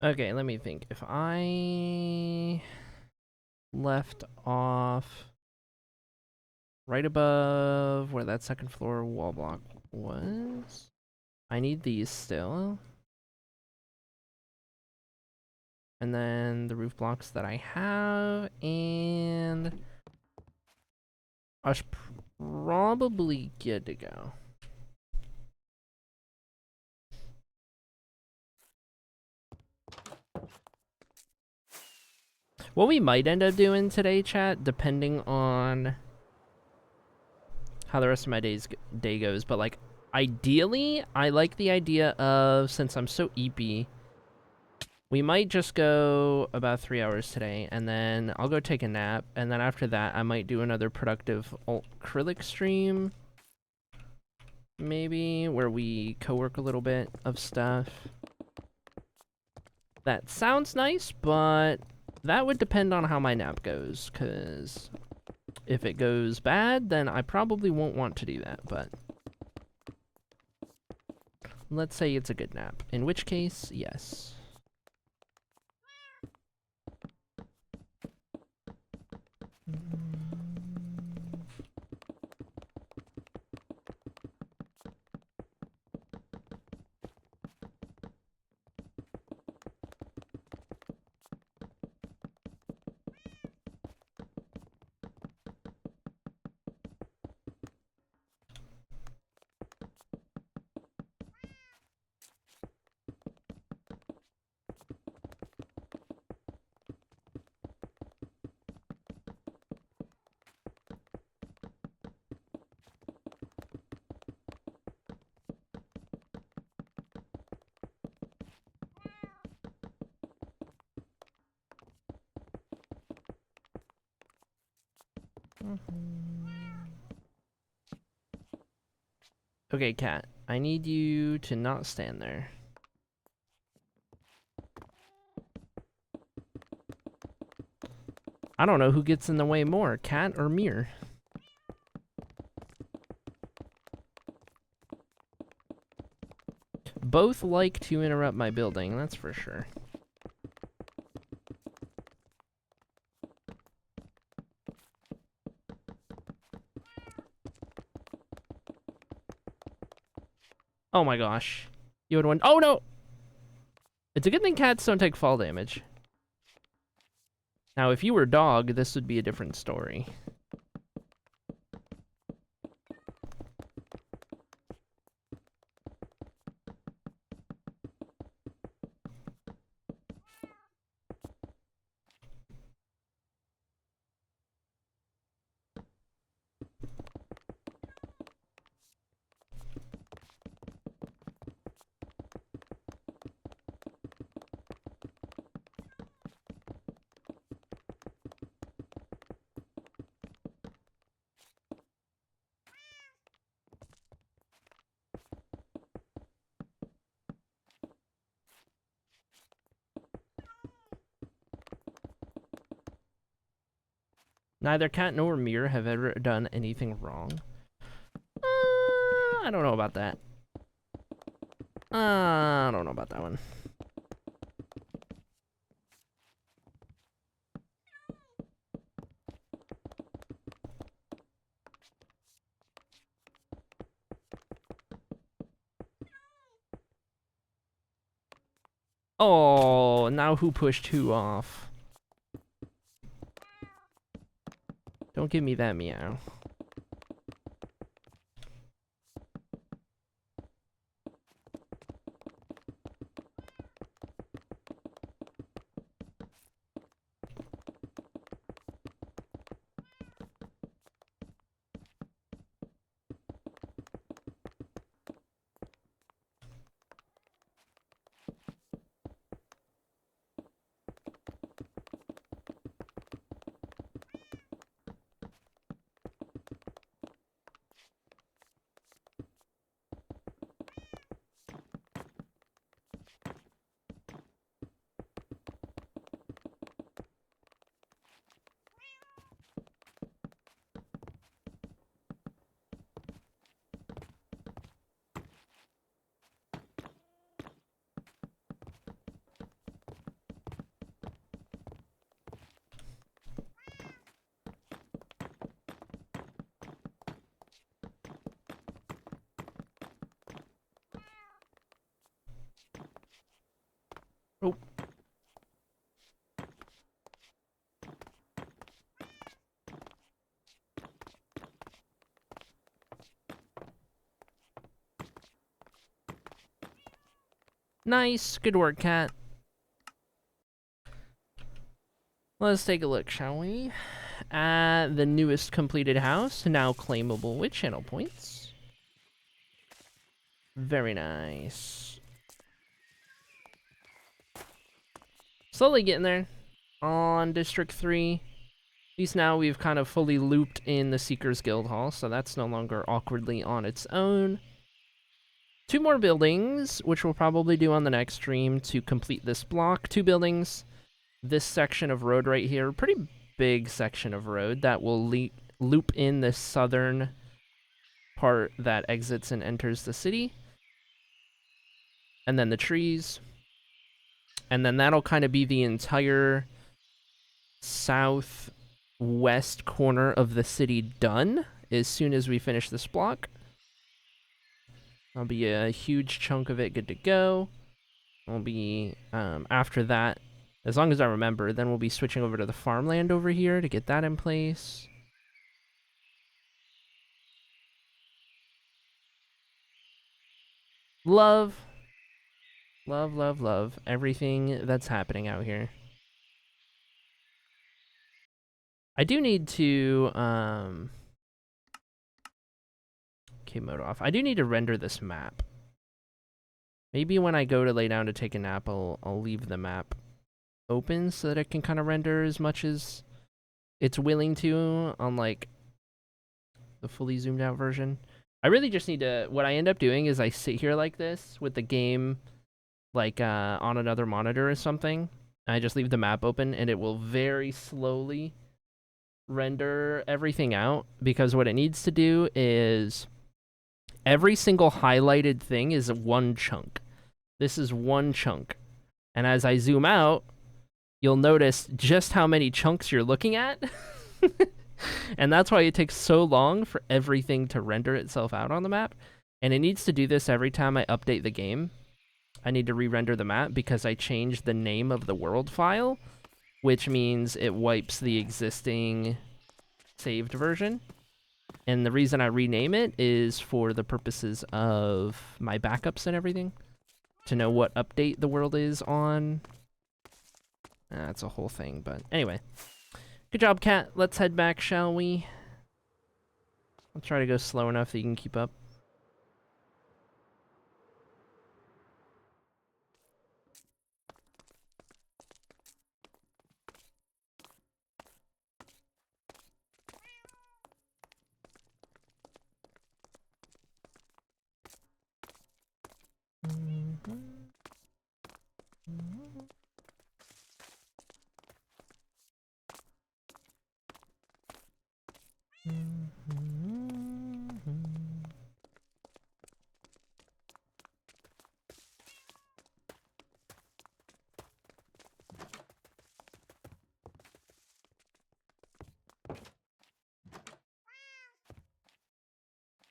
Okay, let me think. If I left off right above where that second floor wall block was, I need these still. And then the roof blocks that I have, and I was probably good to go. What we might end up doing today, chat, depending on how the rest of my day goes, but like ideally, I like the idea of, since I'm so eepy, we might just go about 3 hours today, and then I'll go take a nap, and then after that, I might do another productive acrylic stream, maybe, where we co-work a little bit of stuff. That sounds nice, but that would depend on how my nap goes, because if it goes bad, then I probably won't want to do that, but let's say it's a good nap, in which case, yes. Okay, cat, I need you to not stand there. I don't know who gets in the way more, cat or mirror. Both like to interrupt my building, that's for sure. Oh my gosh. You would win. Oh no! It's a good thing cats don't take fall damage. Now, if you were a dog, this would be a different story. Neither cat nor mirror have ever done anything wrong. I don't know about that. I don't know about that one. Oh, now who pushed who off? Don't give me that meow. Oh. Nice. Good work, cat. Let's take a look, shall we? At the newest completed house, now claimable with channel points. Very nice. Slowly getting there. On District 3. At least now we've kind of fully looped in the Seekers Guild Hall, so that's no longer awkwardly on its own. 2 more buildings, which we'll probably do on the next stream to complete this block. 2 buildings. This section of road right here, pretty big section of road that will loop in the southern part that exits and enters the city. And then the trees. And then that'll kind of be the entire southwest corner of the city done as soon as we finish this block. That'll be a huge chunk of it good to go. We'll be, after that, as long as I remember, then we'll be switching over to the farmland over here to get that in place. Love everything that's happening out here. I do need to, okay, mode off. I do need to render this map. Maybe when I go to lay down to take a nap, I'll leave the map open so that it can kind of render as much as it's willing to on, like, the fully zoomed out version. I really just need to, what I end up doing is I sit here like this with the game, like, on another monitor or something. I just leave the map open and it will very slowly render everything out, because what it needs to do is every single highlighted thing is one chunk. This is one chunk. And as I zoom out, you'll notice just how many chunks you're looking at. And that's why it takes so long for everything to render itself out on the map. And it needs to do this every time I update the game. I need to re-render the map because I changed the name of the world file, which means it wipes the existing saved version. And the reason I rename it is for the purposes of my backups and everything, to know what update the world is on. That's a whole thing, but anyway. Good job, cat. Let's head back, shall we? I'll try to go slow enough that you can keep up.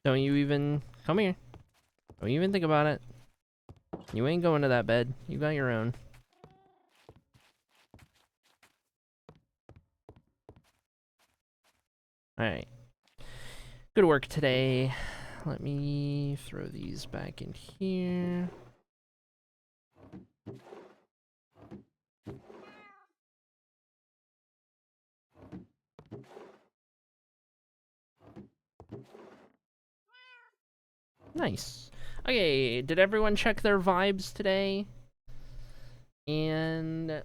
Don't you even... Come here. Don't even think about it. You ain't going to that bed. You got your own. Alright. Good work today. Let me throw these back in here. Nice. Okay, did everyone check their vibes today? And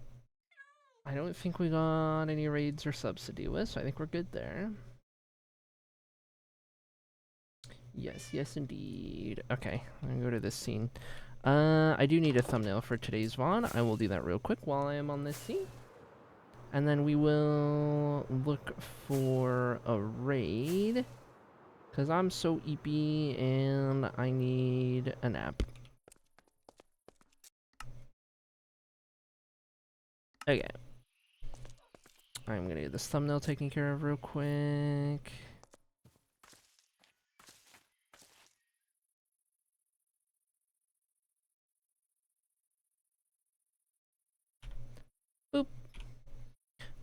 I don't think we got any raids or subs to deal with, so I think we're good there. Yes, yes indeed. Okay, I'm gonna go to this scene. I do need a thumbnail for today's VOD. I will do that real quick while I am on this scene. And then we will look for a raid. Because I'm so eepy and I need a nap. Okay. I'm gonna get this thumbnail taken care of real quick.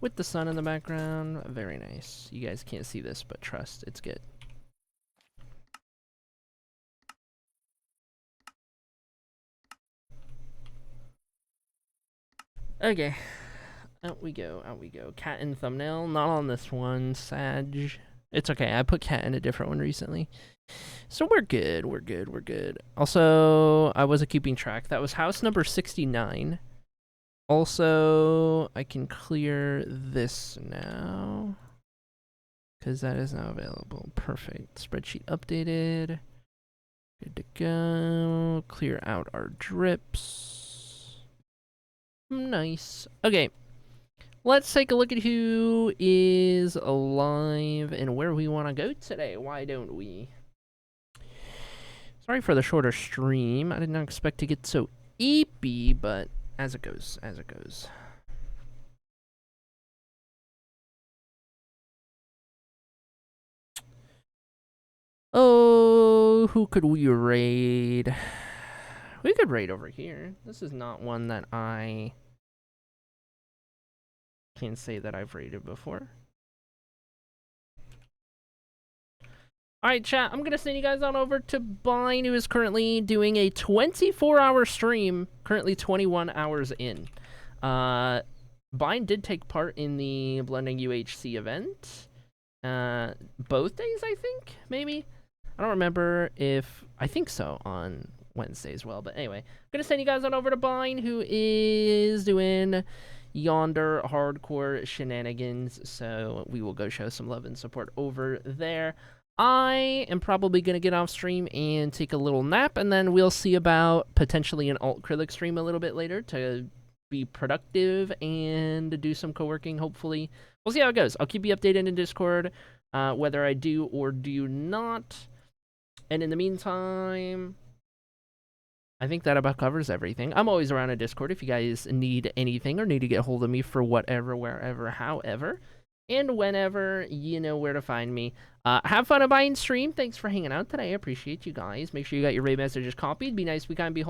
with the sun in the background. Very nice. You guys can't see this, but trust, it's good. Okay. Out we go, out we go. Cat in thumbnail, not on this one, Sag. It's okay, I put cat in a different one recently. So we're good, we're good, we're good. Also, I wasn't keeping track. That was house number 69. Also, I can clear this now, because that is now available. Perfect. Spreadsheet updated. Good to go. Clear out our drips. Nice. Okay. Let's take a look at who is alive and where we want to go today. Why don't we? Sorry for the shorter stream. I did not expect to get so eepy, but as it goes, as it goes. Oh, who could we raid? We could raid over here. This is not one that I can say that I've raided before. Alright, chat, I'm gonna send you guys on over to Bine, who is currently doing a 24-hour stream, currently 21 hours in. Bine did take part in the Blending UHC event. Both days, I think, maybe? I don't remember if... I think so, on Wednesday as well. But anyway, I'm gonna send you guys on over to Bine, who is doing yonder hardcore shenanigans. So we will go show some love and support over there. I am probably going to get off stream and take a little nap, and then we'll see about potentially an alt-acrylic stream a little bit later to be productive and do some co-working, hopefully. We'll see how it goes. I'll keep you updated in Discord, whether I do or do not. And in the meantime, I think that about covers everything. I'm always around in Discord if you guys need anything or need to get a hold of me for whatever, wherever, however. And whenever, you know where to find me. Have fun at Buying Stream. Thanks for hanging out today. I appreciate you guys. Make sure you got your raid messages copied. Be nice, be kind, be